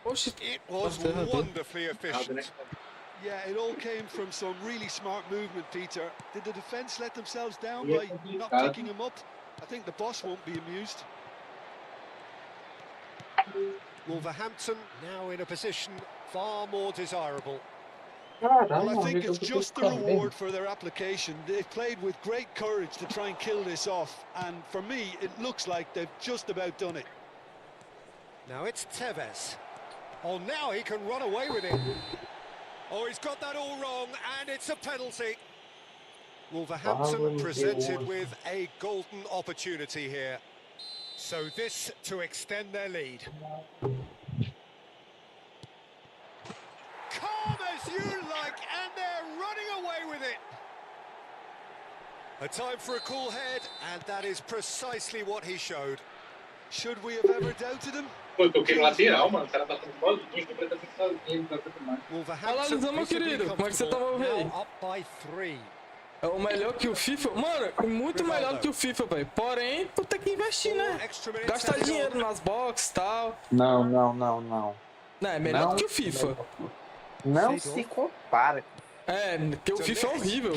Speaker 1: Oxi.
Speaker 6: It was wonderfully efficient.
Speaker 7: Yeah, it all came from some really smart movement, Peter. Did the defence let themselves down by not picking him up? I think the boss won't be amused.
Speaker 6: Wolverhampton now in a position far more desirable.
Speaker 7: Well, I think it's just the reward for their application. They've played with great courage to try and kill this off, and for me, it looks like they've just about done it.
Speaker 6: Now it's Tevez. Oh, now he can run away with it. Oh, he's got that all wrong, and it's a penalty. Wolverhampton presented with a golden opportunity here. So this to extend their lead. Calm as you like, and they're running away with it. A time for a cool head, and that is precisely what he showed.
Speaker 7: Should we have ever doubted him?
Speaker 3: Pô, eu toquei no lateral, mano. O cara tá sozinho, tô prestando sozinho, não tá mais.
Speaker 1: Fala, Lisão, meu querido. Como é que você tá, meu rei?
Speaker 6: Up by 3.
Speaker 1: É o melhor que o FIFA. Mano, muito melhor que o FIFA, velho. Porém, tu tem que investir, né? Gastar dinheiro nas boxes e tal.
Speaker 2: Não.
Speaker 1: Não, é melhor
Speaker 2: Não.
Speaker 1: que o FIFA.
Speaker 2: Não se compara.
Speaker 1: É, porque o FIFA é horrível.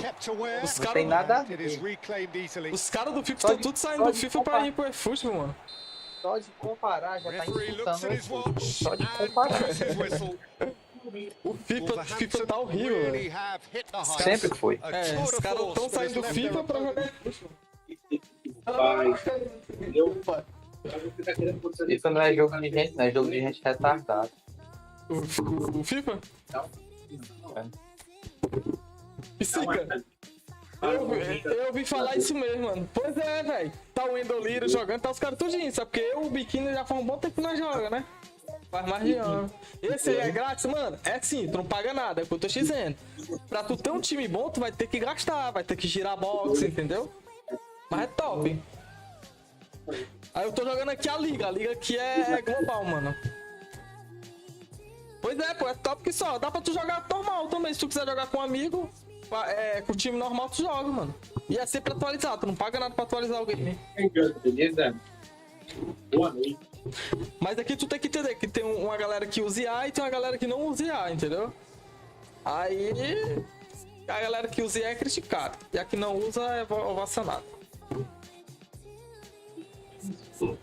Speaker 1: Os
Speaker 2: Não tem nada a ver.
Speaker 6: Os
Speaker 1: caras do FIFA estão tudo saindo do FIFA pra ir pro eFootball, mano.
Speaker 2: Só de comparar já tá
Speaker 6: Referee looks at his
Speaker 2: insultando.
Speaker 6: watch
Speaker 2: Só de
Speaker 6: and
Speaker 2: comparar.
Speaker 6: blows his whistle.
Speaker 1: O FIFA tá horrível,
Speaker 6: Really
Speaker 1: velho.
Speaker 6: have hit the heights.
Speaker 2: Sempre foi.
Speaker 6: A
Speaker 1: É,
Speaker 6: tour
Speaker 1: os
Speaker 6: de
Speaker 1: caras
Speaker 6: force
Speaker 1: estão
Speaker 6: that has
Speaker 1: saindo do
Speaker 6: left
Speaker 1: FIFA
Speaker 6: their
Speaker 1: pra
Speaker 6: opponent.
Speaker 1: jogar.
Speaker 2: Isso não é jogo de gente, não. É jogo de gente retardada.
Speaker 1: O FIFA? Psica. Eu ouvi falar isso mesmo, mano. Pois é, velho. Tá o Endoliro jogando, tá os caras tudinho. Só porque eu, o Biquíni, já faz um bom tempo que nós joga, né? Faz mais de ano. Esse aí é grátis, mano? É sim, tu não paga nada, é o que eu tô te dizendo. Pra tu ter um time bom, tu vai ter que gastar, vai ter que girar box, entendeu? Mas é top. Aí eu tô jogando aqui a liga aqui é global, mano. Pois é, pô, é top que só. Dá pra tu jogar normal também, se tu quiser jogar com um amigo. Com o time normal tu joga, mano. E é sempre atualizado, tu não paga nada pra atualizar o game.
Speaker 3: Beleza? Boa noite.
Speaker 1: Mas aqui tu tem que entender que tem uma galera que usa IA e tem uma galera que não usa IA, entendeu? Aí a galera que usa IA é criticada. E a que não usa é ovacionada. O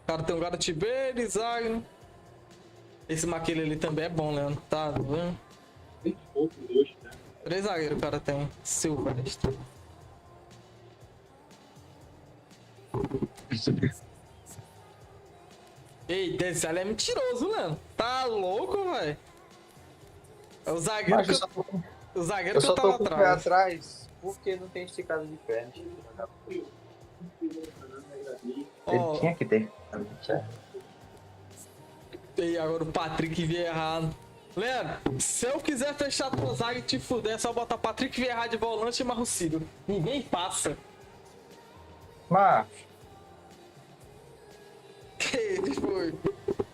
Speaker 1: cara tem um Gareth Bale, Zagne. Esse Maquele ali também é bom, Leandro. Tá vendo? 3 zagueiros o cara tem. Silvestre. Ei, esse ali é mentiroso, mano. Tá louco, velho? É o zagueiro
Speaker 2: Mas
Speaker 1: que o zagueiro
Speaker 2: eu
Speaker 1: que
Speaker 2: só
Speaker 1: eu
Speaker 2: tô
Speaker 1: tava
Speaker 2: com o pé
Speaker 1: atrás.
Speaker 2: atrás porque não tem esticada de perna. Ele tinha que ter.
Speaker 1: E agora o Patrick Vieira. Leandro, se eu quiser fechar a tua zaga e te fuder, é só botar Patrick Vieira de volante e Marrucílio. Ninguém passa.
Speaker 2: Mas
Speaker 1: Que foi?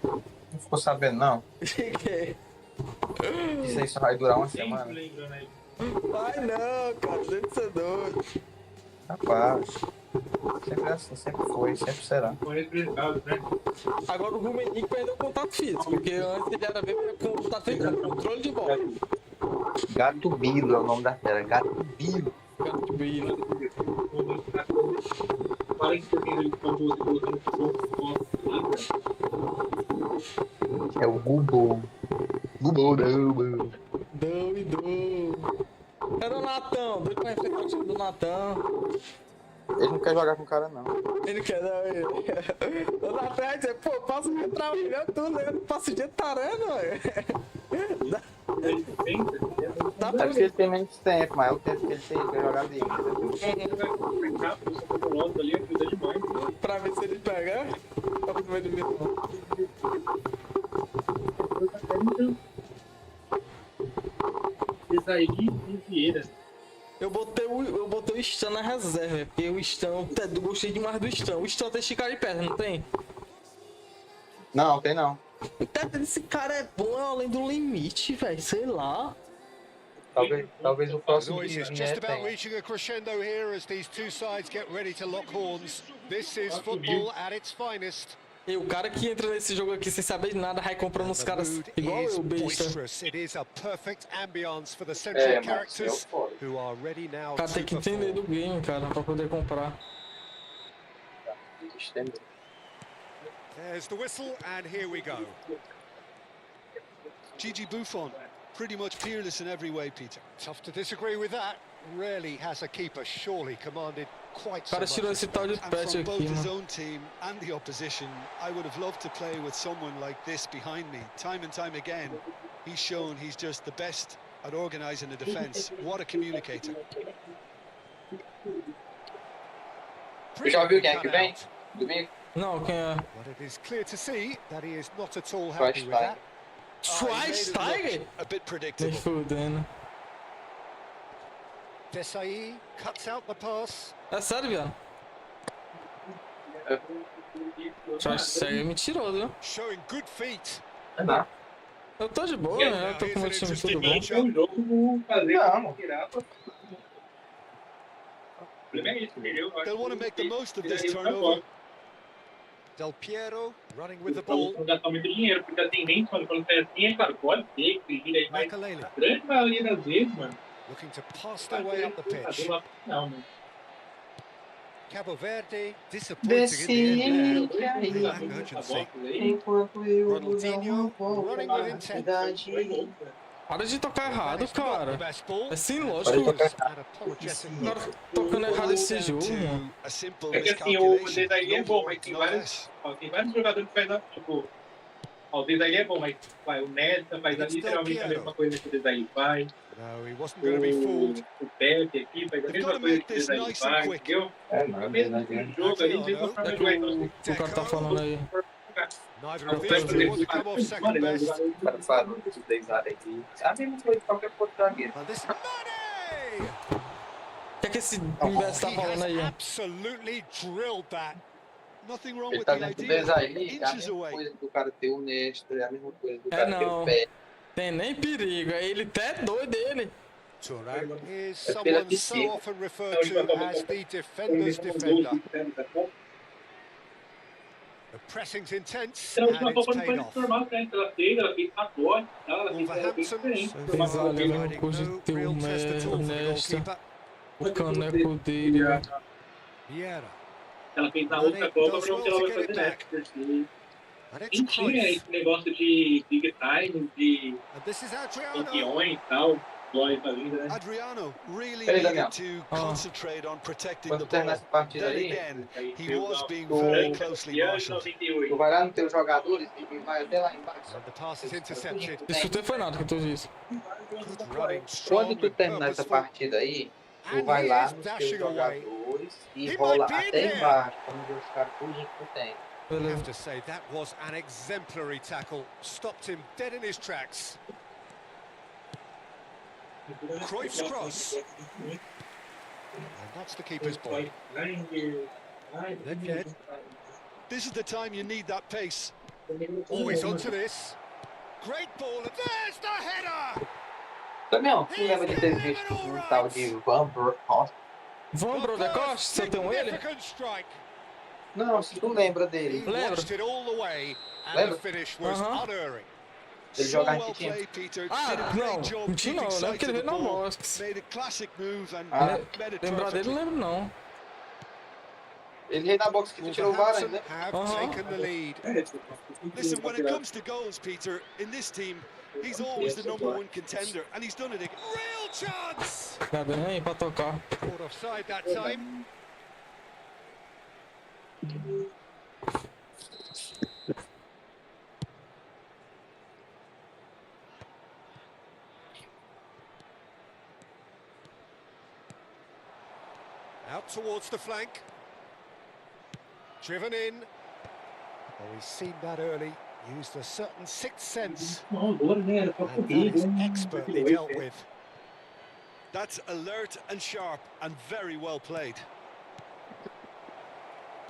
Speaker 2: não ficou sabendo, não.
Speaker 1: Que?
Speaker 2: Isso aí só vai durar uma semana.
Speaker 1: Vai não, cara, deve ser doido.
Speaker 2: Rapaz, sempre é assim, sempre foi, sempre será.
Speaker 1: Agora o Rumenique perdeu o contato físico, porque antes ele era bem com contato físico, controle de bola.
Speaker 2: Gato Bilo é o nome da fera, Gato Bilo.
Speaker 1: Gato Bilo.
Speaker 2: É o Gubo. Gubo.
Speaker 1: Doido. Era o Natão, doido pra enfrentar o time do Natão.
Speaker 2: Ele não quer jogar com o cara, não.
Speaker 1: Ele quer não, ele. O Natão vai dizer, pô, passa o dia trabalhando, tu lendo, passa o dia tarando, velho.
Speaker 2: É porque ele tem menos tempo, mas é o tempo que ele tem pra jogar livre.
Speaker 1: Pra ver se ele pegar. Pra primeiro divisão. Eu botei o Stan na reserva, porque o Stan, eu gostei demais do Stan. O Stan tem esticado de perna, não tem?
Speaker 2: Não, tem não.
Speaker 1: Esse cara é bom além do limite, velho, sei lá.
Speaker 2: Talvez o próximo
Speaker 6: Noise
Speaker 2: que
Speaker 6: is
Speaker 2: vier
Speaker 6: just about
Speaker 2: tenha.
Speaker 6: reaching a crescendo here as these two sides get ready to lock horns. This is football at its finest.
Speaker 1: E o cara que entra nesse jogo aqui sem saber de nada, vai comprando os caras igual eu, besta.
Speaker 6: It is a perfect ambience for the central characters who are ready now
Speaker 1: O cara tem que entender do game, cara, pra poder comprar.
Speaker 6: There's the whistle and here we go. Gigi Buffon, pretty much peerless in every way, Peter. Tough to disagree with that. Rarely has a keeper surely commanded quite so
Speaker 1: O cara
Speaker 6: much.
Speaker 1: tirou esse tal de
Speaker 7: And
Speaker 1: patch
Speaker 7: from both
Speaker 1: aqui,
Speaker 7: his
Speaker 1: mano.
Speaker 7: own team and the opposition, I would have loved to play with someone like this behind me. Time and time again, he's shown he's just the best at organising a defence. What a communicator.
Speaker 2: Já viu quem é que vem? Domingo?
Speaker 1: Não, quem é?
Speaker 6: But it is clear to see that he is not at all happy with that.
Speaker 1: Schweinsteiger?
Speaker 7: A bit
Speaker 1: Nem
Speaker 7: predictable.
Speaker 1: fudendo.
Speaker 6: Desai cuts out the pass.
Speaker 1: É sério, viado? Schweinsteiger é mentiroso, viu?
Speaker 6: Showing good feet.
Speaker 2: Não.
Speaker 1: Eu tô de boa, né? Eu tô com o meu time tudo bom.
Speaker 7: They'll want to make the most of this turnover.
Speaker 6: Del Piero running with the ball.
Speaker 3: Gastar muito dinheiro, porque a tendência quando sai assim é claro, pode ter que vir aí, mas
Speaker 6: Makalele
Speaker 3: a grande maioria das vezes, mano,
Speaker 6: looking to pass their way up the pitch.
Speaker 3: não, mano.
Speaker 6: Cabo Verde disappointing in the end there. Lack urgency.
Speaker 2: Enquanto eu
Speaker 6: Ronaldinho running with intent.
Speaker 1: Para de tocar errado, cara.
Speaker 6: Best ball.
Speaker 1: É sim, lógico.
Speaker 6: And apologetic.
Speaker 1: O cara tocando errado esse jogo, mano.
Speaker 7: A simple
Speaker 3: É que assim, o
Speaker 7: miscalculation.
Speaker 3: Desai é
Speaker 7: No
Speaker 3: bom,
Speaker 7: more,
Speaker 3: mas tem
Speaker 7: no
Speaker 3: vários,
Speaker 7: less.
Speaker 3: ó, tem vários jogadores que fazem, tipo, ó, o Desai é bom, mas vai, o Nesta faz literalmente a mesma coisa que o Desai faz.
Speaker 6: No, he wasn't going to be fooled.
Speaker 3: O Pepe aqui faz a
Speaker 7: They've
Speaker 3: mesma
Speaker 7: got to
Speaker 3: coisa
Speaker 7: make
Speaker 3: que o
Speaker 7: this
Speaker 3: Desai
Speaker 7: nice and
Speaker 3: faz,
Speaker 7: quick.
Speaker 3: entendeu?
Speaker 2: É,
Speaker 3: O mesmo jogo ali, eles não
Speaker 1: É que o cara tá falando aí.
Speaker 6: Neither of these two want to come off second best.
Speaker 2: O cara falou que os 10 áreas aqui. A mesma coisa que qualquer outro zagueiro.
Speaker 6: And this money!
Speaker 1: O que é que esse imbecil tá
Speaker 6: He
Speaker 1: falando
Speaker 6: has
Speaker 1: aí?
Speaker 6: absolutely drilled that.
Speaker 7: Nothing wrong
Speaker 2: Ele
Speaker 7: with
Speaker 2: tá
Speaker 7: the
Speaker 2: dentro do
Speaker 7: idea.
Speaker 2: Desai, é a
Speaker 7: Inches
Speaker 2: mesma
Speaker 7: away.
Speaker 2: coisa do cara ter o Nesta, é a mesma coisa do
Speaker 1: É
Speaker 2: cara ter
Speaker 1: não.
Speaker 2: o Pepe.
Speaker 1: Tem nem perigo. Ele até é doido, ele.
Speaker 6: Turan is
Speaker 2: Pela
Speaker 6: someone so
Speaker 2: piscina.
Speaker 6: often referred to as the defender's defender. The pressing's intense
Speaker 3: Na
Speaker 6: and
Speaker 3: última
Speaker 6: it's
Speaker 3: Copa não foi
Speaker 6: paid off.
Speaker 3: normal, né? Ela fez pacote e tal, ela fez bem
Speaker 6: Wolverhampton
Speaker 3: diferente.
Speaker 6: so
Speaker 1: Fez
Speaker 6: far
Speaker 1: ali,
Speaker 6: providing
Speaker 1: coisa
Speaker 6: no
Speaker 1: de
Speaker 6: real test at all for the
Speaker 1: nesta.
Speaker 6: goalkeeper.
Speaker 1: O caneco dele, velho.
Speaker 6: Vieira.
Speaker 3: Ela fez na
Speaker 6: And
Speaker 3: outra
Speaker 6: it
Speaker 3: Copa,
Speaker 6: does
Speaker 3: mas não
Speaker 6: well
Speaker 3: que ela
Speaker 6: to
Speaker 3: vai
Speaker 6: get it
Speaker 3: fazer nessa,
Speaker 6: back.
Speaker 3: porque
Speaker 6: And it's
Speaker 3: nem tinha
Speaker 6: Cruyff.
Speaker 3: esse negócio de big time, de
Speaker 6: And this is Adriano.
Speaker 3: campeões e tal. Glória pra vida, né?
Speaker 7: Adriano really
Speaker 2: Peraí,
Speaker 7: needed
Speaker 2: Daniel.
Speaker 7: to concentrate on protecting
Speaker 2: Quando
Speaker 7: the
Speaker 2: terminar
Speaker 7: ball.
Speaker 2: essa partida
Speaker 7: Then
Speaker 2: aí,
Speaker 7: again, he
Speaker 3: Eu
Speaker 7: was
Speaker 3: gosto
Speaker 7: being
Speaker 3: do
Speaker 7: very closely marshaled.
Speaker 2: tu vai lá nos teus jogadores e vai até lá embaixo.
Speaker 6: And the pass is intercepted.
Speaker 1: Escutei foi nada que tu disse.
Speaker 6: Good running,
Speaker 2: Quando
Speaker 6: strong
Speaker 2: tu
Speaker 6: and
Speaker 2: terminar essa
Speaker 6: purposeful.
Speaker 2: partida aí, tu
Speaker 6: And
Speaker 2: vai
Speaker 6: he
Speaker 2: lá
Speaker 6: is
Speaker 2: nos teus
Speaker 6: dashing away.
Speaker 2: jogadores e
Speaker 6: He
Speaker 2: rola
Speaker 6: might be in
Speaker 2: até
Speaker 6: here.
Speaker 2: embaixo pra não ver os caras tudinho que tu tem.
Speaker 6: I have to say, that was an exemplary tackle. Stopped him dead in his tracks. Cruyff's cross. And that's the keeper's ball. Nedved.
Speaker 7: This is the time you need that pace.
Speaker 6: Always onto this. Great ball, and there's the header!
Speaker 2: Daniel, tu lembra de ter visto um tal de Van Bronckhorst?
Speaker 1: Van Bronckhorst, você tem ele?
Speaker 6: Significant strike.
Speaker 2: Não, se tu lembra dele.
Speaker 6: He watched it all the way, and
Speaker 2: Lembra?
Speaker 6: the finish was unerring.
Speaker 2: Ele
Speaker 7: So
Speaker 2: jogar em
Speaker 7: well
Speaker 2: que time?
Speaker 7: played, Peter.
Speaker 1: Ah,
Speaker 7: Did a
Speaker 1: não,
Speaker 7: great job
Speaker 1: não tinha
Speaker 7: keeping
Speaker 1: não, eu lembro
Speaker 7: sight
Speaker 1: que ele
Speaker 7: of the
Speaker 1: veio na
Speaker 7: ball.
Speaker 1: Box.
Speaker 7: Made a classic move and met it
Speaker 1: Lembrar dele
Speaker 7: perfectly.
Speaker 1: não lembro não.
Speaker 2: Ele veio na box que tu tirou o VAR
Speaker 6: Wolverhampton
Speaker 2: ainda.
Speaker 6: have taken the lead.
Speaker 7: Listen, when it comes to goals, Peter, in this team, he's always the #1 contender, and he's done it again.
Speaker 6: Real chance!
Speaker 1: Tá bem pra tocar.
Speaker 6: Caught offside that time. Out towards the flank. Driven in. Oh, he's seen that early. Used a certain sixth sense.
Speaker 3: Não, agora, né? Era pra
Speaker 6: And
Speaker 3: correr,
Speaker 6: that is
Speaker 3: né?
Speaker 6: expertly dealt with.
Speaker 7: That's alert and sharp and very well played.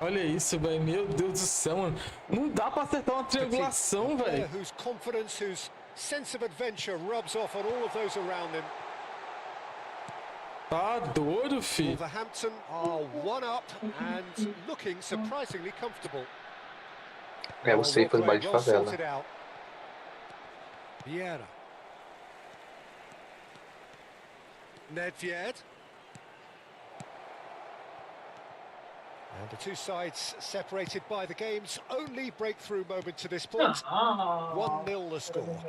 Speaker 1: Olha isso, velho. Meu Deus do céu, mano. Não dá pra acertar uma triangulação, velho.
Speaker 6: Whose confidence, whose sense of adventure rubs off on all of those around him.
Speaker 1: Tá doido, filho.
Speaker 6: Wolverhampton are one up and looking surprisingly comfortable.
Speaker 2: É, o safe do baile de favela.
Speaker 6: Sorted out. Vieira. Nedved. And the two sides separated by the game's only breakthrough moment to this point. 1-0 the score.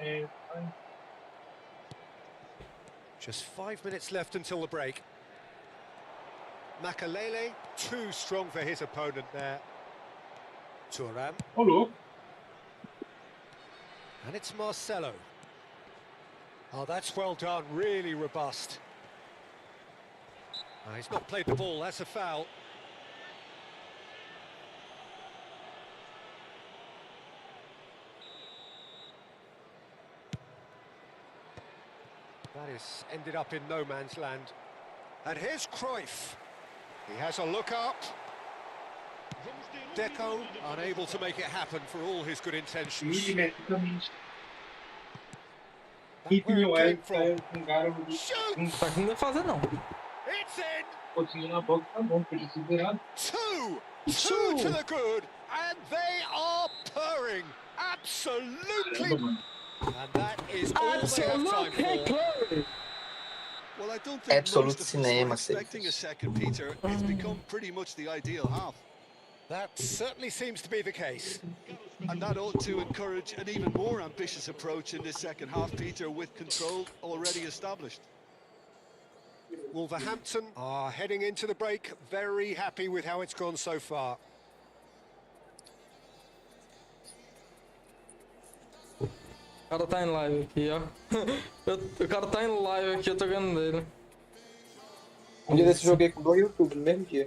Speaker 6: Just 5 minutes left until the break. Makalele, too strong for his opponent there. Turan.
Speaker 3: Ô, louco.
Speaker 6: And it's Marcelo. Oh, that's well done, really robust. Oh, he's not played the ball, that's a foul. That is ended up in no man's land. And here's Cruyff. He has a look up. Deco unable to make it happen for all his good intentions.
Speaker 3: Milimetricamente.
Speaker 6: That where it came from.
Speaker 1: Não tá conseguindo fazer, não.
Speaker 6: It's in!
Speaker 3: Conseguiu na box, tá bom, podia ser virado.
Speaker 6: Two to the good, and they are purring. Absolutely. And that is all they have time for.
Speaker 7: Well, I don't think
Speaker 2: Absolute
Speaker 7: most of us
Speaker 2: cinema,
Speaker 7: were expecting a second, Peter. It's become pretty much the ideal half.
Speaker 6: That certainly seems to be the case.
Speaker 7: And that ought to encourage an even more ambitious approach in this second half, Peter, with control already established.
Speaker 6: Wolverhampton are heading into the break very happy with how it's gone so far.
Speaker 1: O cara tá em live aqui, ó. O cara tá em live aqui, eu tô ganhando dele.
Speaker 2: Um dia desse eu joguei com 2 YouTube no mesmo dia.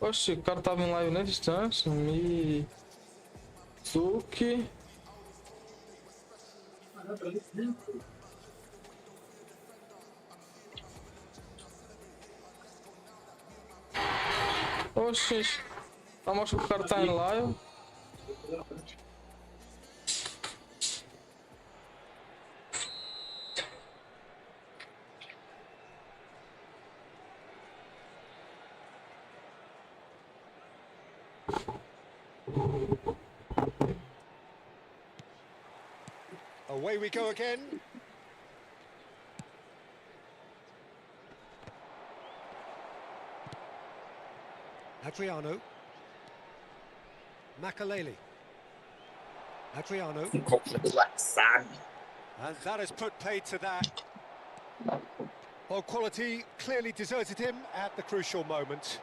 Speaker 1: Oxe, o cara tava em live na distância. Suki. Oxe. Só mostra que o cara tá indo lá, eu...
Speaker 6: Away we go again. Adriano. Makaleli. Adriano. And that has put paid to that. Well, quality clearly deserted him at the crucial moment.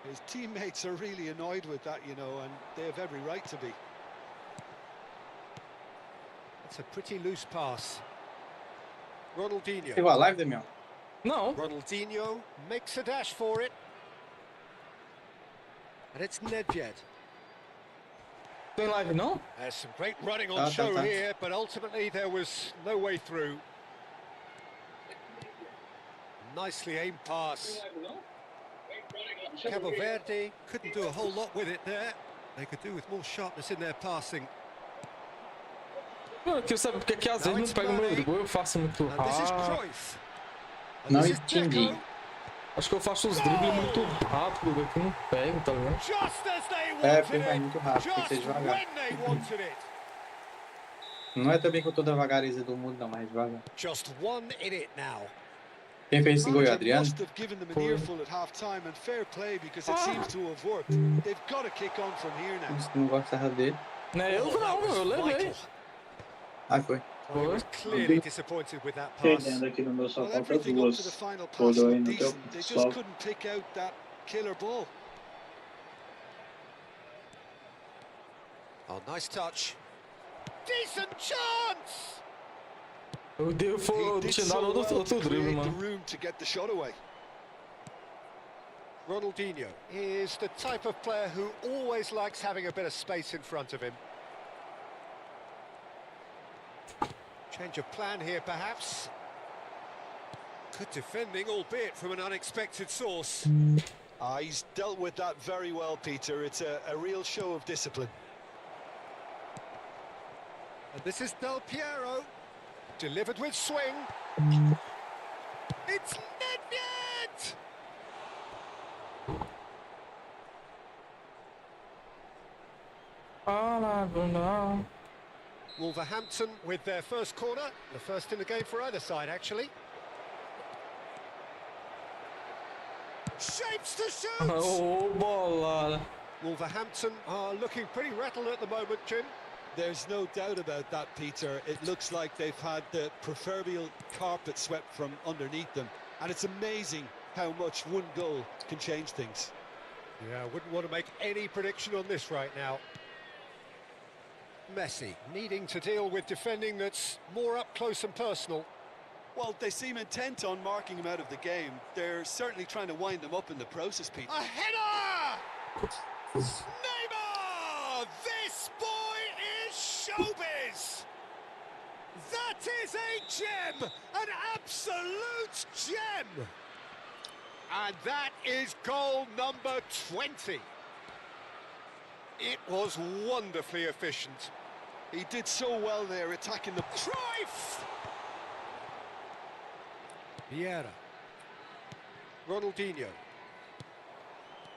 Speaker 7: His teammates are really annoyed with that, you know, and they have every right to be.
Speaker 6: It's a pretty loose pass. Ronaldinho.
Speaker 2: Pegou a live, Damião?
Speaker 1: Não.
Speaker 6: Ronaldinho makes a dash for it. And it's Nedved.
Speaker 1: Tem live, não?
Speaker 6: There's some great running on show here, but ultimately there was no way through. Nicely aimed pass. Cabo Verde couldn't do a whole lot with it there. They could do with more sharpness in their passing.
Speaker 1: Mano, eu quero saber porque que às vezes não pega o meu dribble, eu faço muito rápido.
Speaker 2: Não entendi.
Speaker 1: Acho que eu faço os dribles muito rápido, que não pego, tá ligado?
Speaker 2: É, porque vai muito rápido, tem que ser devagar. Não é também com toda a vagareza do mundo, não, mas devagar.
Speaker 6: Just one in it now.
Speaker 2: Quem fez esse gol, Adriano?
Speaker 7: Must have given them an earful at half time, and fair play because it seems to have worked. They've got to kick on from here now.
Speaker 2: Não gostava dele.
Speaker 1: Não é eu não, eu levei.
Speaker 2: Ah, foi.
Speaker 6: He was clearly disappointed with that pass.
Speaker 3: Aqui no meu só
Speaker 7: Well,
Speaker 3: falta
Speaker 7: everything up
Speaker 3: duas.
Speaker 7: to the final pass
Speaker 3: Olhou aí
Speaker 7: was
Speaker 3: no teu
Speaker 7: decent. They just
Speaker 3: stop.
Speaker 7: couldn't pick out that killer ball.
Speaker 6: Oh, nice touch. Decent chance.
Speaker 1: Eu tinha dado outro drible, mano.
Speaker 7: Room to get the shot away.
Speaker 6: Ronaldinho is the type of player who always likes having a bit of space in front of him. Change of plan here, perhaps. Good defending, albeit from an unexpected source.
Speaker 7: He's dealt with that very well, Peter. It's a real show of discipline.
Speaker 6: And this is Del Piero, delivered with swing. It's Nedved! Wolverhampton with their first corner, the first in the game for either side, actually. Shapes to shoot!
Speaker 1: Oh, bola.
Speaker 6: Wolverhampton are looking pretty rattled at the moment, Jim.
Speaker 7: There's no doubt about that, Peter. It looks like they've had the proverbial carpet swept from underneath them. And it's amazing how much one goal can change things.
Speaker 6: Yeah, I wouldn't want to make any prediction on this right now. Messi needing to deal with defending that's more up close and personal.
Speaker 7: Well, they seem intent on marking him out of the game. They're certainly trying to wind them up in the process, Peter.
Speaker 6: A header! Neymar! This boy is showbiz! That is a gem! An absolute gem! And that is goal number 20. It was wonderfully efficient.
Speaker 7: He did so well there, attacking the...
Speaker 6: Cruyff! Vieira. Ronaldinho.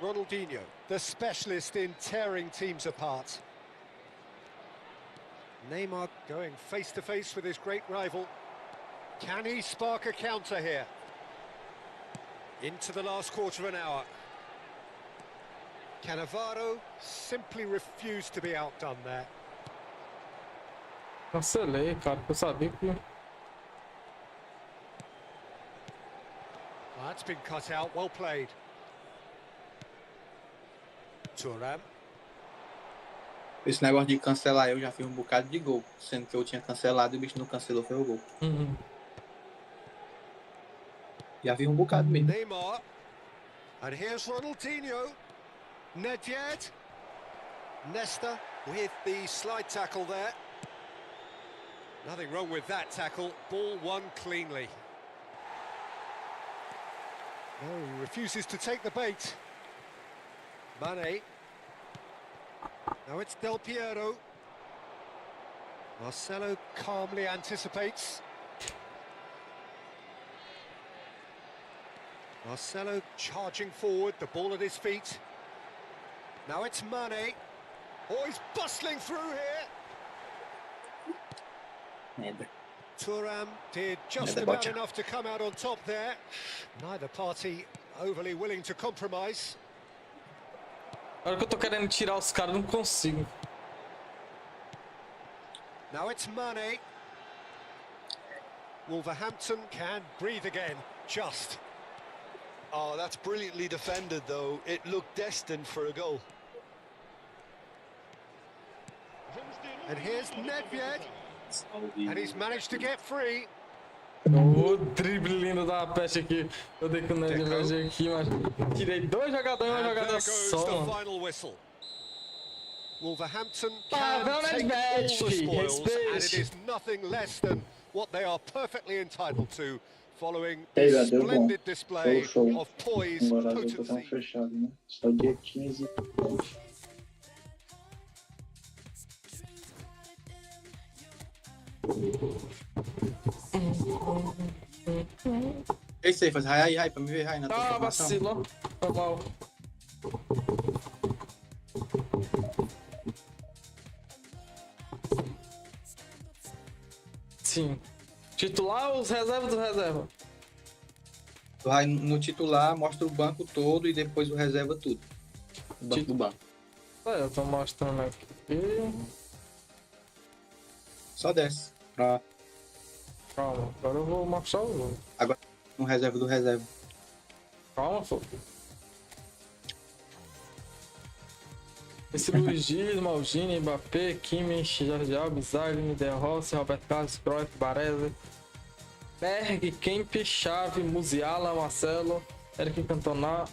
Speaker 6: Ronaldinho, the specialist in tearing teams apart. Neymar going face-to-face with his great rival. Can he spark a counter here? Into the last quarter of an hour. Cannavaro simply refused to be outdone there.
Speaker 1: Cancelei, cara, eu sabia que...
Speaker 6: That's been cut out, well played. Thuram.
Speaker 2: Esse negócio de cancelar eu já fiz um bocado de gol. Sendo que eu tinha cancelado e o bicho não cancelou, foi o gol. Já vi um bocado mesmo.
Speaker 6: Neymar. And here's Ronaldinho. Nedved. Nesta with the slide tackle there. Nothing wrong with that tackle. Ball won cleanly. No, he refuses to take the bait. Mane. Now it's Del Piero. Marcelo calmly anticipates. Marcelo charging forward, the ball at his feet. Now it's Mane. Oh, he's bustling through here.
Speaker 2: Merda.
Speaker 6: Thuram did just
Speaker 2: Merda,
Speaker 6: about
Speaker 2: bocha.
Speaker 6: enough to come out on top there. Neither party overly willing to compromise.
Speaker 1: Na hora que eu tô querendo tirar os caras, não consigo.
Speaker 6: Now it's Mane. Wolverhampton can breathe again, just.
Speaker 7: Oh, that's brilliantly defended, though. It looked destined for a goal.
Speaker 6: And here's Nedved. And he's managed to get free.
Speaker 1: O drible lindo da peste aqui. Eu dei com o Nedved aqui, mas tirei 2 jogadores em uma
Speaker 6: And
Speaker 1: jogada
Speaker 6: there goes
Speaker 1: só,
Speaker 6: the
Speaker 1: mano.
Speaker 6: final whistle. Wolverhampton
Speaker 1: Ah,
Speaker 6: can
Speaker 1: não,
Speaker 6: take
Speaker 1: Nedved,
Speaker 6: all the
Speaker 1: filho,
Speaker 6: spoils, and it
Speaker 1: respeite.
Speaker 6: is nothing less than what they are perfectly entitled to, following
Speaker 17: E aí,
Speaker 6: this
Speaker 17: velho, deu bom.
Speaker 6: splendid display
Speaker 17: Show.
Speaker 6: of poise and
Speaker 17: Agora as outras estão
Speaker 6: potency.
Speaker 17: fechadas, né? Só dia 15.
Speaker 2: É isso aí, faz rai pra me ver rai na tua
Speaker 1: Ah,
Speaker 2: formação.
Speaker 1: vacilo, ó. Foi mal. Sim. Titular ou os reservas do reserva?
Speaker 2: Tu vai no titular, mostra o banco todo e depois o reserva tudo. O banco do banco.
Speaker 1: Eu tô mostrando aqui.
Speaker 2: Só desce. Pronto.
Speaker 1: Calma, agora eu vou mostrar o jogo.
Speaker 2: Agora no reserva do reserva.
Speaker 1: Calma, pô. Esse Luiz Dias, Maldini, Mbappé, Kimmich, Jorge Alba, Zaglin, De Rossi, Roberto Carlos, Cruyff, Barella, Berg, Kemp, Xavi, Musiala, Marcelo, Eric Cantona,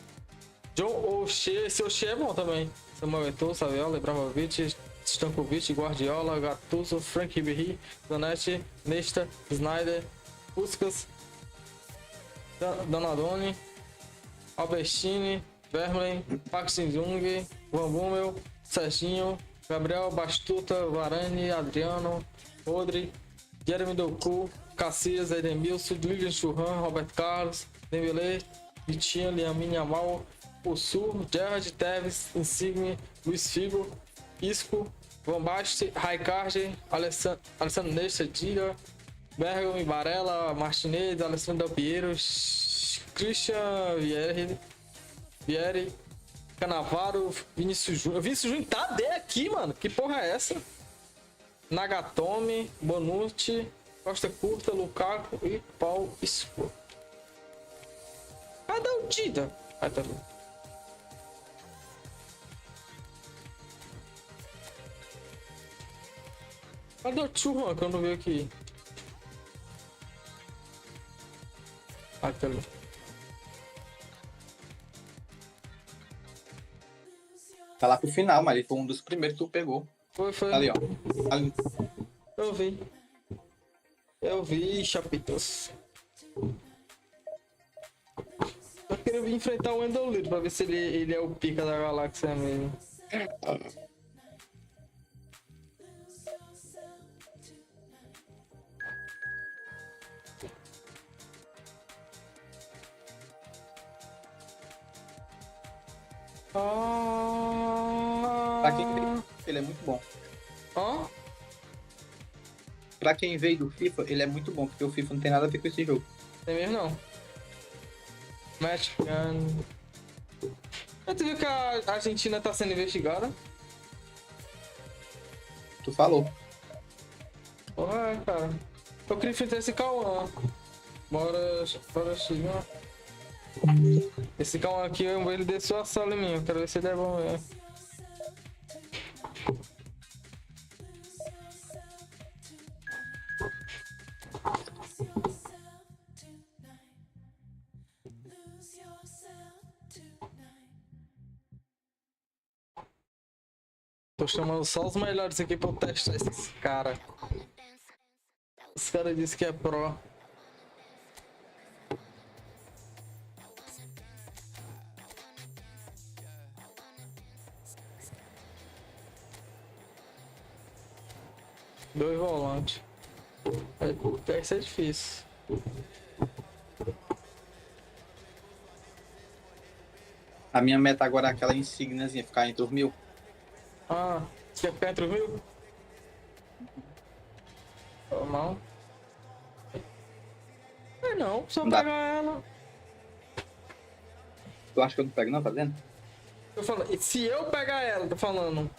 Speaker 1: John O'Shea. Esse O'Shea é bom também. Samuel Eto'o, Saviola, Ibrahimovic, Stankovic, Guardiola, Gattuso, Frank Ribéry, Zanetti, Nesta, Snyder, Puskas, Donadoni, Albertini, Vermelen, Park Shin-jung, Van Bommel, Serginho, Gabriel Bastuta, Varane, Adriano, Rodri, Jeremy Doku, Cassias, Edemilson, Lilian Churran, Roberto Carlos, Dembélé, Vitinho, Lamine Yamal, Ossu, Gerrard, Tevez, Insigne, Luiz Figo, Isco, Van Basten, Raikkonen, Alessandro Nesta, Diga, Bergamo, Barella, Martinez, Alessandro Del Piero, Christian Vieri, Canavaro, Vinícius Júnior. Vinícius Júnior tá D aqui, mano. Que porra é essa? Nagatomi, Bonucci, Costa Curta, Lukaku e Paul Isco. Cadê o Dida? Ah, tá bom. Cadê o Churran que eu não vi aqui? Ah, tá ali.
Speaker 2: Tá lá pro final, mas ele foi um dos primeiros que tu pegou.
Speaker 1: Foi.
Speaker 2: Ali, ó. Ali.
Speaker 1: Eu vi, chapitos. Eu queria vir enfrentar o Wendell Liro pra ver se ele é o pica da galáxia mesmo.
Speaker 2: Pra quem veio, ele é muito bom. Pra quem veio do FIFA, ele é muito bom, porque o FIFA não tem nada a ver com esse jogo.
Speaker 1: Tem mesmo não. Match Gun. Tu viu que a Argentina tá sendo investigada?
Speaker 2: Tu falou.
Speaker 1: Porra, cara. Eu queria enfrentar esse Cauã. Bora chegar. Esse Cauã aqui, ele desceu a sala em mim. Eu quero ver se ele é bom mesmo. Tô chamando só os melhores aqui pra eu testar esses caras. Os caras dizem que é pro. 2 volantes. Deve ser difícil.
Speaker 2: A minha meta agora é aquela insígniazinha, ficar entre os 1000.
Speaker 1: Ah, você quer ficar entre os 1000? Normal. Não, só
Speaker 2: Não dá.
Speaker 1: pegar ela.
Speaker 2: Tu acha que eu não pego não, tá vendo?
Speaker 1: Eu falo, e se eu pegar ela, tô falando.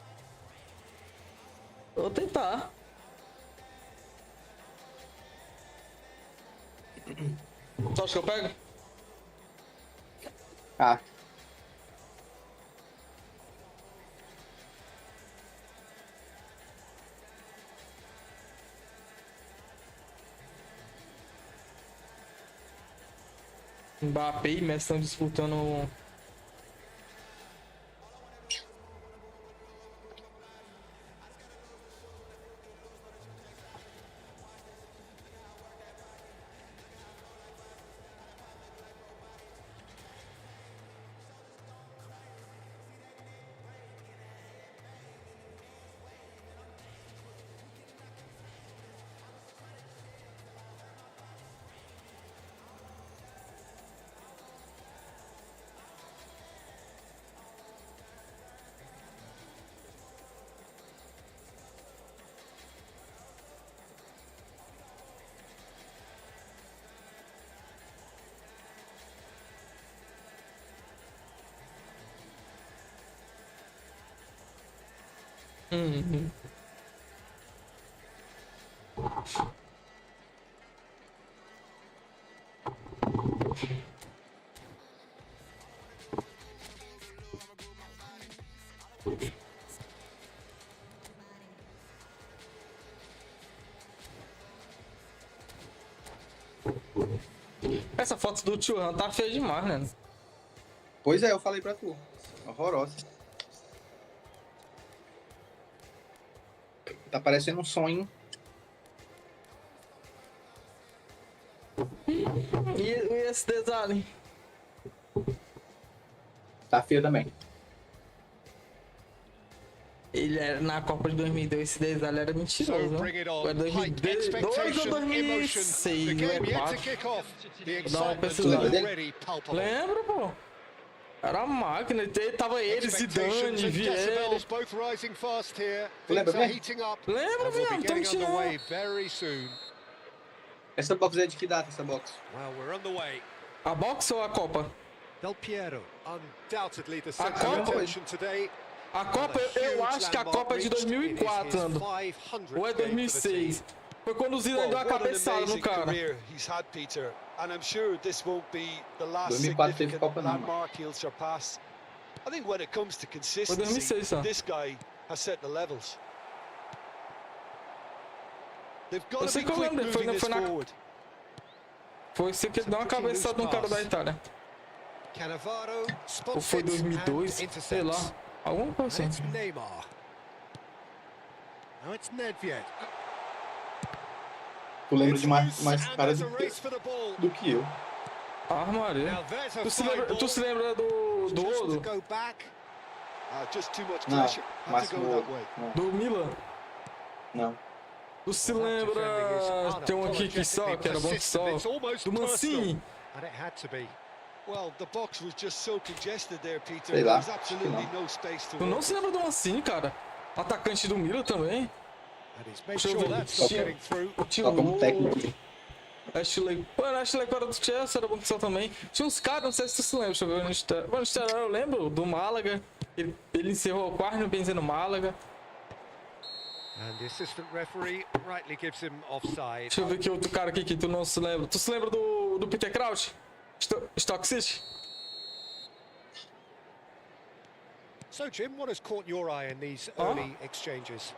Speaker 1: Vou tentar. Tu acha que eu pego?
Speaker 2: Ah.
Speaker 1: Mbappé e Messi estão disputando. Uhum. Essa foto do tio Han tá feia demais, né?
Speaker 2: Pois é, eu falei pra tu. Horrorosa. Tá parecendo um sonho.
Speaker 1: E esse design?
Speaker 2: Tá feio também.
Speaker 1: Ele era na Copa de 2002, esse design era mentiroso. Foi 2002 ou 2006, não é 4. Vou dar uma pesquisada. Lembro, pô. Era a máquina, tava ele, Zidane, Vieira.
Speaker 2: Lembra bem?
Speaker 1: Lembro mesmo, tô mentindo.
Speaker 2: Essa box é de que data, essa box?
Speaker 1: A box ou a Copa?
Speaker 6: Del Piero, undoubtedly the
Speaker 1: A
Speaker 6: center of
Speaker 1: Copa?
Speaker 6: attention today.
Speaker 1: A Copa, eu acho que a Copa é de 2004, Ando. Ou é 2006. Foi quando o Zidane deu a cabeçada no cara.
Speaker 2: 2004 teve Copa não, mano.
Speaker 7: I think when it comes to
Speaker 1: Foi
Speaker 7: consistency,
Speaker 1: 2006, só.
Speaker 7: this guy has set the levels. They've
Speaker 1: Eu
Speaker 7: got to
Speaker 1: sei
Speaker 7: be
Speaker 1: que eu
Speaker 7: quick
Speaker 1: lembro,
Speaker 7: moving this
Speaker 1: foi na...
Speaker 7: forward.
Speaker 1: Foi esse que deu uma cabeçada no cara da Itália. Ou foi 2002, sei lá. Alguma coisa assim.
Speaker 6: Neymar. Now it's Nedved.
Speaker 2: Tu lembra de mais cara do que eu.
Speaker 1: Armaria. Tu se lembra do Odo?
Speaker 2: Não, Máximo
Speaker 1: Do Milan?
Speaker 2: Não.
Speaker 1: Tu se lembra... Tem um aqui que só, que era bom que só. Do Mancini.
Speaker 6: And it had to be.
Speaker 7: Well, the box was just so congested there, Peter.
Speaker 2: Sei lá,
Speaker 7: There's absolutely no space to
Speaker 1: Tu não
Speaker 7: work.
Speaker 1: se lembra do Mancini, cara? Atacante do Milan também.
Speaker 6: And he's made
Speaker 1: Deixa eu
Speaker 6: sure
Speaker 1: ver.
Speaker 6: that's not getting through.
Speaker 1: Tinha
Speaker 2: como técnico.
Speaker 1: Ashley. Mano, Ashley era do Chelsea, era bom que só também. Tinha uns caras, não sei se tu se lembra. Deixa eu ver no Instagram. Mano, no Instagram eu lembro do Málaga. Ele encerrou quase no benzendo Málaga.
Speaker 6: And the assistant referee rightly gives him offside.
Speaker 1: Deixa eu ver que outro cara aqui que tu não se lembra. Tu se lembra do Peter Crouch? Stock City?
Speaker 6: So, Jim, what has caught your eye in these early exchanges?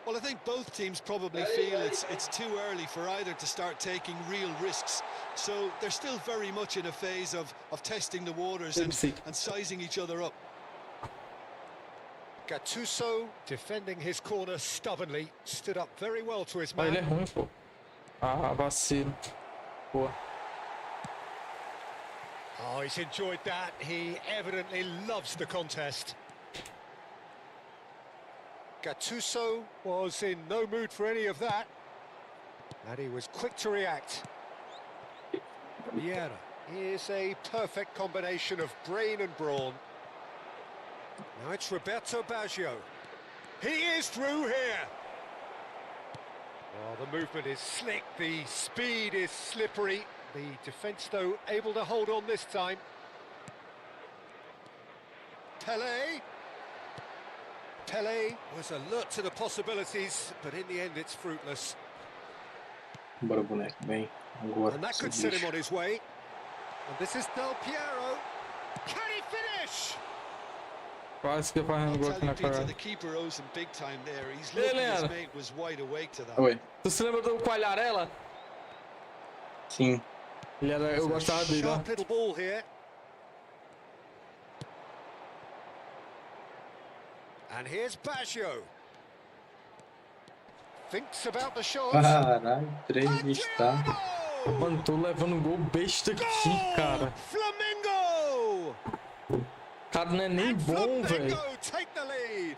Speaker 7: Well, I think both teams probably feel it's too early for either to start taking real risks. So they're still very much in a phase of testing the waters and sizing each other up.
Speaker 6: Gattuso defending his corner stubbornly, stood up very well to his
Speaker 1: Ah, ele é
Speaker 6: man.
Speaker 1: ruim, pô. Ah, vacilo. Boa.
Speaker 6: Oh, he's enjoyed that. He evidently loves the contest. Gattuso was in no mood for any of that. And he was quick to react. Vieira is a perfect combination of brain and brawn. Now it's Roberto Baggio. He is through here. Well, the movement is slick, the speed is slippery. The defence, though, able to hold on this time. Pele was alert to the possibilities, but in the end it's fruitless.
Speaker 2: Bora, boneco, vem. Agora.
Speaker 6: And that could set him on his way. And this is Del Piero. Can he finish?
Speaker 1: Quase que faz um gol aqui na cara.
Speaker 7: The keeper owes him big time there. He's lucky his mate was wide awake to that.
Speaker 2: Oi.
Speaker 1: Tu se lembra do Coalharela?
Speaker 2: Sim.
Speaker 1: Eu gostava dele, ó.
Speaker 6: Sharp little ball here. And here's Baggio. Thinks about the shot.
Speaker 2: Caralho, 3 está.
Speaker 1: Mano, tô levando gol besta aqui, cara.
Speaker 6: Flamengo!
Speaker 1: Cara, não é nem bom, velho.
Speaker 6: Take the lead.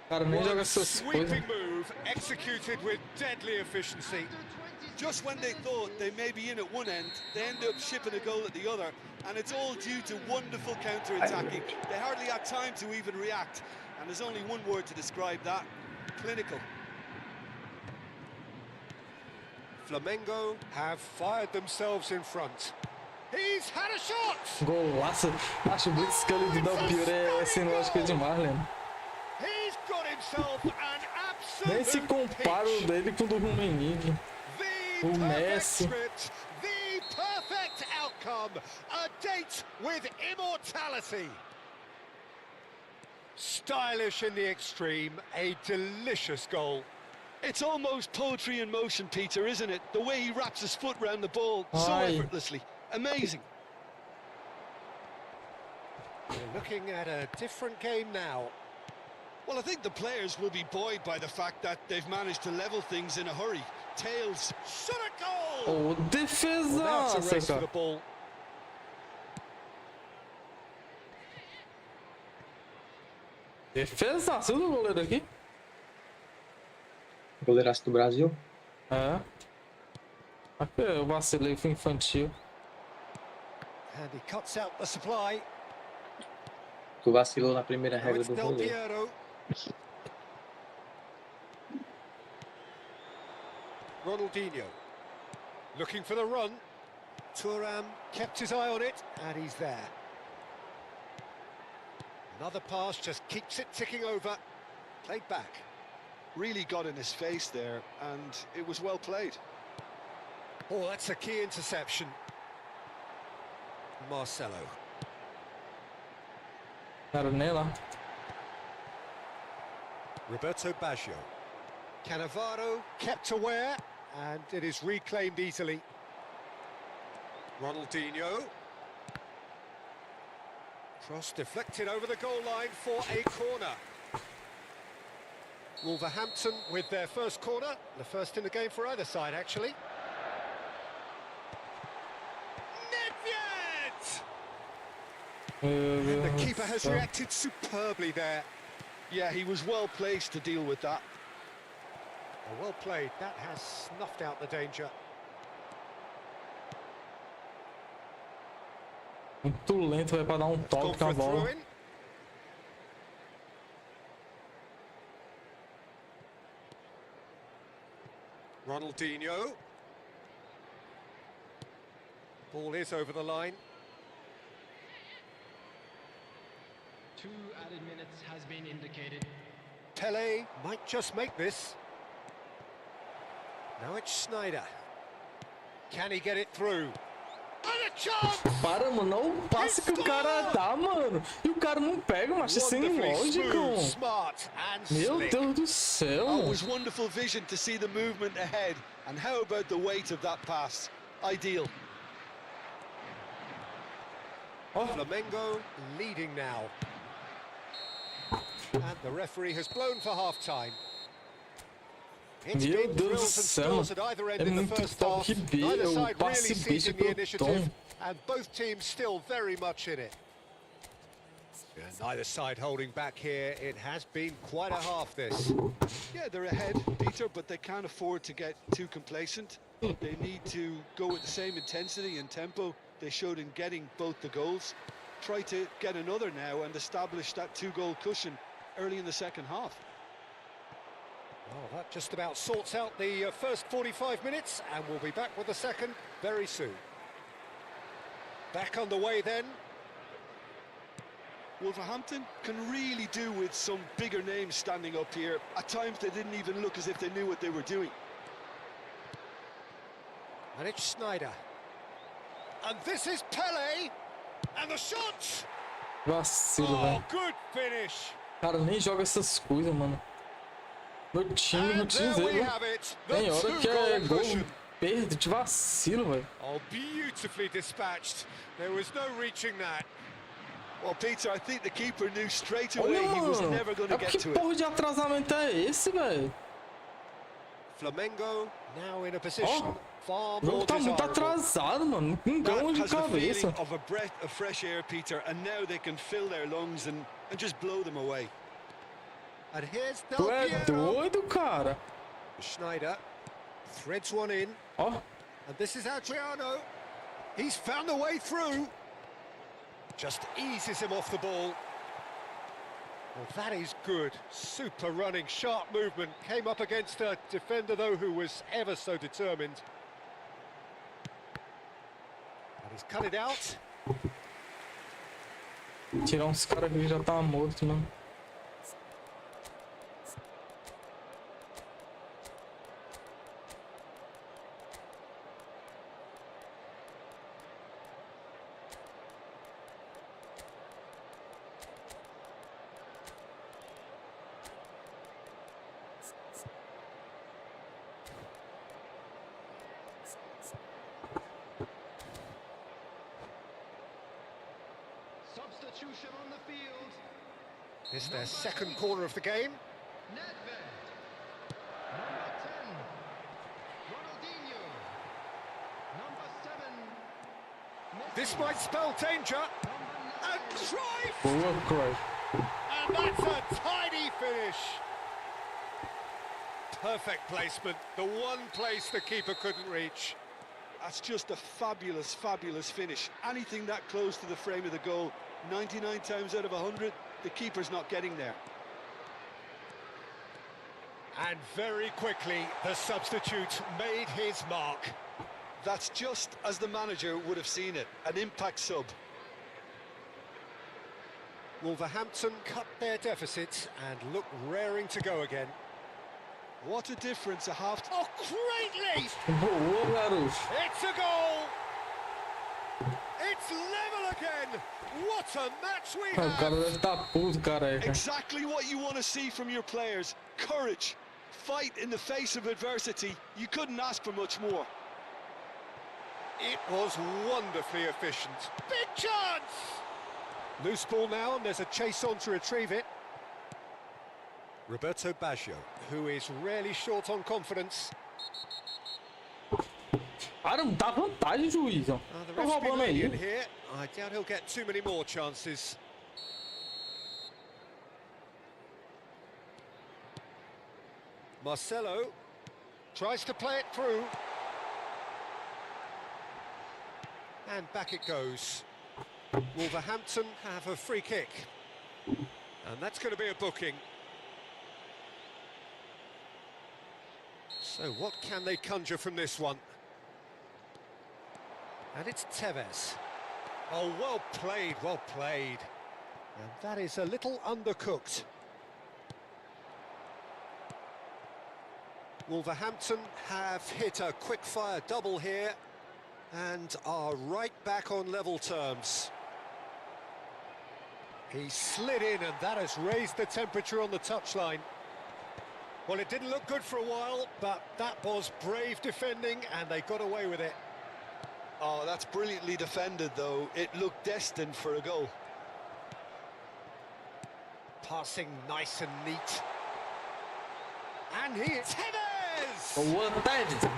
Speaker 1: Cara, nem joga essas coisas.
Speaker 6: Sweeping move executed with deadly efficiency.
Speaker 7: Just when they thought they may be in at one end, they end up shipping a goal at the other, and it's all due to wonderful counter-attacking. They hardly had time to even react, and there's only one word to describe that: clinical.
Speaker 6: Flamengo have fired themselves in front. He's had a shot!
Speaker 1: Golaço. Acho o Blitzscully do Del Piero é sem lógica demais, Leandro.
Speaker 6: He's got himself an absolute
Speaker 1: Nem se compara o dele com o do Rummenigge. O Messi.
Speaker 6: script, the perfect outcome, a date with immortality. Stylish in the extreme, a delicious goal.
Speaker 7: It's almost poetry in motion, Peter, isn't it? The way he wraps his foot round the ball so effortlessly. Amazing.
Speaker 6: We're looking at a different game now.
Speaker 7: Well, I think the players will be buoyed by the fact that they've managed to level things in a hurry. Tails, shot a goal!
Speaker 1: Oh, defesa!
Speaker 6: Well, that's a race for the ball.
Speaker 1: Defesaço do goleiro aqui.
Speaker 2: Goleiraço do Brasil.
Speaker 1: É. Aqui eu vacilei, fui infantil.
Speaker 6: And he cuts out the supply.
Speaker 2: Tu vacilou na primeira regra do
Speaker 6: Del
Speaker 2: goleiro.
Speaker 6: Piero. Ronaldinho looking for the run. Thuram kept his eye on it, and he's there. Another pass just keeps it ticking over. Played back.
Speaker 7: Really got in his face there, and it was well played.
Speaker 6: Oh, that's a key interception. Marcelo.
Speaker 1: Cara, nem lá.
Speaker 6: Roberto Baggio. Cannavaro kept aware, and it is reclaimed easily. Ronaldinho. Cross deflected over the goal line for a corner. Wolverhampton with their first corner, the first in the game for either side, actually. And the keeper has reacted superbly there.
Speaker 7: Yeah, he was well placed to deal with that.
Speaker 6: Well played, that has snuffed out the danger.
Speaker 1: Muito lento, vai pra dar toque com a bola.
Speaker 6: Ronaldinho. Ball is over the line.
Speaker 10: 2 added minutes has been indicated.
Speaker 6: Pele might just make this. Now it's Snyder. Can he get it through? And a chance!
Speaker 1: Para, mano, olha o passe que o cara dá, mano. E o cara não pega, mas é sem lógica. Meu Deus do céu.
Speaker 7: Oh, it was wonderful vision to see the movement ahead. And how about the weight of that pass? Ideal.
Speaker 6: Flamengo leading now. And the referee has blown for half-time.
Speaker 1: Meu Deus do céu, é muito top B, o passe besta pelo Tom.
Speaker 6: And both teams still very much in it. Yeah, neither side holding back here. It has been quite a half, this.
Speaker 7: Yeah, they're ahead, Peter, but they can't afford to get too complacent. They need to go with the same intensity and tempo they showed in getting both the goals. Try to get another now and establish that 2-goal cushion early in the second half.
Speaker 6: Well, that just about sorts out the first 45 minutes, and we'll be back with the second very soon. Back underway then.
Speaker 7: Wolverhampton can really do with some bigger names standing up here. At times they didn't even look as if they knew what they were doing.
Speaker 6: And it's Sneijder. And this is Pele. And the shot!
Speaker 1: Vacilo,
Speaker 6: Oh,
Speaker 1: velho.
Speaker 6: good finish.
Speaker 1: Cara, nem joga essas coisas, mano. No time
Speaker 6: And there we
Speaker 1: dele,
Speaker 6: have it. The
Speaker 1: tem hora que é
Speaker 6: 2-goal
Speaker 1: gol
Speaker 6: cushion.
Speaker 1: perda de vacilo, velho.
Speaker 6: Oh, beautifully dispatched. There was no reaching that.
Speaker 7: Well, Peter, I think the keeper knew straight
Speaker 1: Olha,
Speaker 7: away he was
Speaker 1: mano.
Speaker 7: never going to
Speaker 1: É
Speaker 7: get
Speaker 1: que
Speaker 7: to
Speaker 1: porra
Speaker 7: it.
Speaker 1: de atrasamento é esse, velho?
Speaker 6: Flamengo now in a position far
Speaker 1: O jogo
Speaker 6: more
Speaker 1: tá muito
Speaker 6: desirable.
Speaker 1: atrasado, mano. Um
Speaker 7: That
Speaker 1: gol de
Speaker 7: has the
Speaker 1: cabeça.
Speaker 7: feeling of a breath of fresh air, Peter, and now they can fill their lungs and just blow them away.
Speaker 6: And here's
Speaker 1: Tu
Speaker 6: Del
Speaker 1: é
Speaker 6: Piero.
Speaker 1: doido, cara.
Speaker 6: Sneijder threads one in.
Speaker 1: Ó.
Speaker 6: And this is Adriano. He's found a way through. Just eases him off the ball. Well, that is good. Super running, sharp movement. Came up against a defender, though, who was ever so determined. And he's cut it out.
Speaker 1: Tirar uns caras aqui que já tá morto, mano.
Speaker 10: Substitution on the field.
Speaker 6: This is their second corner of the game.
Speaker 10: Nedved. Number 10. Ronaldinho. Number 7.
Speaker 6: This might spell danger. And Cruyff!
Speaker 1: Boa, Cruyff.
Speaker 6: And that's a tidy finish. Perfect placement. The one place the keeper couldn't reach.
Speaker 7: That's just a fabulous, fabulous finish. Anything that close to the frame of the goal, 99 times out of 100, the keeper's not getting there.
Speaker 6: And very quickly, the substitute made his mark.
Speaker 7: That's just as the manager would have seen it, an impact sub.
Speaker 6: Wolverhampton cut their deficit and look raring to go again.
Speaker 7: What a difference a half...
Speaker 6: Oh, great leap!
Speaker 1: Boa, garoto.
Speaker 6: It's a goal! It's level again! What a match we
Speaker 1: O cara
Speaker 6: have!
Speaker 1: deve tá puto, careca.
Speaker 7: Exactly what you want to see from your players. Courage, fight in the face of adversity. You couldn't ask for much more.
Speaker 6: It was wonderfully efficient. Big chance! Loose ball now, and there's a chase on to retrieve it. Roberto Baggio, who is rarely short on confidence.
Speaker 1: Cara, dá vantagem, juiz, ó.
Speaker 6: The
Speaker 1: Tá
Speaker 6: ref's been
Speaker 1: roubando aí.
Speaker 6: lenient here. I doubt he'll get too many more chances. Marcelo tries to play it through. And back it goes. Wolverhampton have a free kick. And that's going to be a booking. So what can they conjure from this one? And it's Tevez. Oh, well played, well played. And that is a little undercooked. Wolverhampton have hit a quick-fire double here and are right back on level terms. He slid in, and that has raised the temperature on the touchline. Well, it didn't look good for a while, but that was brave defending, and they got away with it.
Speaker 7: Oh, that's brilliantly defended, though. It looked destined for a goal.
Speaker 6: Passing nice and neat. And he is Tevez!
Speaker 1: Boa, Tevez.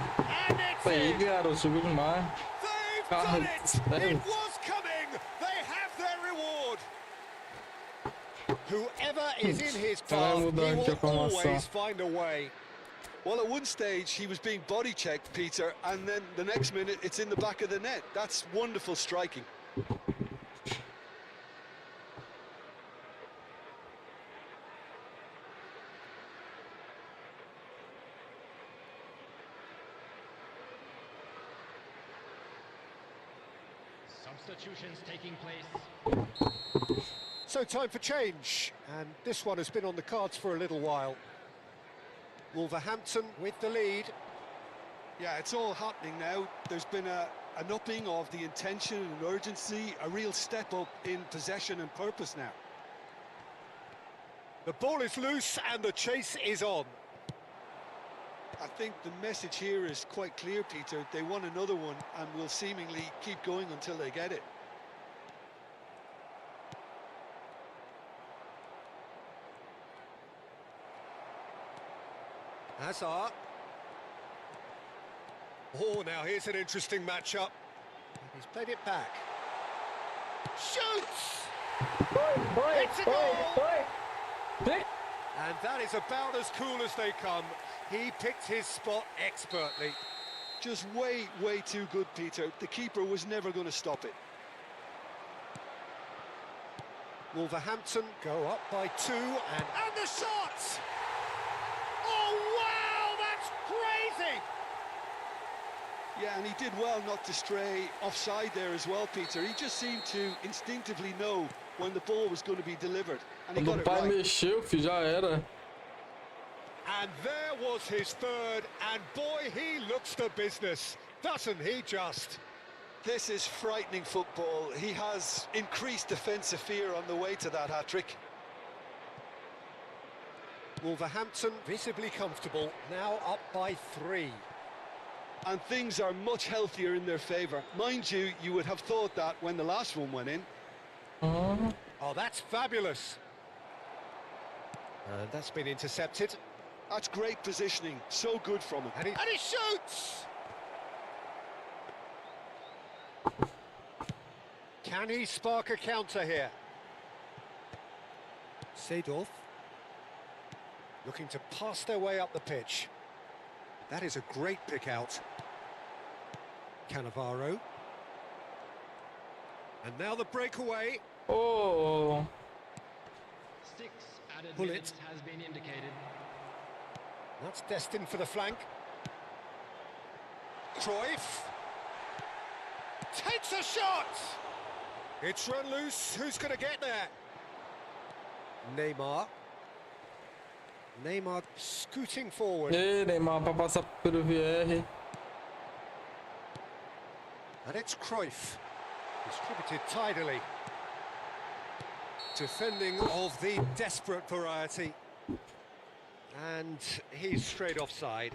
Speaker 6: And it's
Speaker 1: Foi aí,
Speaker 6: in.
Speaker 1: garoto. Subiu demais.
Speaker 6: They've
Speaker 1: Caralho,
Speaker 6: done it! It
Speaker 1: Tevez.
Speaker 6: was coming! They have their reward! Whoever is in his
Speaker 1: Vai
Speaker 6: path, he
Speaker 1: mudando aqui a
Speaker 6: will
Speaker 1: formação.
Speaker 6: always find a way.
Speaker 7: Well, at one stage he was being body checked, Peter, and then the next minute it's in the back of the net. That's wonderful striking.
Speaker 10: Substitutions taking place.
Speaker 6: So time for change, and this one has been on the cards for a little while. Wolverhampton with the lead.
Speaker 7: Yeah, it's all happening now. There's been an upping of the intention and urgency, a real step up in possession and purpose now.
Speaker 6: The ball is loose and the chase is on.
Speaker 7: I think the message here is quite clear, Peter. They want another one and will seemingly keep going until they get it.
Speaker 6: Hazard. Oh, now here's an interesting matchup. He's played it back. Shoots! It's a goal! And that is about as cool as they come. He picked his spot expertly.
Speaker 7: Just way too good, Peter. The keeper was never going to stop it.
Speaker 6: Wolverhampton go up by 2 and the shot! Oh, wow, that's crazy!
Speaker 7: Yeah, and he did well not to stray offside there as well, Peter. He just seemed to instinctively know when the ball was going to be delivered. And he got
Speaker 1: Quando o
Speaker 7: it
Speaker 1: pai
Speaker 7: right.
Speaker 1: mexeu, filho, já era.
Speaker 6: And there was his third, and boy, he looks the business, doesn't he just?
Speaker 7: This is frightening football. He has increased defensive fear on the way to that hat-trick.
Speaker 6: Wolverhampton visibly comfortable, now up by 3.
Speaker 7: And things are much healthier in their favour. Mind you, you would have thought that when the last one went in.
Speaker 6: Oh, that's fabulous. That's been intercepted.
Speaker 7: That's great positioning. So good from him.
Speaker 6: And he shoots! Can he spark a counter here? Seedorf looking to pass their way up the pitch. That is a great pick out. Cannavaro. And now the breakaway.
Speaker 1: Oh!
Speaker 10: 6 added
Speaker 6: Pull
Speaker 10: minutes
Speaker 6: it.
Speaker 10: has been indicated.
Speaker 6: That's destined for the flank. Cruyff takes a shot. It's run loose. Who's going to get there? Neymar scooting forward.
Speaker 1: Ei, Neymar, pra passar pelo VR.
Speaker 6: And it's Cruyff. Distributed tidily. Defending of the desperate variety. And he's straight offside.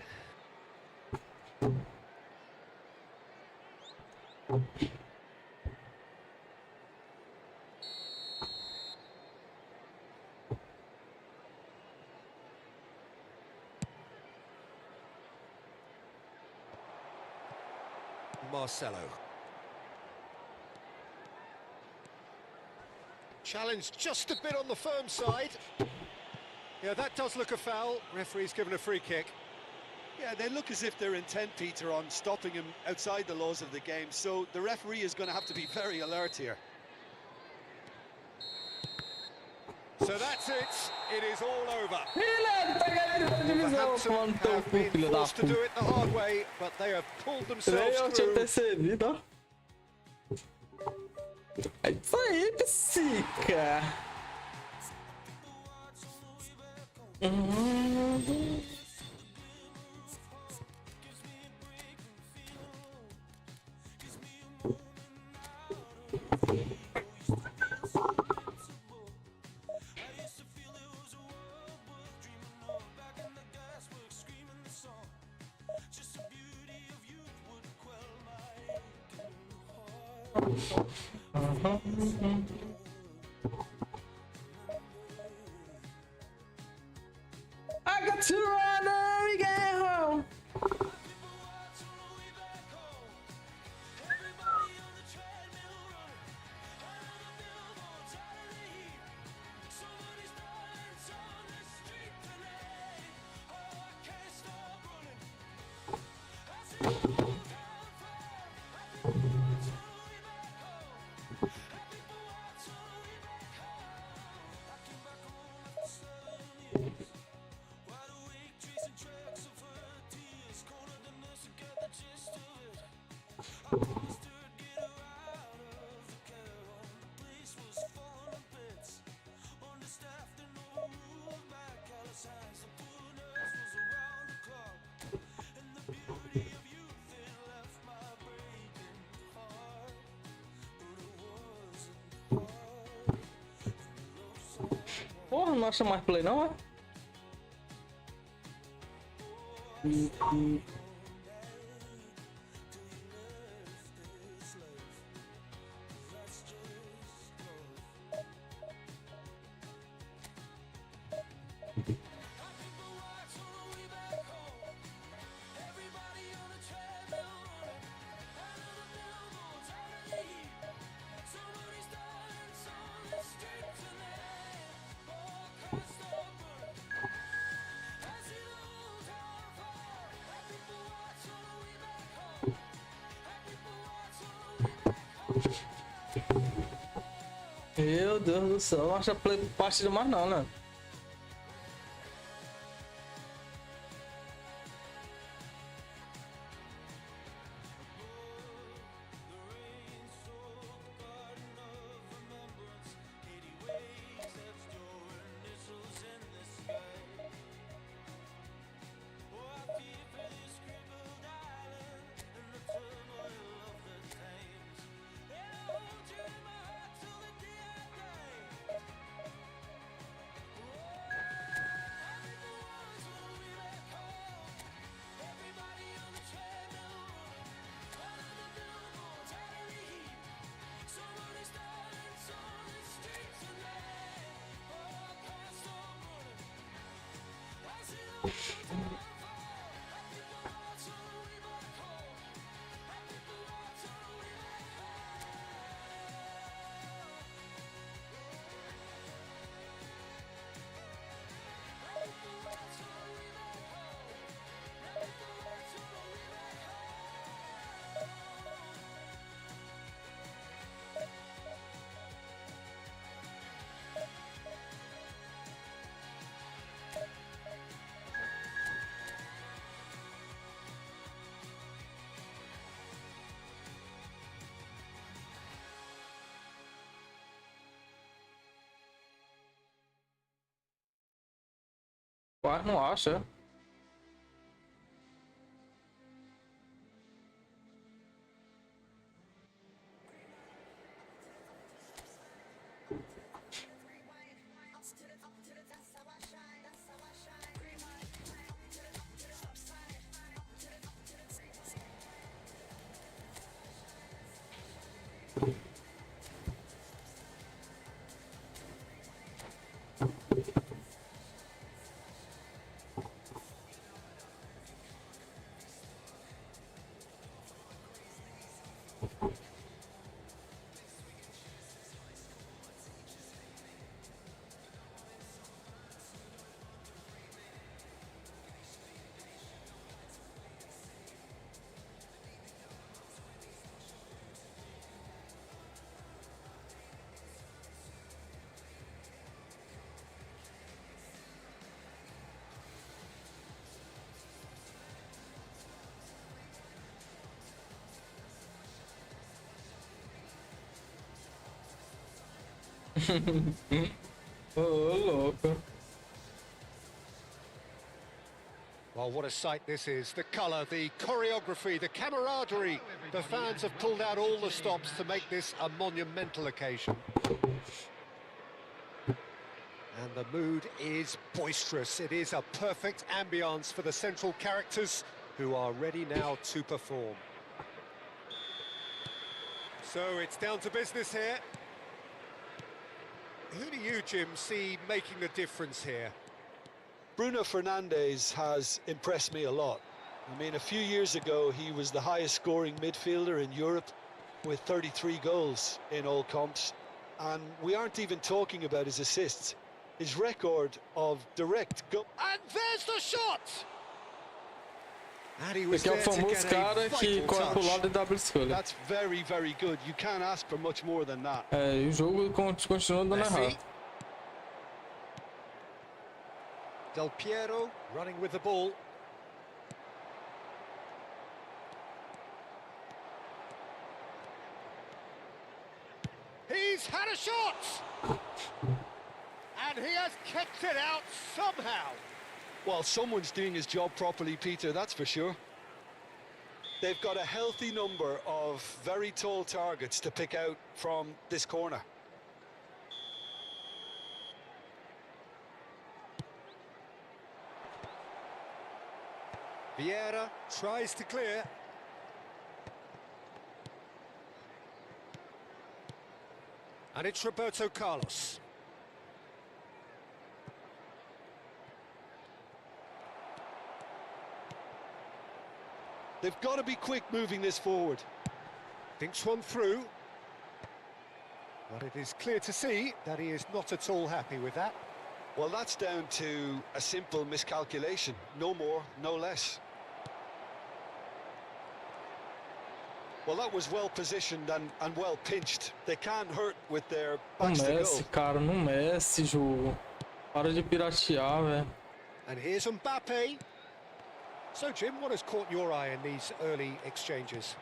Speaker 6: Marcelo. Challenge just a bit on the firm side. Yeah, that does look a foul. Referee's given a free kick.
Speaker 7: Yeah, they look as if they're intent, Peter, on stopping him outside the laws of the game. So the referee is going to have to be very alert here.
Speaker 6: So that's it. It is all over.
Speaker 1: Wolverhampton
Speaker 6: have been forced to do it the hard way, but they have pulled themselves
Speaker 1: Eu tinha
Speaker 6: through.
Speaker 1: percebido, ó. É isso aí, psica. I got to run and get home. Porra, não acha mais play não, é? Meu Deus do céu, não acha play partida mais não, né? Quase não acha. Ô, louco.
Speaker 6: Well, what a sight this is. The colour, the choreography, the camaraderie. The fans have pulled out all the stops to make this a monumental occasion. And the mood is boisterous. It is a perfect ambience for the central characters who are ready now to perform. So it's down to business here. Who do you, Jim, see making the difference here?
Speaker 18: Bruno Fernandes has impressed me a lot. I mean, a few years ago, he was the highest scoring midfielder in Europe with 33 goals in all comps. And we aren't even talking about his assists. His record of direct goal.
Speaker 6: And there's the shot! And he
Speaker 1: Esse aqui é o famoso cara que corre pro lado e dá a escolha.
Speaker 18: That's very, very good. You can't ask for much more than that.
Speaker 1: É, e o jogo continua dando errado.
Speaker 6: Del Piero running with the ball. He's had a shot! And he has kicked it out somehow.
Speaker 18: Well, someone's doing his job properly, Peter, that's for sure. They've got a healthy number of very tall targets to pick out from this corner.
Speaker 6: Vieira tries to clear. And it's Roberto Carlos.
Speaker 18: They've got to be quick moving this forward.
Speaker 6: Thinks one through. But it is clear to see that he is not at all happy with that.
Speaker 18: Well, that's down to a simple miscalculation. No more, no less. Well, that was well positioned and well pinched. They can't hurt with their
Speaker 1: Não
Speaker 18: backs to go.
Speaker 1: mexe, cara, não mexe, jogo. Para de piratear, velho.
Speaker 6: And here's Mbappe. So, Jim, what has caught your eye in these early exchanges?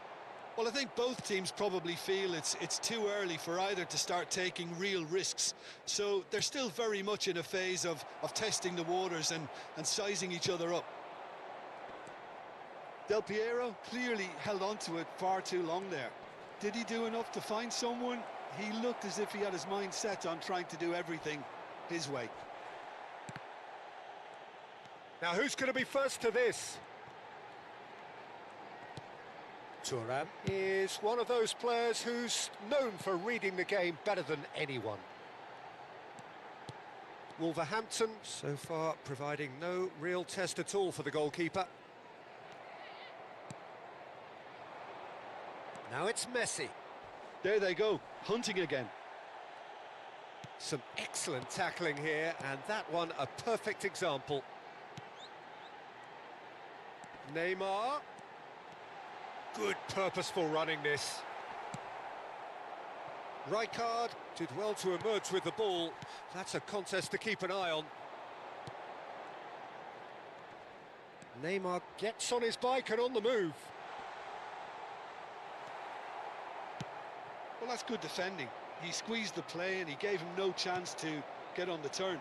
Speaker 18: Well, I think both teams probably feel it's too early for either to start taking real risks. So they're still very much in a phase of testing the waters and sizing each other up. Del Piero clearly held on to it far too long there. Did he do enough to find someone? He looked as if he had his mind set on trying to do everything his way.
Speaker 6: Now, who's going to be first to this? Thuram is one of those players who's known for reading the game better than anyone. Wolverhampton, so far, providing no real test at all for the goalkeeper. Now it's Messi.
Speaker 18: There they go, hunting again.
Speaker 6: Some excellent tackling here, and that one a perfect example. Neymar. Good purposeful running this. Rijkaard did well to emerge with the ball. That's a contest to keep an eye on. Neymar gets on his bike and on the move.
Speaker 18: Well, that's good defending. He squeezed the play and he gave him no chance to get on the turn.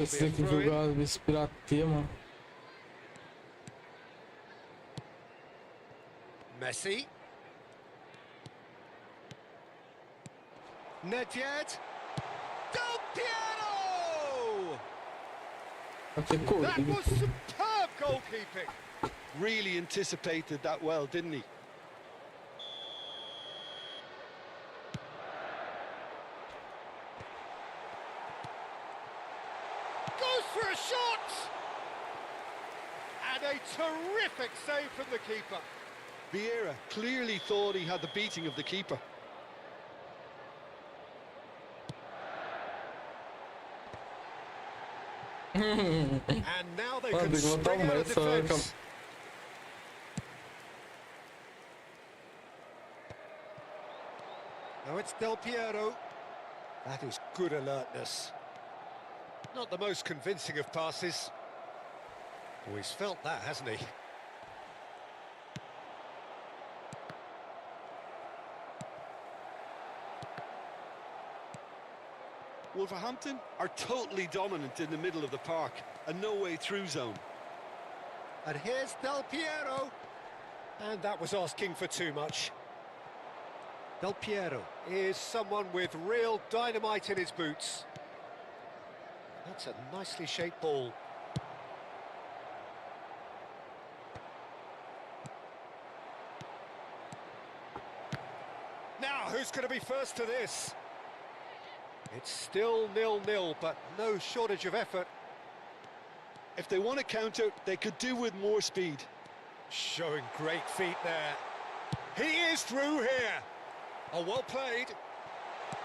Speaker 1: Esse tem que jogar esse pirateia, mano.
Speaker 6: Messi. Nedved. Del Piero! That was superb goalkeeping.
Speaker 18: Really anticipated that well, didn't he?
Speaker 6: Goes for a shot! And a terrific save from the keeper.
Speaker 18: Vieira clearly thought he had the beating of the keeper.
Speaker 6: And now they can spring out of defense. Now it's Del Piero. That is good alertness. Not the most convincing of passes. Oh, he's felt that, hasn't he?
Speaker 18: Wolverhampton are totally dominant in the middle of the park, a no-way through zone.
Speaker 6: And here's Del Piero. And that was asking for too much. Del Piero is someone with real dynamite in his boots. That's a nicely shaped ball. Now, who's going to be first to this? It's still 0-0, but no shortage of effort.
Speaker 18: If they want to counter, they could do with more speed.
Speaker 6: Showing great feet there. He is through here. Oh, well played.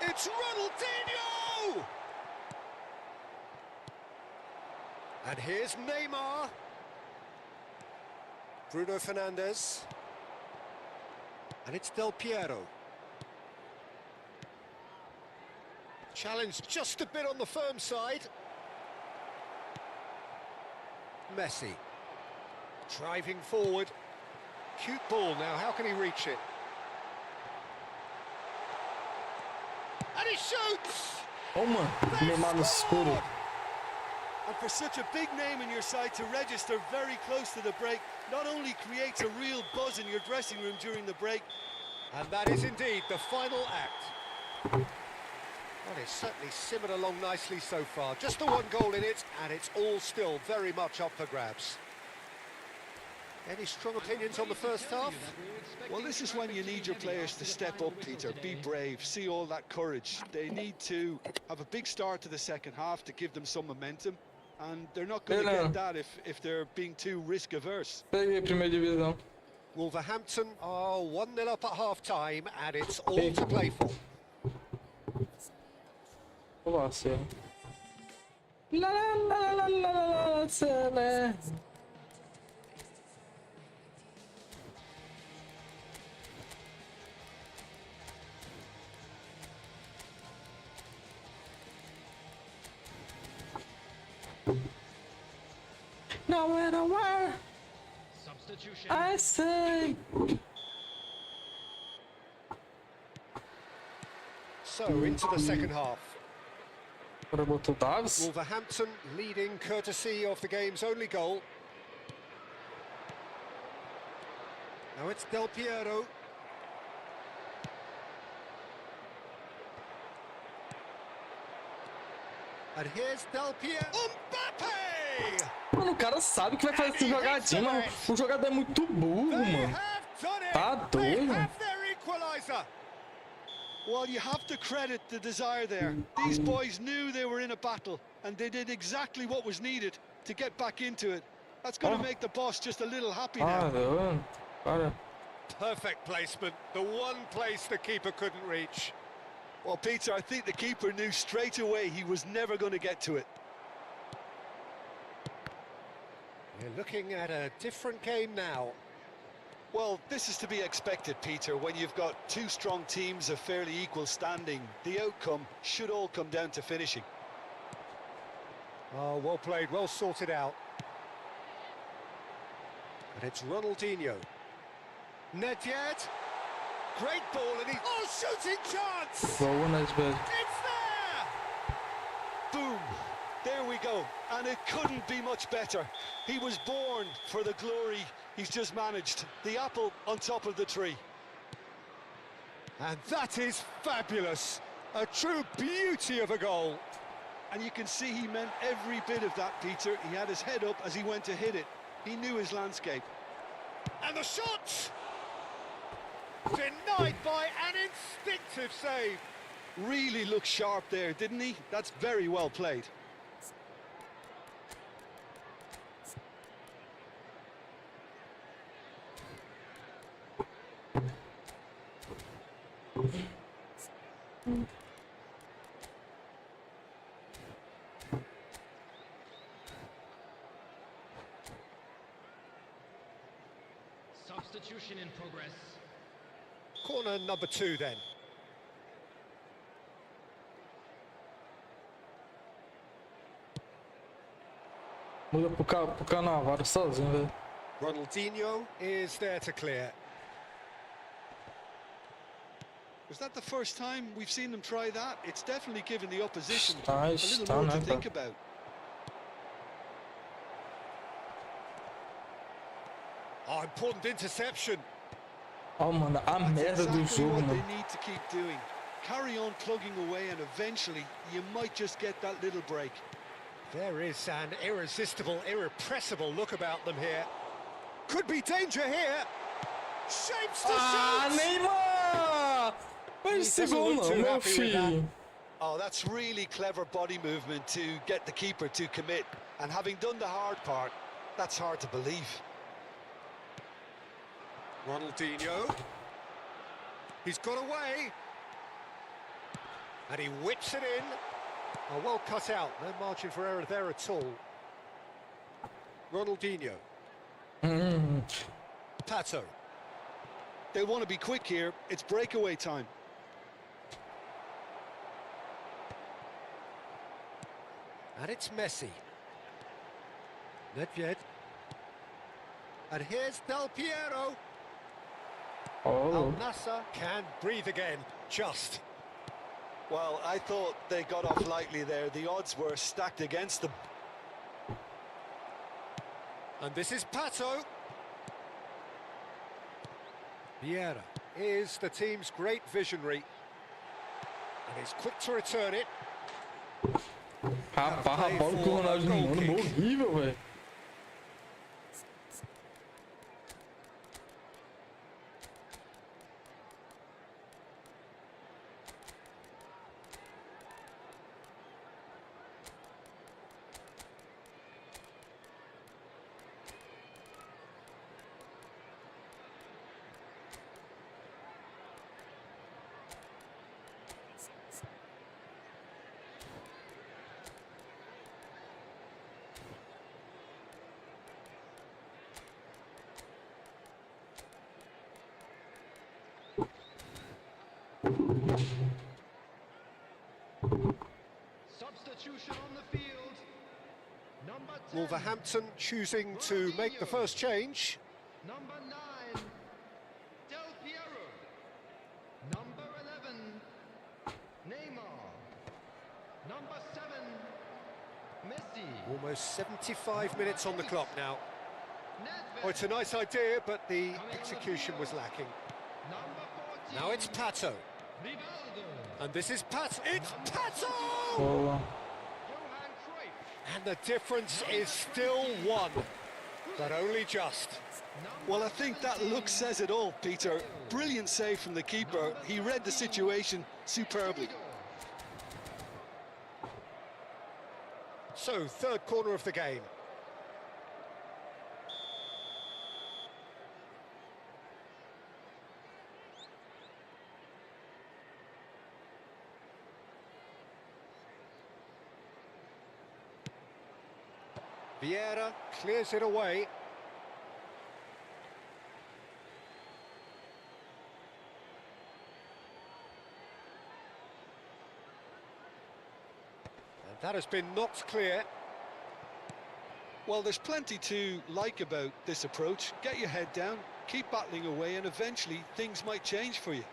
Speaker 6: It's Ronaldinho! And here's Neymar. Bruno Fernandes. And it's Del Piero. Challenge just a bit on the firm side. Messi. Driving forward. Cute ball now, how can he reach it? And he shoots!
Speaker 1: Oh, mano, Neymar no escuro.
Speaker 7: And for such a big name in your side to register very close to the break, not only creates a real buzz in your dressing room during the break.
Speaker 6: And that is indeed the final act. Well, it's certainly simmered along nicely so far. Just the one goal in it, and it's all still very much up for grabs. Any strong opinions on the first half?
Speaker 7: Well, this is when you need your players to step up, Peter. Be brave, see all that courage. They need to have a big start to the second half to give them some momentum. And they're not going to get that if they're being too risk-averse.
Speaker 1: Peguei primeira divisão.
Speaker 6: Wolverhampton are 1-0 up at half-time, and it's all to play for.
Speaker 1: Nossa. La la la la la la. Nowhere to where I say.
Speaker 6: So, into the second half.
Speaker 1: Davis.
Speaker 6: Wolverhampton leading courtesy of the game's only goal. Now it's Del Piero. And here's Del Piero. Mbappe!
Speaker 1: Mano, o cara sabe que vai fazer essa jogadinha, mano. O jogador é muito burro, mano. Tá doido.
Speaker 7: Well, you have to credit the desire there. These boys knew they were in a battle, and they did exactly what was needed to get back into it. That's going to make the boss just a little happy now.
Speaker 6: Perfect placement, the one place the keeper couldn't reach.
Speaker 7: Well, Peter, I think the keeper knew straight away he was never going to get to it.
Speaker 6: You're looking at a different game now.
Speaker 7: Well, this is to be expected, Peter. When you've got two strong teams of fairly equal standing, the outcome should all come down to finishing.
Speaker 6: Oh, well played, well sorted out. And it's Ronaldinho. Nedved. Great ball, and he... Oh, shooting chance!
Speaker 1: Boa, Nedved.
Speaker 6: It's there!
Speaker 7: Boom! There we go. And it couldn't be much better. He was born for the glory he's just managed. The apple on top of the tree.
Speaker 6: And that is fabulous. A true beauty of a goal.
Speaker 7: And you can see he meant every bit of that, Peter. He had his head up as he went to hit it. He knew his landscape.
Speaker 6: And the shot! Denied by an instinctive save.
Speaker 7: Really looked sharp there, didn't he? That's very well played.
Speaker 10: Substitution in progress.
Speaker 6: Corner number 2 then.
Speaker 1: Muda pro Cannavaro sozinho, velho.
Speaker 6: Ronaldinho is there to clear.
Speaker 7: Was that the first time we've seen them try that? It's definitely given the opposition
Speaker 1: Nice,
Speaker 7: a little more to think about.
Speaker 6: Oh, important interception.
Speaker 1: Oh, mano, a merda do jogo,
Speaker 7: what
Speaker 1: mano.
Speaker 7: they need to keep doing. Carry on plugging away, and eventually you might just get that little break.
Speaker 6: There is an irresistible, irrepressible look about them here. Could be danger here. Shapes to shoot.
Speaker 1: Neymar! Mas esse gol não, meu filho.
Speaker 7: Oh, that's really clever body movement to get the keeper to commit. And having done the hard part, that's hard to believe.
Speaker 6: Ronaldinho. He's got away. And he whips it in. Oh, well cut out. No margin for error there at all. Ronaldinho. Pato.
Speaker 7: They want to be quick here. It's breakaway time.
Speaker 6: And it's Messi. Nedved. And here's Del Piero.
Speaker 1: Oh.
Speaker 6: Al Nassr can breathe again. Just.
Speaker 18: Well, I thought they got off lightly there. The odds were stacked against them.
Speaker 6: And this is Pato. Vieira is the team's great visionary. And he's quick to return it.
Speaker 1: Rapaz, a bola que o Ronaldinho manda, horrível, velho.
Speaker 10: Substitution on the field. Number 10.
Speaker 6: Wolverhampton choosing to make the first change.
Speaker 10: Number 9. Del Piero. Number 11. Neymar. Number 7. Messi.
Speaker 6: Almost 75 minutes on the clock now. Oh, it's a nice idea, but the execution was lacking. Now it's Pato. And this is Pato. It's Pato! And the difference is still one, but only just.
Speaker 18: Well, I think that look says it all, Peter. Brilliant save from the keeper. He read the situation superbly.
Speaker 6: So, third corner of the game. Vieira clears it away. And that has been knocked clear.
Speaker 18: Well, there's plenty to like about this approach. Get your head down, keep battling away, and eventually things might change for you.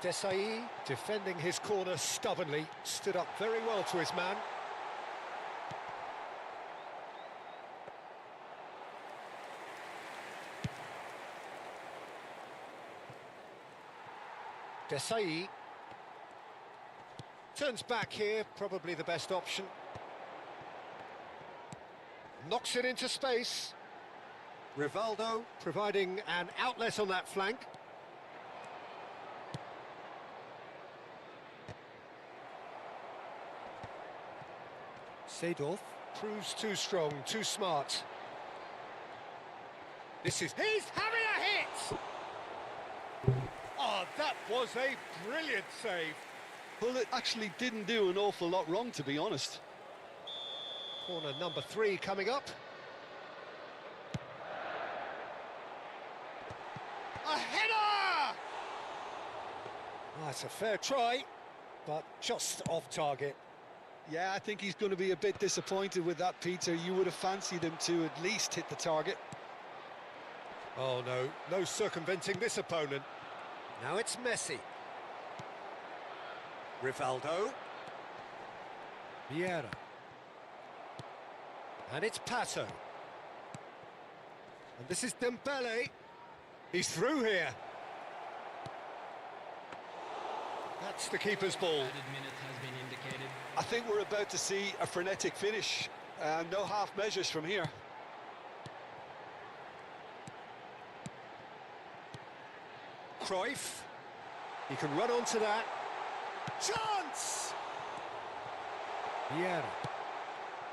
Speaker 6: Desai defending his corner stubbornly, stood up very well to his man. Desai turns back here, probably the best option. Knocks it into space. Rivaldo providing an outlet on that flank. Seedorf proves too strong, too smart. He's having a hit! Oh, that was a brilliant save.
Speaker 18: Well, it actually didn't do an awful lot wrong, to be honest.
Speaker 6: Corner number 3 coming up. A header! Oh, it's a fair try, but just off target.
Speaker 18: Yeah, I think he's going to be a bit disappointed with that, Peter. You would have fancied him to at least hit the target.
Speaker 6: Oh, no circumventing this opponent. Now it's Messi. Rivaldo. Vieira. And it's Pato. And this is Dembele. He's through here. That's the keeper's ball.
Speaker 18: I think we're about to see a frenetic finish. No half measures from here.
Speaker 6: Cruyff. He can run onto that. Chance! Vieira.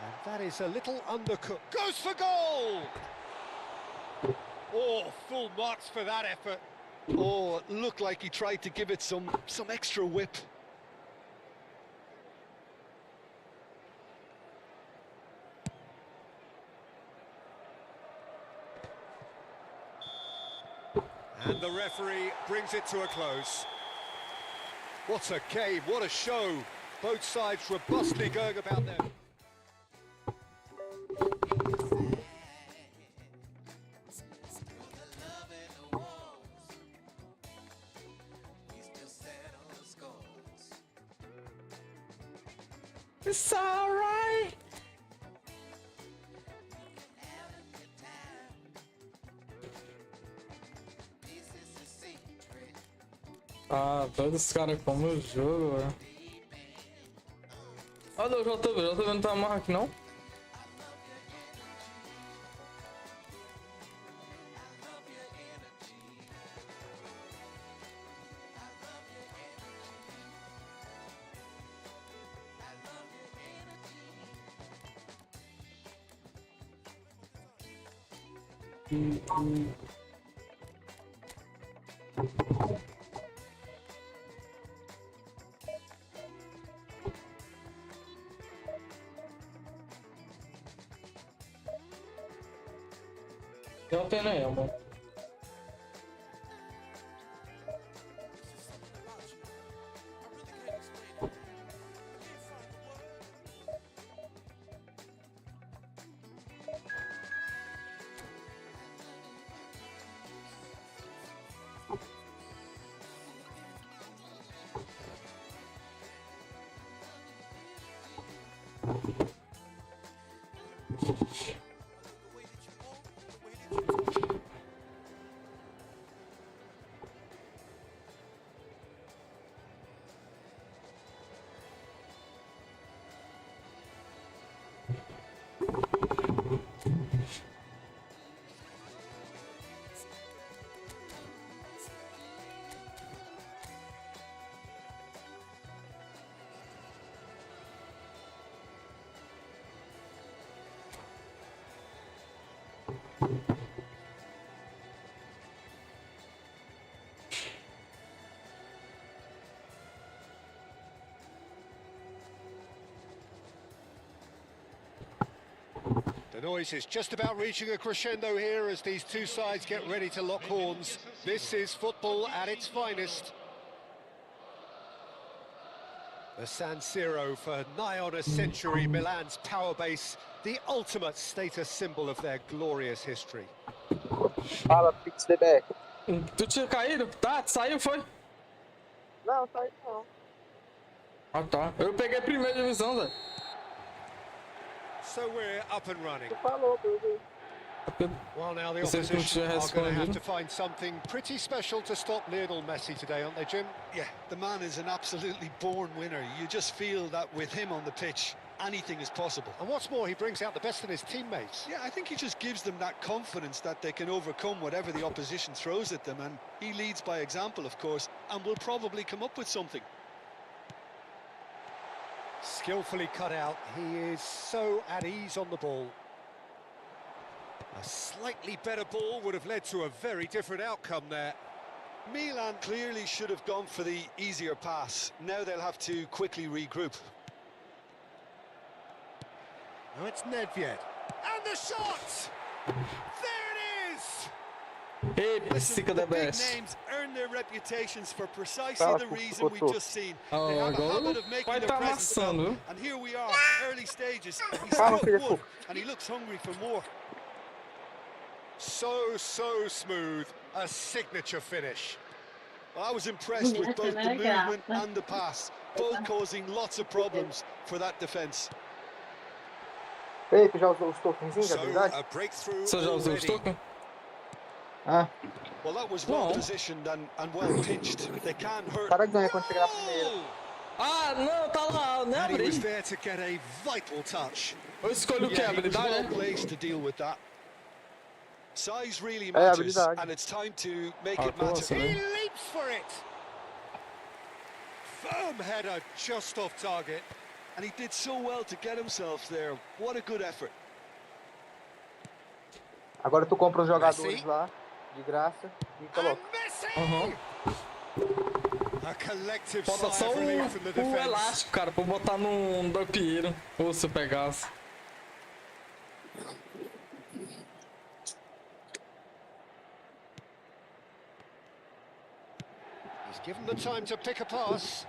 Speaker 6: And that is a little undercooked. Goes for goal! Oh, full marks for that effort.
Speaker 18: Oh, it looked like he tried to give it some extra whip.
Speaker 6: And the referee brings it to a close. What a game, what a show. Both sides robustly going about their...
Speaker 1: It's alright. Ah, todos os caras como o jogo, velho. Olha o JV não tá amarra aqui não? Não tem nenhuma.
Speaker 6: The noise is just about reaching a crescendo here as these two sides get ready to lock horns. This is football at its finest. The San Siro for nigh on a century, Milan's power base, the ultimate status symbol of their glorious history.
Speaker 2: Fala, Pix DBR.
Speaker 1: Tu tinha caído? Tá, saiu, foi?
Speaker 2: Não, tá aí não.
Speaker 1: Ah, tá. Eu peguei a primeira divisão, Zé.
Speaker 6: So we're up and running.
Speaker 2: Tu falou, Bruno.
Speaker 6: Well, now the
Speaker 1: Você não tinha
Speaker 6: opposition are going to have to
Speaker 1: respondido.
Speaker 6: find something pretty special to stop Lionel Messi today, aren't they, Jim?
Speaker 7: Yeah, the man is an absolutely born winner. You just feel that with him on the pitch, anything is possible.
Speaker 6: And what's more, he brings out the best in his teammates.
Speaker 7: Yeah, I think he just gives them that confidence that they can overcome whatever the opposition throws at them, and he leads by example, of course, and will probably come up with something.
Speaker 6: Skillfully cut out. He is so at ease on the ball. A slightly better ball would have led to a very different outcome there.
Speaker 7: Milan clearly should have gone for the easier pass. Now they'll have to quickly regroup.
Speaker 6: Now it's Nedved. And the shot! There it is!
Speaker 1: Ei,
Speaker 7: Listen,
Speaker 1: psica
Speaker 7: the
Speaker 1: da
Speaker 7: big
Speaker 1: best.
Speaker 7: names earn their reputations for precisely
Speaker 2: Fala,
Speaker 7: the
Speaker 2: Cuco,
Speaker 7: reason we've
Speaker 2: Cuco.
Speaker 7: just seen.
Speaker 1: Ah,
Speaker 7: They have a
Speaker 1: agora
Speaker 7: habit of making
Speaker 1: vai
Speaker 7: their
Speaker 1: tá
Speaker 7: presence
Speaker 1: amassando,
Speaker 7: felt.
Speaker 1: viu?
Speaker 7: And here we are, early stages. He
Speaker 2: Calma,
Speaker 7: struck
Speaker 2: filha,
Speaker 7: one,
Speaker 2: Cuco.
Speaker 7: and he looks hungry for more.
Speaker 6: So smooth. A signature finish.
Speaker 7: Well, I was impressed with both the movement and the pass, both causing lots of problems for that defence.
Speaker 2: Ei, tu já usou os tokenzinhos de
Speaker 6: So
Speaker 2: habilidade?
Speaker 6: a breakthrough
Speaker 1: Você já usou os
Speaker 6: already.
Speaker 1: tokens?
Speaker 2: Ah,
Speaker 7: Well, that was well
Speaker 1: No.
Speaker 7: positioned and well pitched. They can't hurt.
Speaker 2: cara ganha quando chegar na primeira.
Speaker 1: Ah, não, tá lá, nem
Speaker 6: And he was
Speaker 1: abri.
Speaker 6: there to get a vital touch.
Speaker 1: Eu escolho o que?
Speaker 7: Yeah, he was
Speaker 1: Habilidade,
Speaker 7: well
Speaker 1: né?
Speaker 7: placed to deal with that. Size really
Speaker 2: É,
Speaker 7: matters,
Speaker 2: habilidade.
Speaker 7: and it's time to make
Speaker 1: Ah,
Speaker 7: it matter.
Speaker 1: nossa,
Speaker 6: He
Speaker 1: né?
Speaker 6: leaps for it. Firm header just off target.
Speaker 7: And he did so well to get himself there. What a good effort.
Speaker 2: Agora tu compra os jogadores
Speaker 6: Messi.
Speaker 2: lá, de graça, e coloca.
Speaker 1: Aham.
Speaker 6: A collective
Speaker 1: Falta
Speaker 6: sigh
Speaker 1: só
Speaker 6: of relief from the
Speaker 1: o
Speaker 6: defense.
Speaker 1: elástico, cara, pra eu botar no dopieiro. Ou se eu pegasse.
Speaker 6: He's given the time to pick a pass.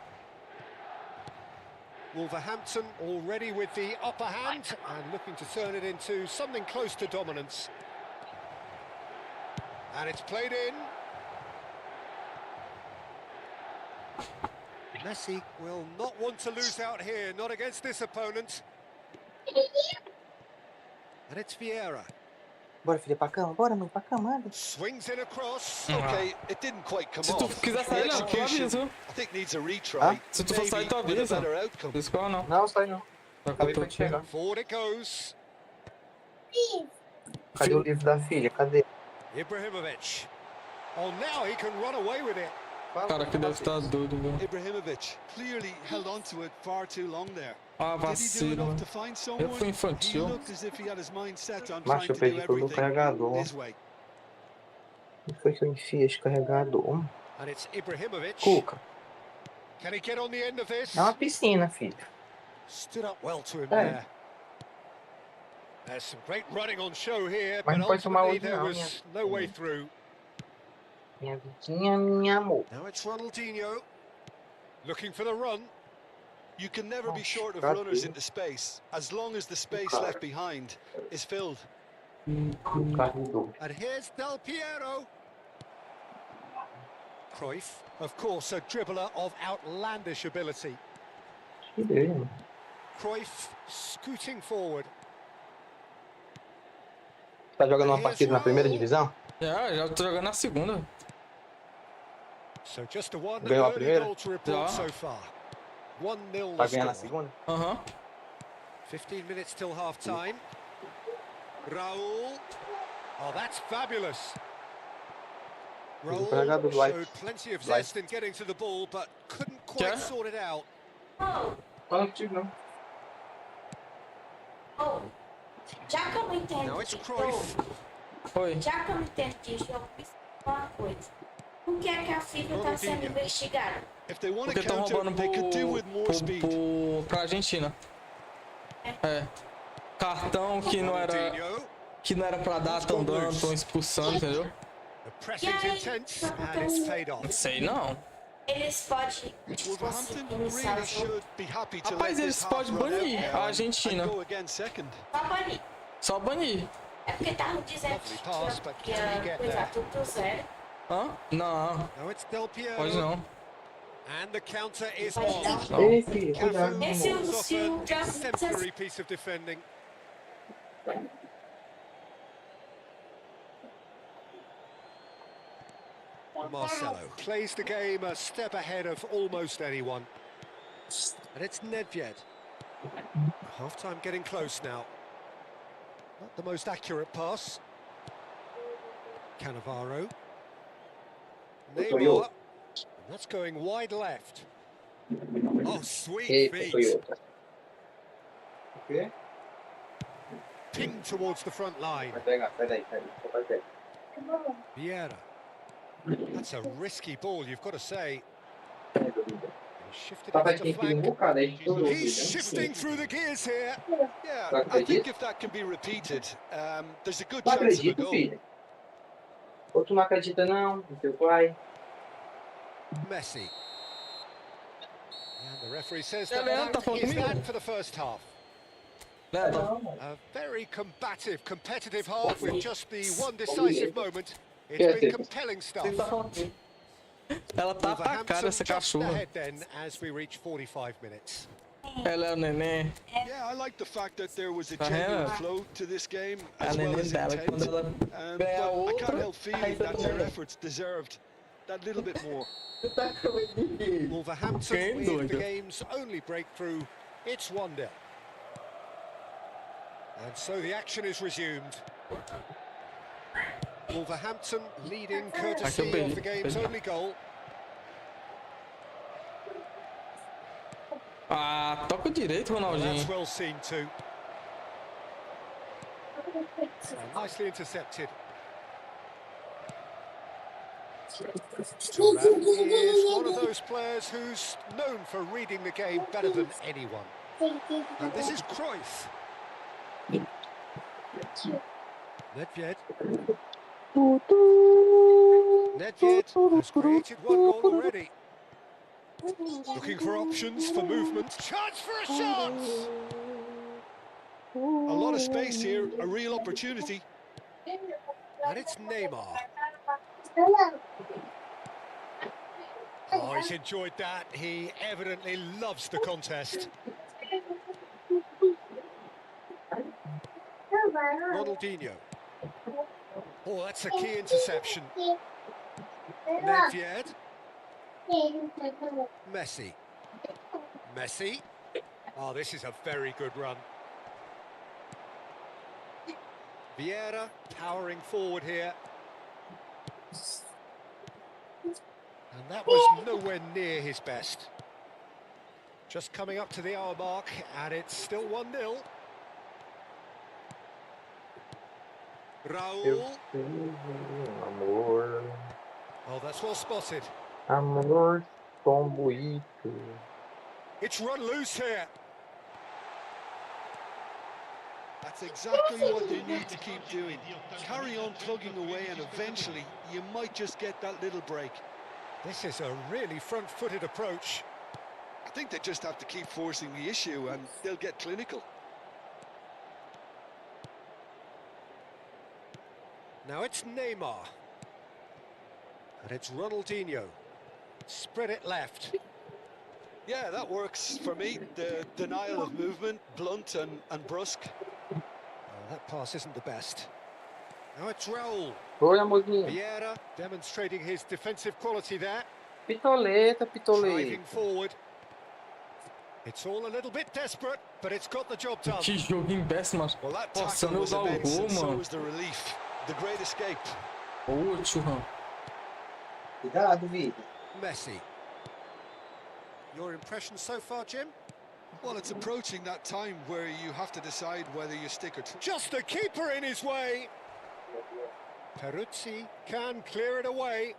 Speaker 6: Wolverhampton already with the upper hand and looking to turn it into something close to dominance. And it's played in. Messi will not want to lose out here, not against this opponent. And it's Vieira.
Speaker 15: Bora, filha, pra cama. Bora, mãe, pra cama. Anda.
Speaker 6: Swings in across.
Speaker 7: Okay, it didn't quite come
Speaker 1: Se tu
Speaker 7: off.
Speaker 1: quiser
Speaker 7: The
Speaker 1: sair, não, tu
Speaker 7: execution,
Speaker 1: avisa.
Speaker 7: I think, needs a retry.
Speaker 15: Ah?
Speaker 1: Se tu for sair, tu
Speaker 7: Maybe with a
Speaker 1: avisa.
Speaker 7: better outcome.
Speaker 1: Não escorre, não.
Speaker 2: Não, sai não.
Speaker 1: Tá com
Speaker 2: Acabei
Speaker 1: teu
Speaker 2: pra te pegar.
Speaker 6: Forward it goes.
Speaker 2: Cadê o livro da filha? Cadê?
Speaker 6: Ibrahimovic. Oh, now he can run away with it.
Speaker 1: Cara, que deve estar doido, velho.
Speaker 7: Ibrahimovic clearly held on to it far too long there.
Speaker 1: Ah,
Speaker 7: Did he do
Speaker 1: vacilo,
Speaker 7: enough
Speaker 1: mano.
Speaker 7: to find
Speaker 1: Eu
Speaker 7: someone?
Speaker 1: fui
Speaker 7: He
Speaker 1: infantil.
Speaker 7: looked as if he had his mind set on
Speaker 2: Macho,
Speaker 7: trying
Speaker 2: eu
Speaker 7: to do
Speaker 2: perdi todo o
Speaker 7: everything
Speaker 2: carregador.
Speaker 7: his way.
Speaker 2: O que foi que eu enfiei esse carregador?
Speaker 6: And it's Ibrahimovic.
Speaker 2: Cuca.
Speaker 6: Can he get on the end of this?
Speaker 2: É uma piscina, filho.
Speaker 6: Stood up well to him
Speaker 2: É.
Speaker 6: there. There's some great running on show here,
Speaker 2: Mas
Speaker 6: but
Speaker 2: não pode tomar
Speaker 6: ultimately
Speaker 2: hoje
Speaker 6: there
Speaker 2: não,
Speaker 6: was no way through.
Speaker 2: Minha vidinha, minha amor.
Speaker 6: Now it's Ronaldinho looking for the run.
Speaker 7: You can never be short of
Speaker 2: God,
Speaker 7: runners
Speaker 2: dude.
Speaker 7: into space, as long as the space
Speaker 2: God.
Speaker 7: left behind is filled.
Speaker 2: Carregador.
Speaker 6: And here's Del Piero. Cruyff, of course, a dribbler of outlandish ability.
Speaker 2: Que dele,
Speaker 6: Cruyff scooting forward.
Speaker 2: Tá jogando uma partida na primeira divisão?
Speaker 1: Já tô jogando na segunda.
Speaker 6: So just a one
Speaker 2: Ganhou a
Speaker 6: early
Speaker 2: primeira?
Speaker 6: goal to report
Speaker 1: Já.
Speaker 6: so far. 1-0
Speaker 2: Pra
Speaker 6: the
Speaker 2: ganhar na
Speaker 6: score.
Speaker 2: segunda?
Speaker 1: Aham.
Speaker 6: 15 minutes till half time. Raul. Oh, that's fabulous. Raul
Speaker 2: carregador do Light.
Speaker 6: showed plenty of
Speaker 2: Light.
Speaker 6: zest in getting to the ball, but couldn't quite
Speaker 1: Quer?
Speaker 6: sort it out.
Speaker 16: Oh,
Speaker 2: Fala contigo, não.
Speaker 16: oh. Já que eu não entendo
Speaker 6: Now it's
Speaker 16: de
Speaker 6: Cruyff.
Speaker 16: jogo,
Speaker 1: Foi.
Speaker 16: já que eu não entendo de jogo, me explica uma coisa. Por que é que a FIFA está sendo investigada?
Speaker 7: If they want to
Speaker 1: Porque estão
Speaker 7: counter,
Speaker 1: roubando
Speaker 7: they could do with more speed.
Speaker 1: pra Argentina. É. Cartão que não era pra dar, tão dando, tão expulsando, entendeu?
Speaker 6: The pressing's intense and it's paid off.
Speaker 1: Não sei não.
Speaker 16: Eles podem, tipo assim,
Speaker 7: Wolverhampton
Speaker 16: iniciar o
Speaker 7: really
Speaker 16: jogo.
Speaker 7: should be happy to
Speaker 1: Rapaz,
Speaker 7: let
Speaker 1: eles
Speaker 7: this half
Speaker 1: podem
Speaker 7: run out
Speaker 1: banir
Speaker 7: now
Speaker 1: a Argentina.
Speaker 7: and go again second.
Speaker 16: Só banir.
Speaker 1: Só banir.
Speaker 16: É porque estavam dizendo
Speaker 6: Lovely pass, but
Speaker 16: que
Speaker 6: can he
Speaker 16: ia
Speaker 6: get
Speaker 16: coisar
Speaker 6: there?
Speaker 16: tudo do zero.
Speaker 1: Hã? Não,
Speaker 6: Now it's Del Piero.
Speaker 1: pode não.
Speaker 6: And the counter is
Speaker 16: Pode
Speaker 6: on.
Speaker 16: não.
Speaker 2: Ei, filho,
Speaker 6: Cafu
Speaker 2: cuidado.
Speaker 16: Esse
Speaker 6: pulls off
Speaker 16: se o
Speaker 6: an
Speaker 16: jogo
Speaker 6: exemplary piece of defending. Marcelo plays the game a step ahead of almost anyone. And it's Nedved. Half-time getting close now. Not the most accurate pass. Cannavaro. Neymar. And that's going wide left. Oh, sweet
Speaker 2: Eita,
Speaker 6: feet.
Speaker 2: Toyota. O quê?
Speaker 6: Ping towards the front line.
Speaker 2: Vai pegar, sai daí, só vai pegar.
Speaker 6: Vieira. That's a risky ball, you've got to say. He shifted
Speaker 2: Papai
Speaker 6: it to
Speaker 2: tem que ir um
Speaker 6: flank.
Speaker 2: bocado, aí estourou.
Speaker 6: He's shifting through the gears here.
Speaker 7: Yeah,
Speaker 2: Tu
Speaker 7: I think
Speaker 2: acredita?
Speaker 7: if that can be repeated, there's a good
Speaker 2: Tu
Speaker 7: chance of a
Speaker 2: acredita,
Speaker 7: goal.
Speaker 2: filho? Ou tu não acredita não, no teu pai?
Speaker 6: Messi. And the referee says
Speaker 1: Yeah,
Speaker 6: that
Speaker 1: Leandro, tá
Speaker 6: that
Speaker 1: falando
Speaker 6: is
Speaker 1: comigo?
Speaker 6: that for the first half.
Speaker 1: Leandro,
Speaker 6: A very combative, competitive half with just the one decisive moment. It's
Speaker 2: Yes,
Speaker 6: been
Speaker 2: yes.
Speaker 6: compelling stuff.
Speaker 1: ela tá atacada essa
Speaker 6: Wolverhampton just
Speaker 1: cachorra.
Speaker 6: ahead then as we reach 45 minutes.
Speaker 1: Ela é o neném.
Speaker 7: Yeah, I like the fact that there was a
Speaker 1: Tá
Speaker 7: genuine
Speaker 1: vendo?
Speaker 7: flow to this game
Speaker 1: A
Speaker 7: as well
Speaker 1: neném
Speaker 7: as
Speaker 1: dela,
Speaker 7: intent.
Speaker 1: quando ela
Speaker 7: But
Speaker 1: ganhar
Speaker 7: I
Speaker 1: outra,
Speaker 7: can't help
Speaker 1: aí
Speaker 7: feeling
Speaker 1: tá
Speaker 7: that their
Speaker 1: doido.
Speaker 7: efforts deserved that little bit more.
Speaker 6: Wolverhampton
Speaker 1: Quem
Speaker 6: with the
Speaker 1: doido?
Speaker 6: game's only breakthrough. It's 1-0. And so the action is resumed. Wolverhampton leading courtesy of the game's only goal.
Speaker 1: Ah, toca direito,
Speaker 6: Well, that's
Speaker 1: Ronaldinho.
Speaker 6: well seen too. Nicely intercepted. Thuram is one of those players who's known for reading the game better than anyone. And this is Cruyff. Nedved. Nedved has created one goal already. Looking for options for movement. Chance for a shot!
Speaker 7: A lot of space here, a real opportunity.
Speaker 6: And it's Neymar. Oh, he's enjoyed that. He evidently loves the contest. Ronaldinho. Oh, that's a key interception. Nedved. Messi. Messi. Oh, this is a very good run. Vieira powering forward here. And that was nowhere near his best. Just coming up to the hour mark, and it's still 1-0. Raul.
Speaker 19: Amor.
Speaker 6: Oh, that's well spotted.
Speaker 19: Amor tombuito.
Speaker 6: It's run loose here.
Speaker 18: That's exactly what they need to keep doing. Carry on plugging away, and eventually you might just get that little break.
Speaker 6: This is a really front-footed approach.
Speaker 18: I think they just have to keep forcing the issue and they'll get clinical.
Speaker 6: Now it's Neymar. And it's Ronaldinho. Spread it left.
Speaker 18: Yeah, that works for me. The denial of movement, blunt and brusque.
Speaker 6: That pass isn't the best. Now it's Raul.
Speaker 19: Oi, amorzinho.
Speaker 6: Vieira demonstrating his defensive quality there.
Speaker 19: Pitoleta, pitoleta.
Speaker 6: Driving forward. It's all a little bit desperate, but it's got the job done.
Speaker 1: Que jogo imbécil, mano.
Speaker 18: Well, that
Speaker 1: Nossa,
Speaker 18: tackle
Speaker 1: meu
Speaker 18: was
Speaker 1: dá o
Speaker 18: immense,
Speaker 1: gol,
Speaker 18: and so
Speaker 1: mano.
Speaker 18: was the relief. The great escape.
Speaker 1: Ô, churrão.
Speaker 2: Cuidado, Vitor.
Speaker 6: Messi. Your impression so far, Jim?
Speaker 18: Well, it's approaching that time where you have to decide whether you stick or
Speaker 6: Just the keeper in his way. Peruzzi can clear it away.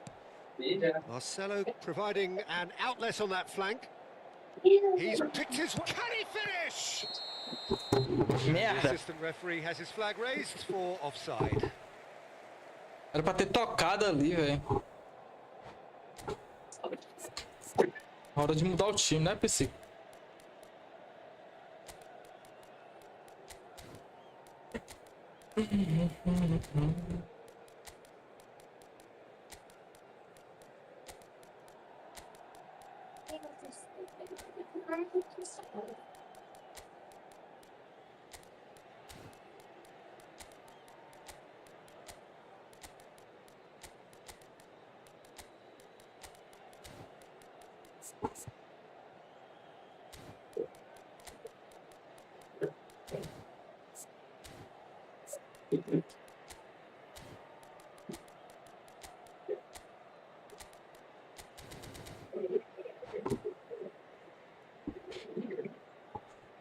Speaker 6: Marcelo providing an outlet on that flank. He's picked his... Can he finish? The
Speaker 1: Merda.
Speaker 6: assistant referee has his flag raised for offside.
Speaker 1: Era pra ter tocado ali, velho. Hora de mudar o time, né, PC?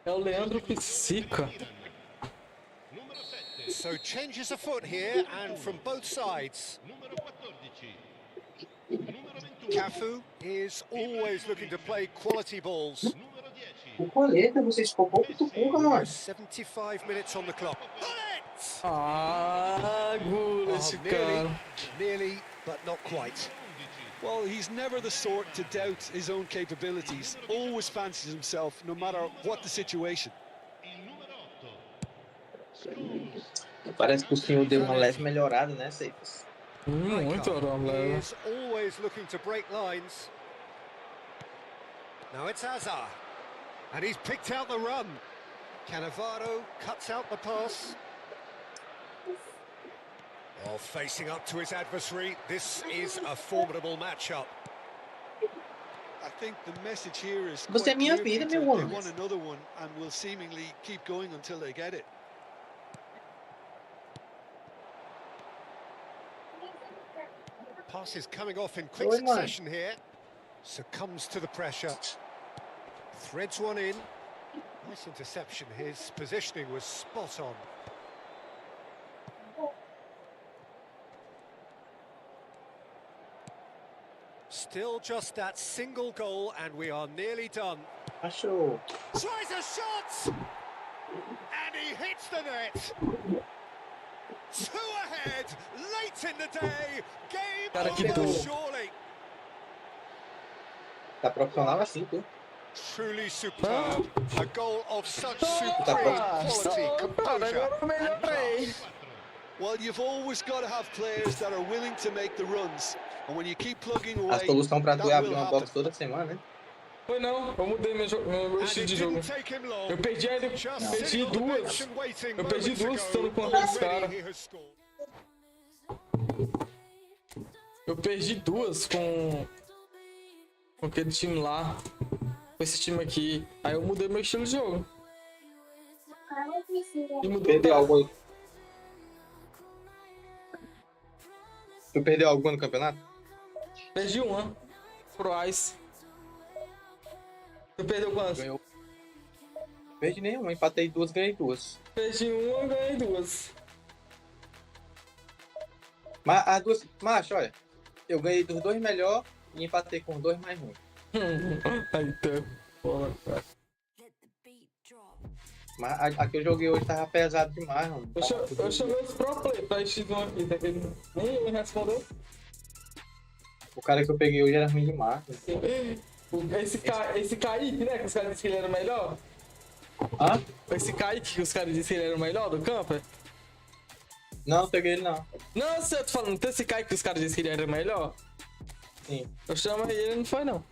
Speaker 1: É o Leandro Psica.
Speaker 6: So changes afoot here and from both sides. Cafu is always looking to play quality balls.
Speaker 2: O coleta, você escopou o tucuca, mano.
Speaker 6: 75 minutes on the clock.
Speaker 1: Ah, gula esse cara.
Speaker 18: Nearly, but not quite. Well, he's never the sort to doubt his own capabilities. Always fancies himself, no matter what the situation.
Speaker 2: Parece que o senhor deu uma leve melhorada, né, Seifas?
Speaker 1: Muito,
Speaker 6: He is always looking to break lines. Now it's Hazard. And he's picked out the run. Cannavaro cuts out the pass. Oh, facing up to his adversary, this is a formidable matchup.
Speaker 18: I think the message here is
Speaker 2: Você é
Speaker 18: quite
Speaker 2: minha
Speaker 18: clear,
Speaker 2: vida,
Speaker 18: Peter.
Speaker 2: meu
Speaker 18: They
Speaker 2: homem.
Speaker 18: want another one and will seemingly keep going until they get it.
Speaker 6: Pass is coming off in quick
Speaker 2: Oi, mano.
Speaker 6: succession here. Succumbs to the pressure. Threads one in. Nice interception. His positioning was spot on. Still just that single goal and we are nearly done.
Speaker 2: Achou.
Speaker 6: Tries a shot! And he hits the net! 2 ahead, late in the day, game
Speaker 1: Cara, que
Speaker 6: over
Speaker 1: dor.
Speaker 6: surely.
Speaker 2: Tá profissional assim, tu.
Speaker 6: Truly superb. A goal of such
Speaker 2: Tá
Speaker 6: supreme
Speaker 2: pronto.
Speaker 6: quality, composure.
Speaker 18: Well, you've always got to have players that are willing to make the runs. And when you keep plugging
Speaker 2: A
Speaker 18: away,
Speaker 2: solução pra tu é
Speaker 18: that
Speaker 2: abrir
Speaker 18: will
Speaker 2: uma
Speaker 18: happen.
Speaker 2: box toda semana, né?
Speaker 1: Foi não, eu mudei meu estilo de jogo. Eu perdi ainda, perdi duas. Eu perdi duas estando contra esse cara. Eu perdi duas com aquele time lá. Com esse time aqui. Aí eu mudei meu estilo de jogo. E mudou
Speaker 2: Perdeu algum? Tu perdeu algum no campeonato?
Speaker 1: Perdi uma. Pro Ice. Tu perdeu quantas?
Speaker 2: Ganhou. Perdi nenhuma, empatei duas, ganhei duas.
Speaker 1: Perdi uma, ganhei duas.
Speaker 2: Mas as duas. Macho, olha. Eu ganhei dos dois melhor e empatei com os dois mais ruins.
Speaker 1: Então, bola, cara.
Speaker 2: Mas a que eu joguei hoje tava pesado demais, mano.
Speaker 1: Eu chamei os pro play pra X1 aqui, tá vendo? Nem me respondeu.
Speaker 2: O cara que eu peguei hoje era ruim demais.
Speaker 1: Esse Kaique, né? Que os caras disseram que ele era o melhor.
Speaker 2: Hã?
Speaker 1: Esse Kaique que os caras disseram que ele era o melhor do camper.
Speaker 2: Não, peguei ele não.
Speaker 1: Não, eu tô falando, tem esse Kaique que os caras disseram que ele era o melhor?
Speaker 2: Sim.
Speaker 1: Eu chamei ele e não foi não.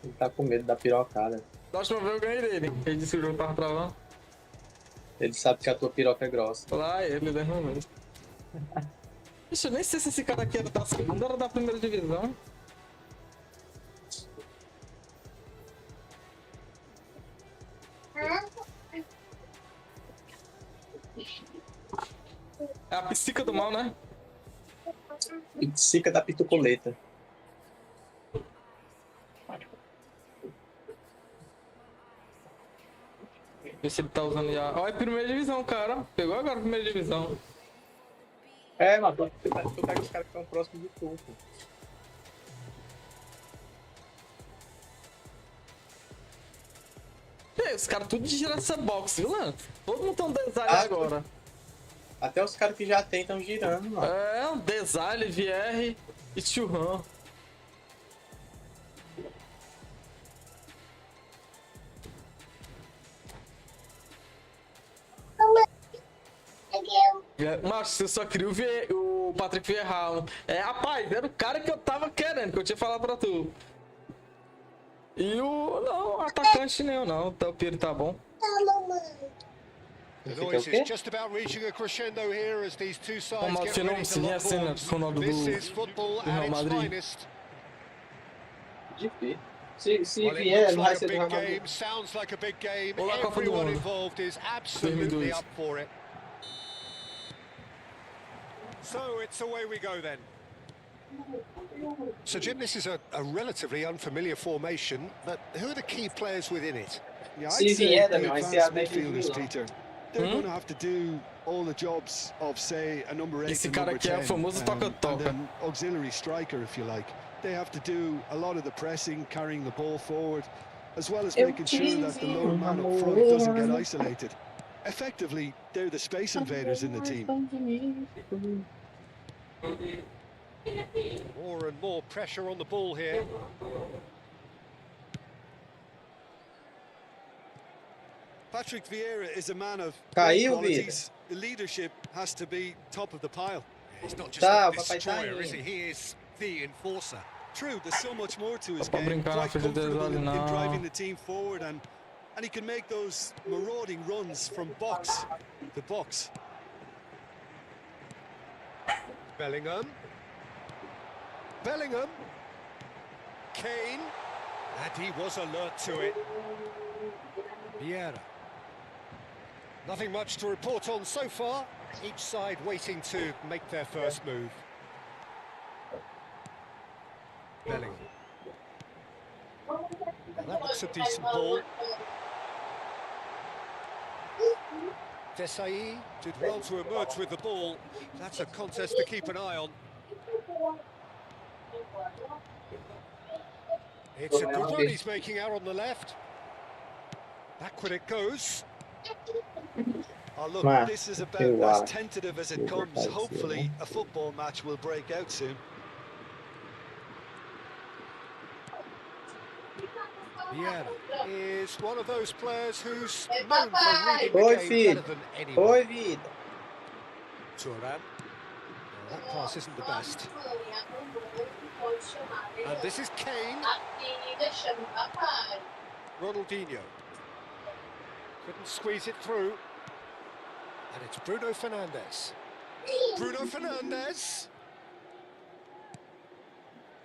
Speaker 2: Ele tá com medo da pirocada.
Speaker 1: Da última vez eu ganhei dele. Ele disse que o jogo tava travando.
Speaker 2: Ele sabe que a tua piroca é grossa.
Speaker 1: Lá ele, derrubou. Ixi, eu nem sei se esse cara aqui era da segunda ou da primeira divisão. É a psica do mal, né?
Speaker 2: Psica da pitucoleta.
Speaker 1: Vê se ele tá usando já. Ó, é primeira divisão, cara. Pegou agora a primeira divisão.
Speaker 2: É, mano, tu pega os caras que estão próximos do topo.
Speaker 1: Os caras tudo girando essa box, viu, Lano? Todo mundo tem um design agora.
Speaker 2: Até os caras que já tem estão girando, mano.
Speaker 1: É, um design, VR e churran. Mas eu só queria o Patrick Vieira. Rapaz, era o cara que eu tava querendo, que eu tinha falado pra tu. E o atacante nenhum, não. O Piero tá bom.
Speaker 6: The noise is just about reaching a crescendo here as these two sides get ready to lock horns. This is football at its finest.
Speaker 2: Difícil. Se
Speaker 6: Well, it
Speaker 2: vier,
Speaker 6: looks
Speaker 2: não vai
Speaker 6: like a
Speaker 2: ser do
Speaker 6: big
Speaker 2: Real Madrid.
Speaker 6: game, sounds like a big game.
Speaker 1: Olá, Copa do
Speaker 6: Everyone
Speaker 1: Mundo.
Speaker 6: involved is absolutely
Speaker 1: 2002.
Speaker 6: up for it. So it's away we go then. So Jim, this is a relatively unfamiliar formation, but who are the key players within it?
Speaker 18: Yeah,
Speaker 2: Se
Speaker 18: I'd say
Speaker 2: vier,
Speaker 18: the
Speaker 2: também vai ser
Speaker 18: advanced
Speaker 2: a média
Speaker 18: midfielders,
Speaker 2: individual.
Speaker 18: Peter. They're going to have to do all the jobs of, say, a number 8
Speaker 1: Esse
Speaker 18: and
Speaker 1: cara
Speaker 18: number
Speaker 1: aqui é o
Speaker 18: 10,
Speaker 1: famoso toca-toca.
Speaker 18: and an auxiliary striker, if you like. They have to do a lot of the pressing, carrying the ball forward, as well as making sure that the lone man up front doesn't get isolated. Effectively, they're the space invaders in the team.
Speaker 6: More and more pressure on the ball here.
Speaker 18: Patrick Vieira is a man of
Speaker 2: Caiu,
Speaker 18: qualities. The leadership has to be top of the pile.
Speaker 6: He's not just
Speaker 2: Tá,
Speaker 6: a
Speaker 2: o papai tá
Speaker 6: destroyer, is
Speaker 2: indo.
Speaker 6: he? He is the enforcer.
Speaker 18: True, there's so much more to his
Speaker 1: Pra
Speaker 18: game.
Speaker 1: brincar na
Speaker 18: Quite
Speaker 1: frente deles
Speaker 18: comfortable
Speaker 1: ali,
Speaker 18: in
Speaker 1: não.
Speaker 18: driving the team forward, and he can make those marauding runs from box to box.
Speaker 6: Bellingham. Kane. And he was alert to it. Vieira. Nothing much to report on so far. Each side waiting to make their first move. Bellingham. Now that looks a decent ball. Desai did well to emerge with the ball. That's a contest to keep an eye on. It's a good run he's making out on the left. Backward it goes.
Speaker 18: Oh, look,
Speaker 2: Man,
Speaker 18: this is
Speaker 2: eu
Speaker 18: about as
Speaker 2: acho.
Speaker 18: tentative as it comes. Hopefully, a football match will break out soon.
Speaker 6: Vieira is one of those players who's known for reading the
Speaker 2: Oi,
Speaker 6: game
Speaker 2: filho.
Speaker 6: better than anyone.
Speaker 2: Oi, vida.
Speaker 6: Turan. That pass isn't the best. And this is Kane. Ronaldinho. Couldn't squeeze it through. And it's Bruno Fernandes. Bruno Fernandes.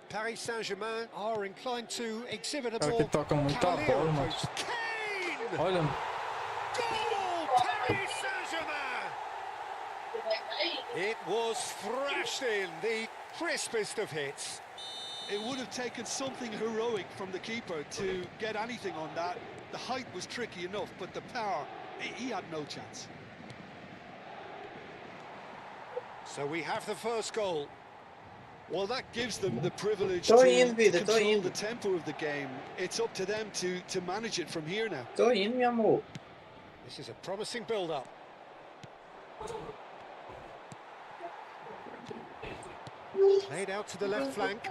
Speaker 6: Paris Saint-Germain are inclined to exhibit a
Speaker 1: Cara,
Speaker 6: more
Speaker 1: que toca muito a
Speaker 6: cavalier
Speaker 1: bola, mano.
Speaker 6: approach. Kane!
Speaker 1: Olha.
Speaker 6: Goal! Paris Saint-Germain! It was thrashed in, the crispest of hits.
Speaker 7: It would have taken something heroic from the keeper to get anything on that. The height was tricky enough, but the power, he had no chance.
Speaker 6: So we have the first goal.
Speaker 7: Well, that gives them the privilege
Speaker 2: Tô
Speaker 7: to
Speaker 2: indo, vida, tô
Speaker 7: control
Speaker 2: indo.
Speaker 7: the tempo of the game. It's up to them to manage it from here now.
Speaker 2: Tô indo, meu amor.
Speaker 6: This is a promising build-up. Played out to the left flank.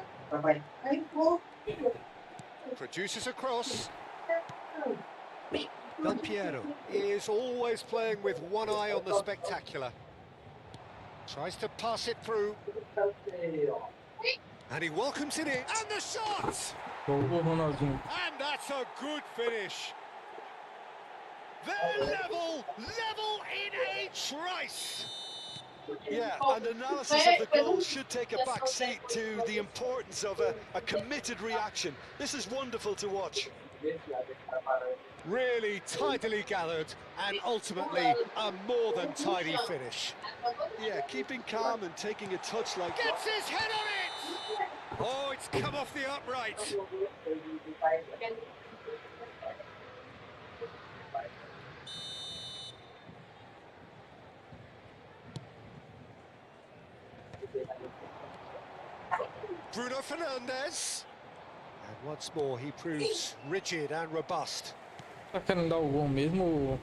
Speaker 6: Produces a cross. Del Piero is always playing with one eye on the spectacular. Tries to pass it through. And he welcomes it in. And the shot!
Speaker 1: Ronaldinho.
Speaker 6: And that's a good finish. They're level in a trice.
Speaker 7: Yeah, and analysis of the goal should take a back seat to the importance of a committed reaction. This is wonderful to watch.
Speaker 6: Really tidily gathered and ultimately a more than tidy finish.
Speaker 7: Yeah, keeping calm and taking a touch like that.
Speaker 6: Gets his head on it! Oh, it's come off the upright. Bruno Fernandes. And once more he proves rigid and robust.
Speaker 1: Tá querendo dar o gol mesmo?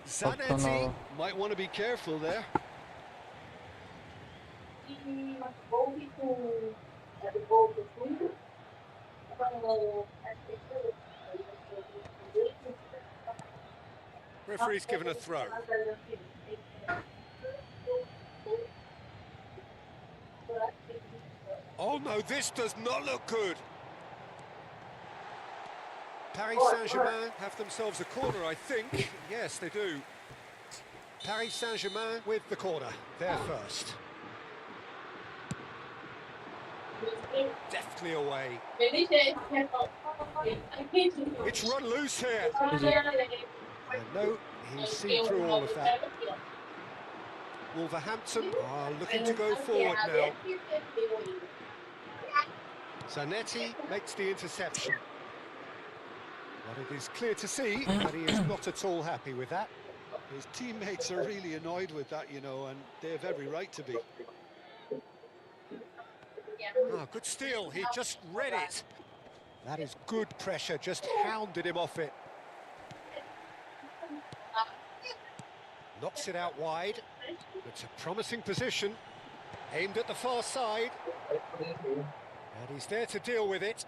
Speaker 7: Zanetti might want to be careful there.
Speaker 6: Referee's given a throw. Oh no, this does not look good. Paris Saint-Germain have themselves a corner, I think. Yes, they do. Paris Saint-Germain with the corner. They're first. Deftly away. It's run loose here. And no, he's seen through all of that. Wolverhampton are looking to go forward now. Zanetti makes the interception. But it is clear to see that he is not at all happy with that.
Speaker 7: His teammates are really annoyed with that, you know, and they have every right to be.
Speaker 6: Oh, good steal, he just read it. That is good pressure, just hounded him off it. Knocks it out wide. It's a promising position. Aimed at the far side. And he's there to deal with it.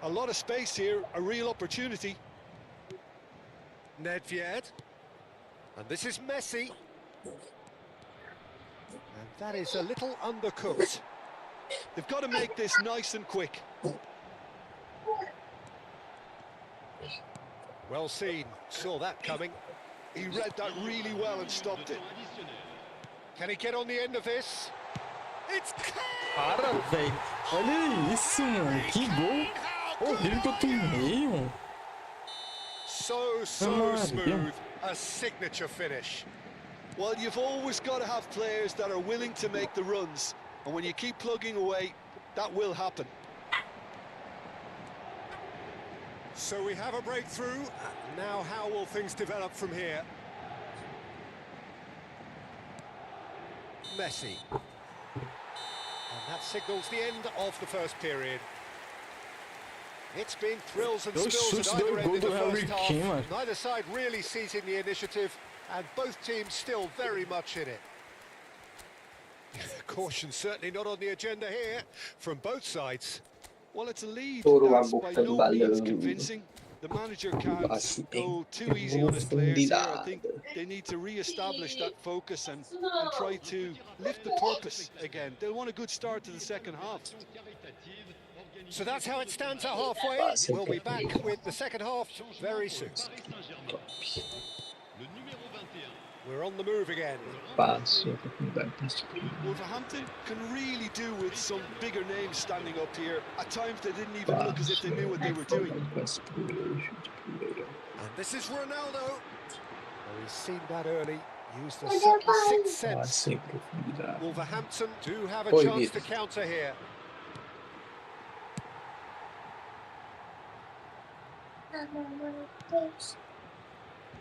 Speaker 7: A lot of space here, a real opportunity.
Speaker 6: Nedved. And this is Messi. And that is a little undercooked.
Speaker 7: They've got to make this nice and quick.
Speaker 6: Well seen, saw that coming.
Speaker 7: He read that really well and stopped it.
Speaker 6: Can he get on the end of this? It's
Speaker 1: Para, velho. Olha isso, mano. Que gol horrível que eu tomei, mano.
Speaker 6: So smooth. A signature finish.
Speaker 7: Well, you've always got to have players that are willing to make the runs. And when you keep plugging away, that will happen.
Speaker 6: So we have a breakthrough. Now how will things develop from here? Messi. And that signals the end of the first period. It's been thrills and spills at either end in the first half. Neither side really seizing the initiative, and both teams still very much in it. Caution certainly not on the agenda here from both sides.
Speaker 7: Well, it's a lead
Speaker 19: Touro a
Speaker 7: that's by
Speaker 19: boca do
Speaker 7: no means
Speaker 19: balão.
Speaker 7: convincing, The manager can't go too easy on his players here. I think they need to re-establish that focus and try to lift the purpose again. They'll want a good start to the second half.
Speaker 6: So that's how it stands at halfway. We'll be back with the second half very soon. We're on the move again.
Speaker 7: Wolverhampton can really do with some bigger names standing up here. At times they didn't even look as if they knew what they were doing.
Speaker 6: And this is Ronaldo. Oh, he's seen that early. Used a certain sixth sense. Wolverhampton do have a chance to counter here.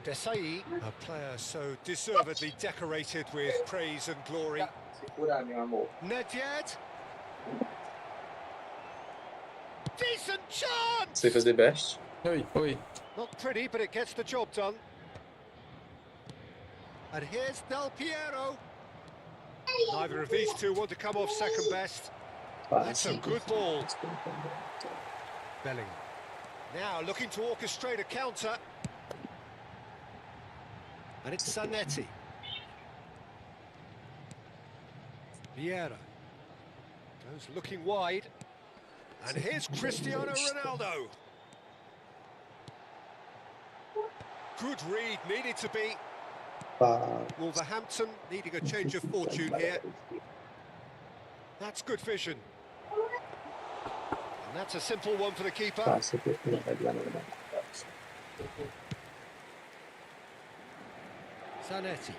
Speaker 6: Desai, a player so deservedly decorated with praise and glory. Nedved. Decent chance!
Speaker 2: Sei fazer best?
Speaker 1: Oi.
Speaker 6: Not pretty, but it gets the job done. And here's Del Piero. Neither of these two want to come off second best. That's a good ball. Bellingham. Now looking to orchestrate a counter. And it's Zanetti. Vieira. Goes looking wide. And here's Cristiano Ronaldo. Good read, needed to be. Wolverhampton needing a change of fortune here. That's good vision. And that's a simple one for the keeper. Zanetti.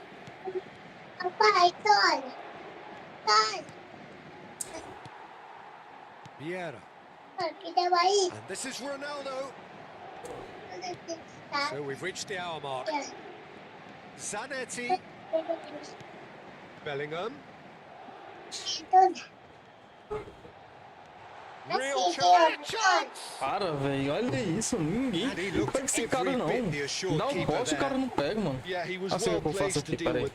Speaker 6: Vieira. And this is Ronaldo. So we've reached the hour mark. Zanetti. Bellingham. Real chance!
Speaker 1: Para, velho, olha isso, ninguém pega esse cara não. Dá um poste e o cara não pega, mano. Assim é o que eu faço aqui, peraí.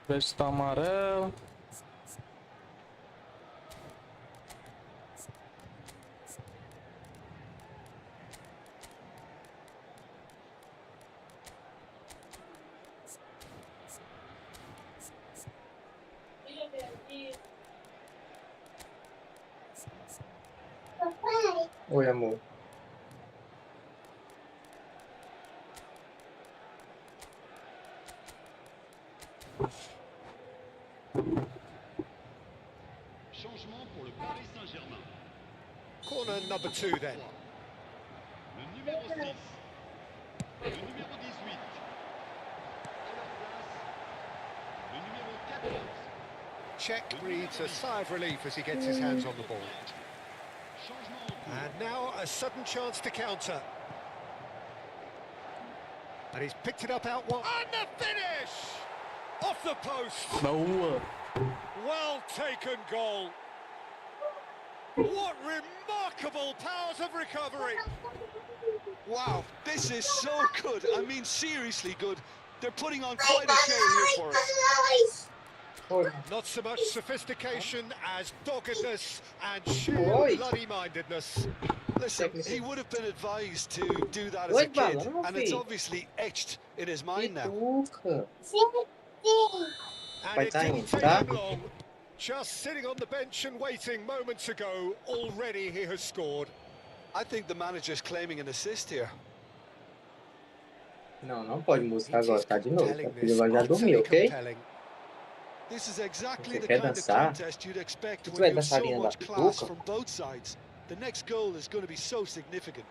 Speaker 1: Vejo se tá amarelo.
Speaker 2: Oi, amor.
Speaker 6: Changement pour le Paris Saint-Germain. Corner number 2 then. Le numéro 6. Le numéro 18. À leur place, le numéro 14. Czech breathes a sigh of relief as he gets his hands on the ball. And now a sudden chance to counter. And he's picked it up out wide. And the finish! Off the post.
Speaker 1: Boa.
Speaker 6: Well taken goal. What remarkable powers of recovery.
Speaker 7: Wow, this is so good. I mean, seriously good. They're putting on quite a show here for us.
Speaker 6: Not so much sophistication as doggedness and sheer bloody-mindedness.
Speaker 7: Listen, he would have been advised to do that as a kid, and it's obviously etched in his mind now.
Speaker 6: And it didn't take him long. Just sitting on the bench and waiting moments ago, already he has scored.
Speaker 7: I think the manager's claiming an assist here.
Speaker 2: Não pode música agora, tá de novo. A filha vai já dormir, ok?
Speaker 7: This is exactly the
Speaker 2: quer
Speaker 7: kind of
Speaker 2: dançar?
Speaker 7: contest you'd expect
Speaker 2: Tu
Speaker 7: when
Speaker 2: vai
Speaker 7: you have so
Speaker 2: dançarinha da
Speaker 7: much class
Speaker 2: Tuca?
Speaker 7: from both sides. The next goal is going to be so significant.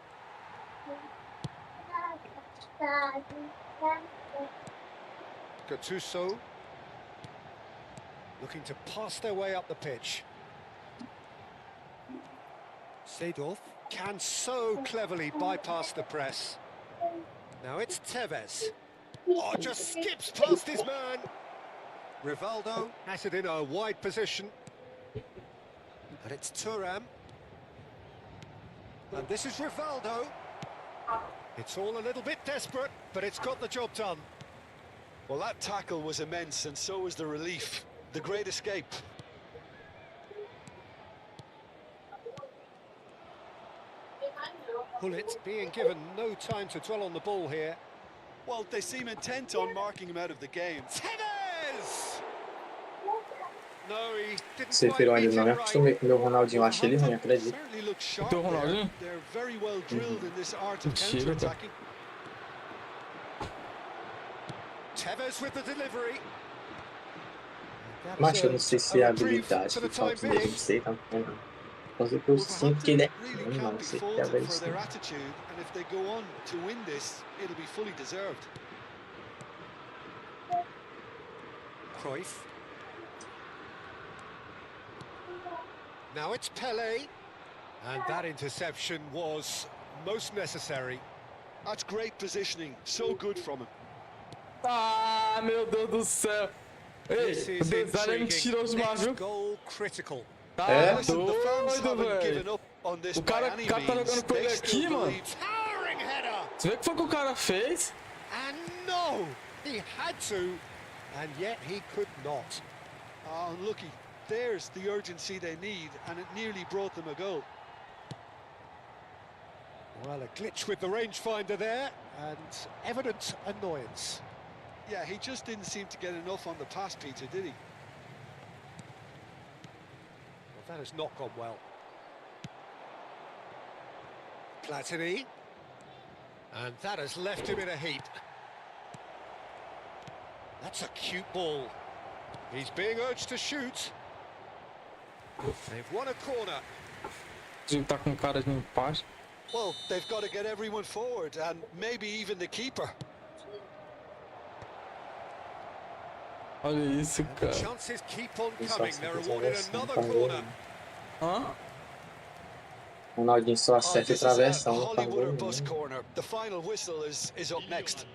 Speaker 6: Gattuso looking to pass their way up the pitch. Seedorf can so cleverly bypass the press. Now it's Tevez. Oh, just skips past his man. Rivaldo has it in a wide position. And it's Thuram. And this is Rivaldo. It's all a little bit desperate, but it's got the job done.
Speaker 7: Well, that tackle was immense, and so was the relief. The great escape.
Speaker 6: Pullet being given no time to dwell on the ball here.
Speaker 7: Well, they seem intent on marking him out of the game.
Speaker 6: Tevez! No, he didn't
Speaker 2: Você
Speaker 6: quite
Speaker 2: virou
Speaker 6: meet
Speaker 2: ainda não
Speaker 6: it
Speaker 2: me
Speaker 6: right.
Speaker 2: acostumei com o meu Ronaldinho, eu achei ele ruim, acredito.
Speaker 7: Certainly looks sharp
Speaker 1: Teu
Speaker 7: there.
Speaker 1: Ronaldinho?
Speaker 7: They're very well drilled in this art of
Speaker 1: Mentira,
Speaker 7: counter-attacking.
Speaker 6: Tevez with the delivery.
Speaker 2: Mas eu não sei se é a habilidade que falta nele, não sei, tá vendo? Mas eu sinto que ele é ruim, mano, não sei o que é
Speaker 7: For
Speaker 2: isso.
Speaker 7: their attitude, and if they go on to win this, it'll be fully deserved.
Speaker 6: Cruyff. Now it's Pele. And that interception was most necessary.
Speaker 7: That's great positioning. So good from him.
Speaker 1: Ah, meu Deus do céu. Ei,
Speaker 6: This
Speaker 1: o
Speaker 6: is
Speaker 1: design é
Speaker 6: intriguing.
Speaker 1: mentiroso demais,
Speaker 6: Next
Speaker 1: viu?
Speaker 6: goal critical.
Speaker 1: Tá
Speaker 7: Listen, the fans
Speaker 1: doido,
Speaker 7: haven't given
Speaker 1: velho.
Speaker 7: up on this
Speaker 1: O cara
Speaker 7: by any
Speaker 1: tá
Speaker 7: means.
Speaker 1: jogando com
Speaker 7: They
Speaker 1: ele
Speaker 7: still
Speaker 1: aqui, mano.
Speaker 7: believe.
Speaker 6: Towering header.
Speaker 1: Você vê o que foi que o cara fez?
Speaker 6: And no, he had to, and yet he could not.
Speaker 7: Oh, unlucky. There's the urgency they need, and it nearly brought them a goal.
Speaker 6: Well, a glitch with the rangefinder there, and evident annoyance.
Speaker 7: Yeah, he just didn't seem to get enough on the pass, Peter, did he?
Speaker 6: Well, that has not gone well. Platini. And that has left him in a heap. That's a cute ball. He's being urged to shoot. They've won a corner.
Speaker 1: Ele tá com cara de empate.
Speaker 7: Well, they've got to get everyone forward, and maybe even the keeper.
Speaker 1: Olha isso,
Speaker 6: And the
Speaker 1: cara.
Speaker 6: chances keep on coming. They're awarded another corner.
Speaker 1: Hã?
Speaker 2: Ronaldinho só
Speaker 7: Oh,
Speaker 2: acerta
Speaker 7: this
Speaker 2: o
Speaker 7: is a
Speaker 2: travessão, não faz
Speaker 7: Hollywood or
Speaker 2: gol
Speaker 7: bust
Speaker 2: nenhum.
Speaker 7: corner. The final whistle is up next.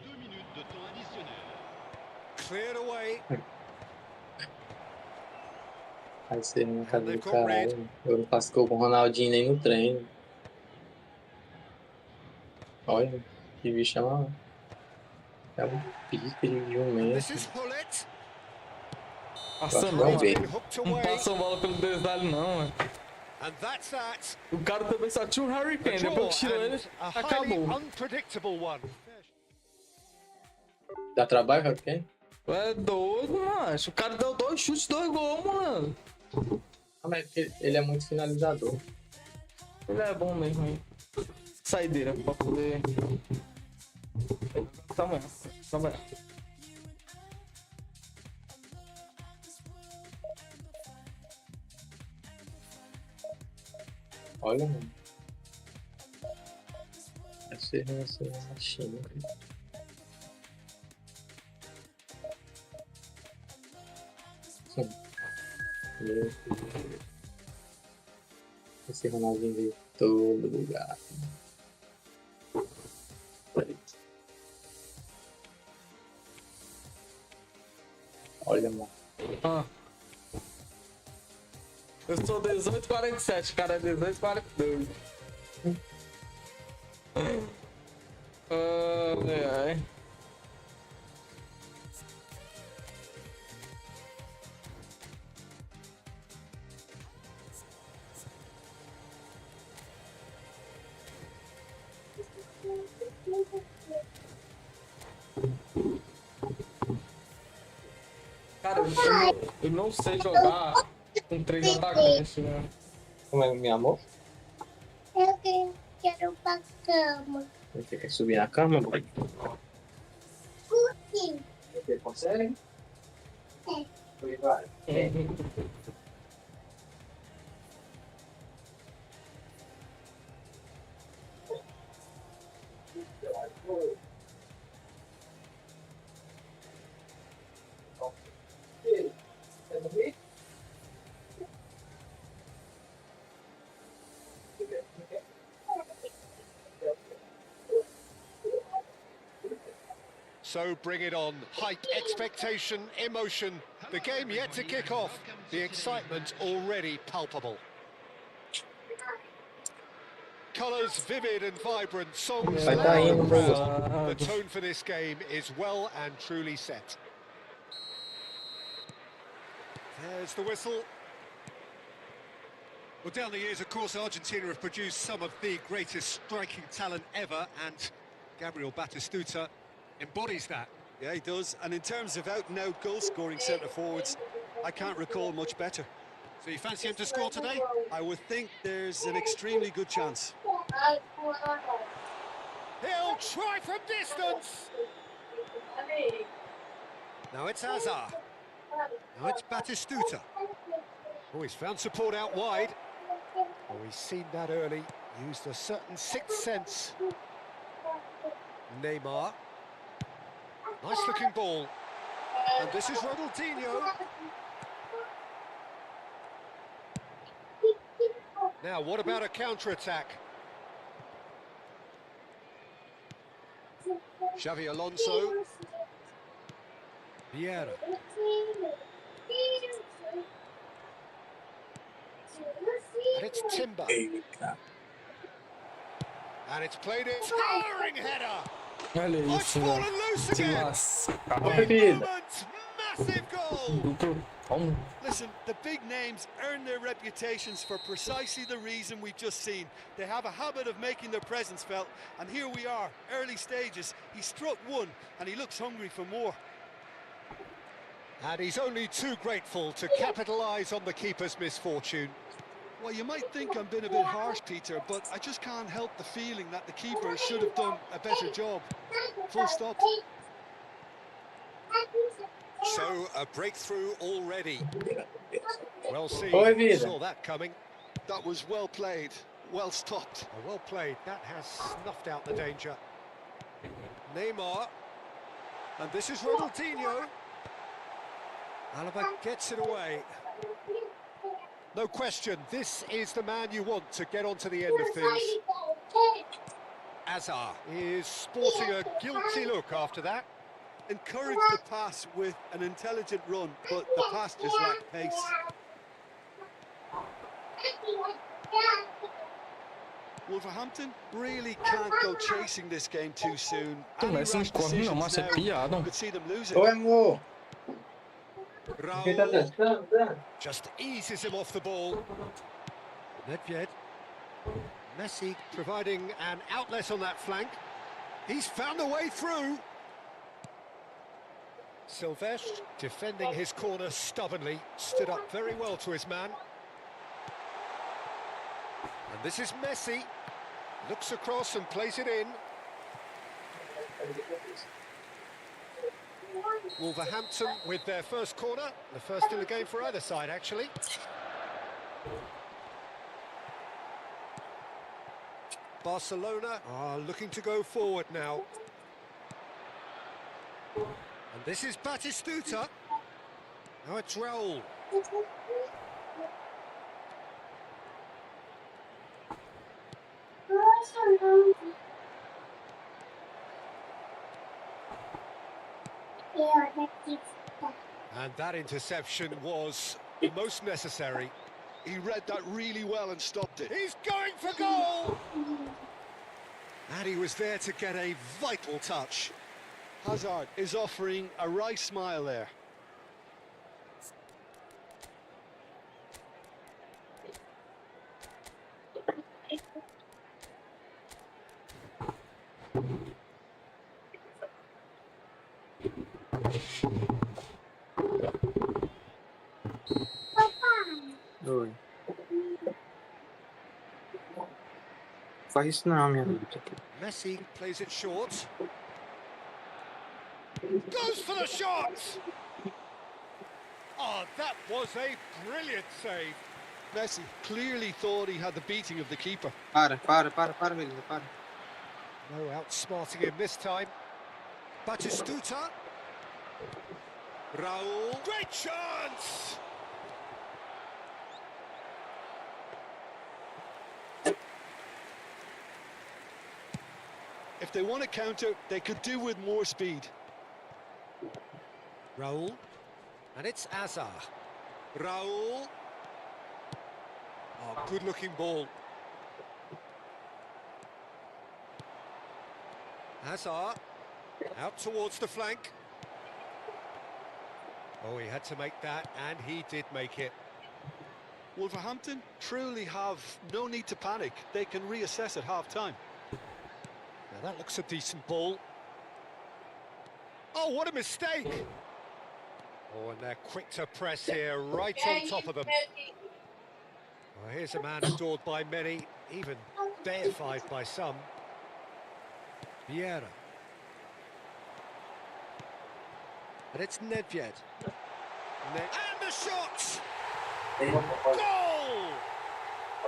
Speaker 6: Cleared away.
Speaker 2: Aí você na casa do caralho. Eu não faço gol com o Ronaldinho nem no treino. Olha, que bicho é um pique de jumento.
Speaker 6: This is Pullet.
Speaker 1: Passa não, mano. Não passa a bola pelo detalhe, não, mano.
Speaker 6: And that's that.
Speaker 1: O cara também só tinha um Harry Kane, depois que tirou ele,
Speaker 6: A highly
Speaker 1: acabou.
Speaker 6: unpredictable one.
Speaker 2: Dá trabalho, Harry Kane?
Speaker 1: É doido, mano. O cara deu 2 chutes, 2 gols, mano.
Speaker 2: Ah, mas ele é muito finalizador.
Speaker 1: Ele é bom mesmo, hein. Saideira, pra poder... Tá amanhã. Tá amanhã.
Speaker 2: Olha, mano. Essa é uma China. Esse Ronaldinho veio de todo lugar. Olha, mano.
Speaker 1: Ah. Eu sou 18,47, cara é 18,42. Ai. Cara, eu não sei jogar com 3 atacantes, né?
Speaker 2: Como é, meu amor?
Speaker 16: Eu quero pra cama.
Speaker 2: Você quer subir na cama, boy?
Speaker 16: Por quê?
Speaker 2: Você consegue?
Speaker 16: É.
Speaker 2: Vai.
Speaker 6: So bring it on. Hype, expectation, emotion. The game yet to kick off. The excitement already palpable. Colours vivid and vibrant, songs
Speaker 2: Vai tá
Speaker 6: loud
Speaker 2: indo,
Speaker 6: and proud.
Speaker 2: moço.
Speaker 6: The tone for this game is well and truly set. There's the whistle. Well, down the years, of course, Argentina have produced some of the greatest striking talent ever, and Gabriel Batistuta embodies that.
Speaker 7: Yeah, he does. And in terms of out-and-out goal-scoring centre-forwards, I can't recall much better.
Speaker 6: So you fancy him to score today?
Speaker 7: I would think there's an extremely good chance.
Speaker 6: He'll try from distance! Now it's Hazard. Now it's Batistuta. Oh, he's found support out wide. Oh, he's seen that early. Used a certain sixth sense. Neymar. Nice looking ball. And this is Ronaldinho. Now, what about a counter-attack? Xavi Alonso. Vieira. And it's Timber. And it's played in. Towering header.
Speaker 1: Olha
Speaker 6: Oh, it's
Speaker 1: isso,
Speaker 6: fallen
Speaker 1: velho.
Speaker 6: loose
Speaker 1: Que
Speaker 6: again.
Speaker 1: lascado.
Speaker 6: Big moment, massive goal.
Speaker 1: Duplo tom.
Speaker 7: Listen, the big names earn their reputations for precisely the reason we've just seen. They have a habit of making their presence felt, and here we are, early stages. He struck one, and he looks hungry for more.
Speaker 6: And he's only too grateful to capitalise on the keeper's misfortune.
Speaker 7: Well, you might think I'm being a bit harsh, Peter, but I just can't help the feeling that the keeper should have done a better job. Full stop.
Speaker 6: So, a breakthrough already. Well seen,
Speaker 2: Oi, vida.
Speaker 6: saw that coming.
Speaker 7: That was well played, well stopped.
Speaker 6: Oh, well played, that has snuffed out the danger. Neymar. And this is Ronaldinho. Alaba gets it away. No question, this is the man you want to get onto the end of things. Hazard is sporting a guilty look after that.
Speaker 7: Encouraged the pass with an intelligent run, but the pass just lacked pace. Wolverhampton really can't go chasing this game too soon.
Speaker 1: Tu, mas esse não corre não, mas é piada.
Speaker 7: Could see them losing.
Speaker 2: Oi, amor.
Speaker 6: Raul just eases him off the ball. Nedved. Messi providing an outlet on that flank. He's found a way through. Silvestre defending his corner stubbornly, stood up very well to his man. And this is Messi. Looks across and plays it in. Wolverhampton with their first corner, the first in the game for either side, actually. Barcelona are looking to go forward now. And this is Batistuta. Now it's Raul. And that interception was most necessary.
Speaker 7: He read that really well and stopped it.
Speaker 6: He's going for goal! And he was there to get a vital touch.
Speaker 7: Hazard is offering a wry smile there.
Speaker 19: Oi. Faz isso não, minha amiga.
Speaker 6: Messi plays it short. Goes for the shot! Oh, that was a brilliant save.
Speaker 7: Messi clearly thought he had the beating of the keeper.
Speaker 2: Para, Melissa, para.
Speaker 6: No outsmarting him this time. Batistuta. Raul. Great chance!
Speaker 7: If they want to counter, they could do with more speed.
Speaker 6: Raul. And it's Hazard. Raul. Oh, good-looking ball. Hazard. Out towards the flank. Oh, he had to make that, and he did make it.
Speaker 18: Wolverhampton truly have no need to panic. They can reassess at half-time.
Speaker 6: Now that looks a decent ball. Oh, what a mistake! Oh, and they're quick to press here, right on top of them. Well, here's a man adored by many, even deified by some. Vieira. And it's Nedved. And the shot! Goal!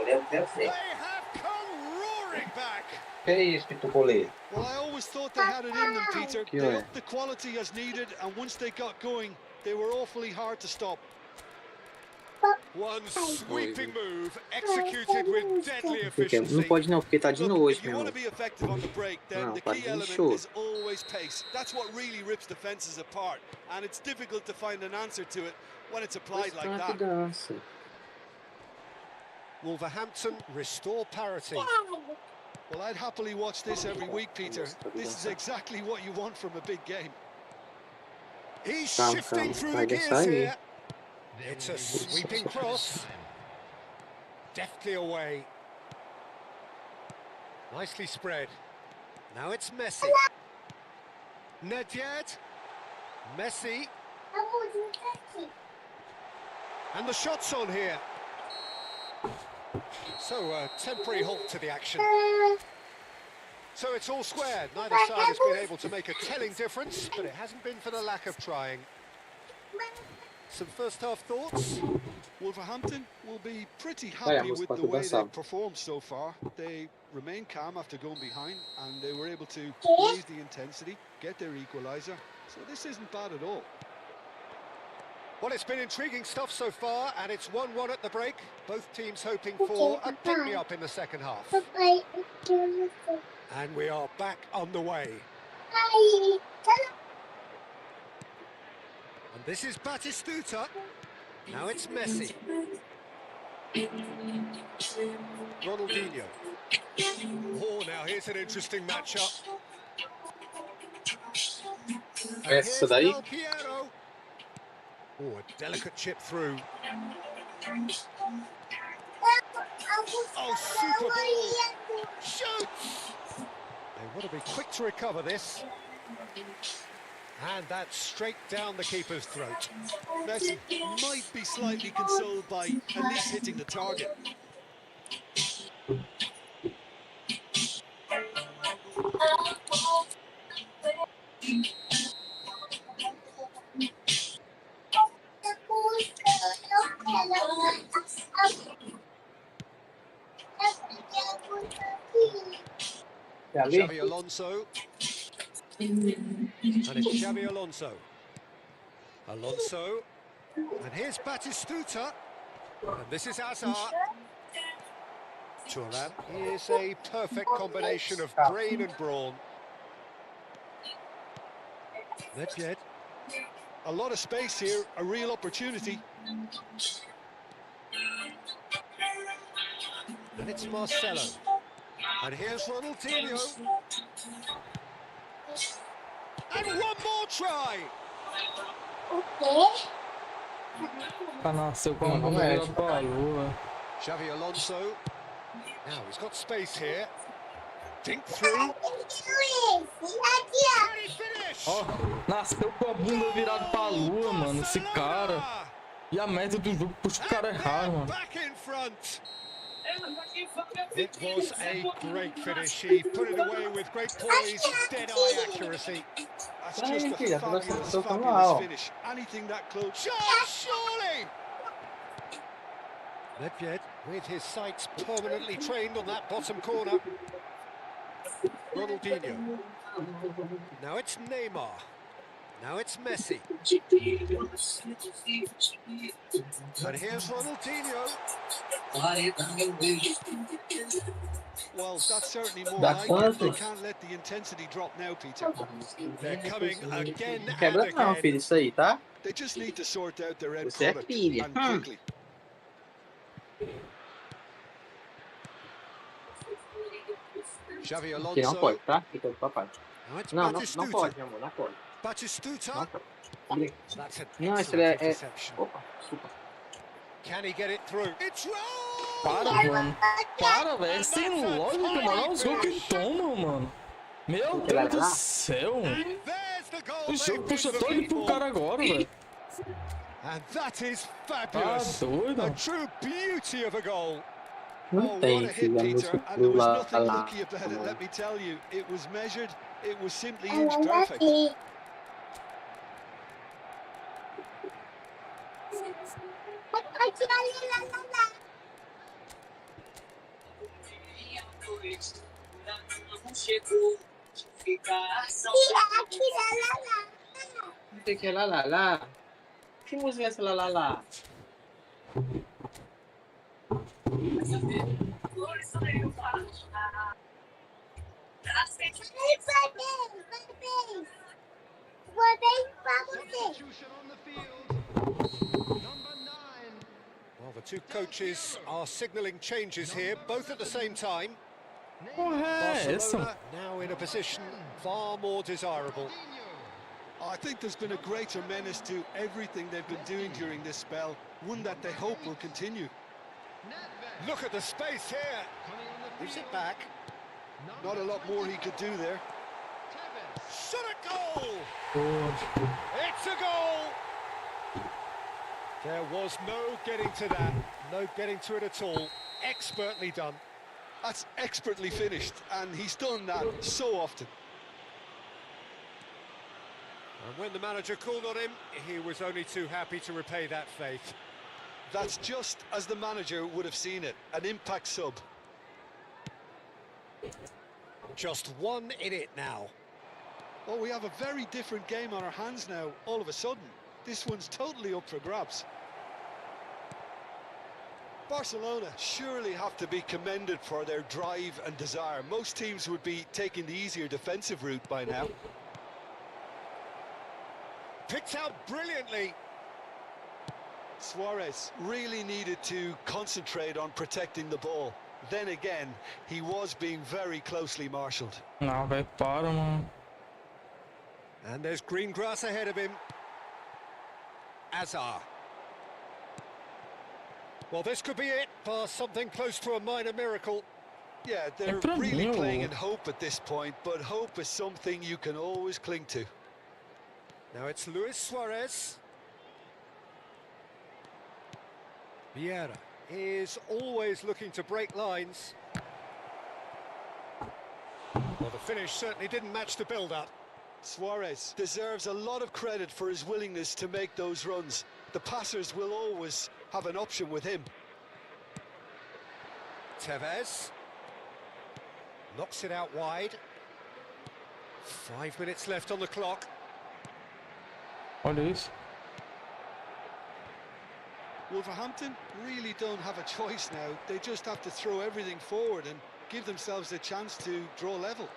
Speaker 6: They have come roaring back!
Speaker 19: Que é isso que tu colei?
Speaker 18: Well, I always thought they had it in them, Peter.
Speaker 19: Que
Speaker 18: They
Speaker 19: é?
Speaker 18: upped the quality as needed, and once they got going, they were awfully hard to stop.
Speaker 6: One sweeping move, executed with deadly
Speaker 19: Porque não
Speaker 6: efficiency.
Speaker 19: pode não, porque tá de noite,
Speaker 18: If you
Speaker 19: meu
Speaker 18: want to
Speaker 19: irmão.
Speaker 18: be effective on the break, then
Speaker 19: Não,
Speaker 18: the
Speaker 19: tá
Speaker 18: key
Speaker 19: de
Speaker 18: element
Speaker 19: show.
Speaker 18: is always pace. That's what really rips defenses apart, and it's difficult to find an answer to it when it's applied like
Speaker 19: Que
Speaker 18: that.
Speaker 19: dança.
Speaker 6: Wolverhampton restore parity.
Speaker 18: Well, I'd happily watch this every week, Peter. This is exactly what you want from a big game.
Speaker 6: He's
Speaker 19: Calma,
Speaker 6: shifting
Speaker 19: calma.
Speaker 6: through
Speaker 19: Vai
Speaker 6: the
Speaker 19: deixar
Speaker 6: gears
Speaker 19: aí.
Speaker 6: here. It's a sweeping cross. Deftly away. Nicely spread. Now it's Messi. Nedved. Messi. And the shot's on here. So a temporary halt to the action. So it's all square. Neither side has been able to make a telling difference, but it hasn't been for the lack of trying. Some first half thoughts?
Speaker 18: Wolverhampton will be pretty
Speaker 19: Vai,
Speaker 18: happy
Speaker 19: moço,
Speaker 18: with
Speaker 19: pra
Speaker 18: the
Speaker 19: tu
Speaker 18: way
Speaker 19: dançar.
Speaker 18: they've performed so far. They remain calm after going behind, and they were able to raise the intensity, get their equaliser. So this isn't bad at all.
Speaker 6: Well, it's been intriguing stuff so far, and it's 1-1 at the break. Both teams hoping for a pick-me-up in the second half. And we are back on the way. And this is Batistuta. Now it's Messi. Ronaldinho. Oh, now here's an interesting matchup. And
Speaker 19: Essa
Speaker 6: here's
Speaker 19: daí?
Speaker 6: Del Piero. Oh, a delicate chip through. Oh, super ball. Shoots! They want to be quick to recover this. And that's straight down the keeper's throat.
Speaker 18: Messi might be slightly consoled by at least hitting the target.
Speaker 6: Xavi Alonso. And it's Xavi Alonso. Alonso. And here's Batistuta. And this is Hazard. Thuram is a perfect combination of brain and brawn. Nedved.
Speaker 18: A lot of space here, a real opportunity.
Speaker 6: And it's Marcelo. And here's Ronaldinho. And one more try.
Speaker 1: Ah, nasceu com uma bomba virada pra lua.
Speaker 6: Xavi Alonso. Now he's got space here. Dink through.
Speaker 1: Ó, nasceu com a bunda virada pra lua, mano, esse cara. E a meta do jogo puxa o cara errado, mano.
Speaker 6: Back in front. It was a great finish. He put it away with great poise, dead-eye accuracy.
Speaker 18: That's
Speaker 19: Ai,
Speaker 18: just a
Speaker 19: filha,
Speaker 18: fabulous,
Speaker 19: tô falando
Speaker 18: fabulous
Speaker 19: mal.
Speaker 18: finish. Anything that close.
Speaker 6: Shot, surely! Nedved with his sights permanently trained on that bottom corner. Ronaldinho. Now it's Neymar. Now it's Messi. And here's Ronaldinho.
Speaker 18: Well, that's certainly more
Speaker 19: Dá
Speaker 18: like it.
Speaker 19: quanto?
Speaker 18: They can't let the intensity drop now, Peter.
Speaker 6: They're coming again
Speaker 19: Não
Speaker 6: and
Speaker 19: quebra não,
Speaker 6: again.
Speaker 19: filho, isso aí, tá?
Speaker 18: They just need to sort out their end
Speaker 19: Você é
Speaker 18: product
Speaker 19: filha.
Speaker 18: and quickly.
Speaker 6: Xavi
Speaker 19: Que não
Speaker 6: Alonso.
Speaker 19: pode, tá? Fica do papai.
Speaker 6: Now it's
Speaker 19: Não, não
Speaker 6: Batistuta.
Speaker 19: pode, meu amor, não pode.
Speaker 6: Batistuta.
Speaker 19: Não pode.
Speaker 6: That's an
Speaker 19: Não, esse
Speaker 6: excellent
Speaker 19: é...
Speaker 6: interception.
Speaker 19: Opa, desculpa.
Speaker 6: Can he get it through? It's
Speaker 1: Para, mano. Para, velho. Sem lógica, mano. Olha os gols que ele toma, mano. Meu Deus do céu. O jogo puxa todo pro cara agora, velho.
Speaker 6: And that is fabulous.
Speaker 1: Tá doido.
Speaker 6: A true beauty of a goal.
Speaker 19: Não
Speaker 6: Oh, what
Speaker 19: tem
Speaker 6: a
Speaker 19: que
Speaker 6: hit,
Speaker 19: dar
Speaker 6: Peter. And there was nothing lucky about it, let me tell you. It was measured. It was simply inch perfect.
Speaker 19: Não tem que é lá, lá, lá. Que música é essa lá, lá, lá?
Speaker 6: Well, the two coaches are signalling changes here, both at the same time. Barcelona now in a position far more desirable.
Speaker 7: I think there's been a greater menace to everything they've been doing during this spell, one that they hope will continue.
Speaker 6: Look at the space here. Gives it back.
Speaker 7: Not a lot more he could do there.
Speaker 6: Shot a goal! It's a goal! There was no getting to that. No getting to it at all. Expertly done.
Speaker 7: That's expertly finished, and he's done that so often.
Speaker 6: And when the manager called on him, he was only too happy to repay that faith.
Speaker 7: That's just as the manager would have seen it, an impact sub.
Speaker 6: Just one in it now.
Speaker 7: Well, we have a very different game on our hands now, all of a sudden. This one's totally up for grabs. Barcelona surely have to be commended for their drive and desire. Most teams would be taking the easier defensive route by now.
Speaker 6: Picked out brilliantly.
Speaker 7: Suarez really needed to concentrate on protecting the ball. Then again, he was being very closely marshalled.
Speaker 1: Não, vai para, mano.
Speaker 6: And there's green grass ahead of him. Azar. Well, this could be it for something close to a minor miracle.
Speaker 7: Yeah, they're really playing in hope at this point, but hope is something you can always cling to.
Speaker 6: Now it's Luis Suarez. Vieira is always looking to break lines. Well, the finish certainly didn't match the build-up.
Speaker 7: Suarez deserves a lot of credit for his willingness to make those runs. The passers will always have an option with him.
Speaker 6: Tevez knocks it out wide. 5 minutes left on the clock.
Speaker 1: Olha isso.
Speaker 7: Wolverhampton really don't have a choice now. They just have to throw everything forward and give themselves a chance to draw level.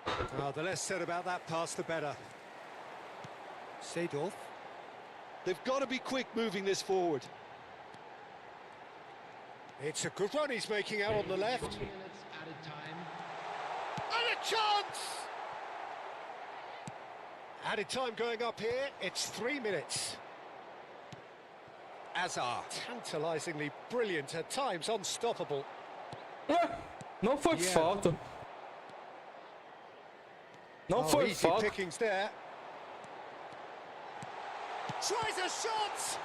Speaker 6: Oh, the less said about that pass, the better. Seedorf.
Speaker 7: They've got to be quick moving this forward.
Speaker 6: It's a good run he's making out on the left. And a chance! Added time going up here, it's 3 minutes. Azar, tantalisingly brilliant, at times unstoppable.
Speaker 1: Não foi falta. Não foi
Speaker 6: easy
Speaker 1: falta.
Speaker 6: pickings there. Tries a shot!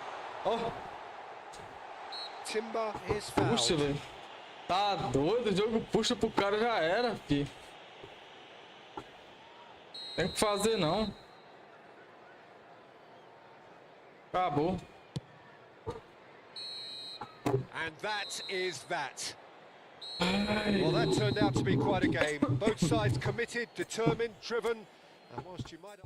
Speaker 1: Oh.
Speaker 6: Timber is fouled.
Speaker 1: Puxa, velho. Tá doido, o jogo puxa pro cara, já era, fi. Tem que fazer não. Acabou.
Speaker 6: And that is that. Well, that turned out to be quite a game. Both sides committed, determined, driven. And whilst you might...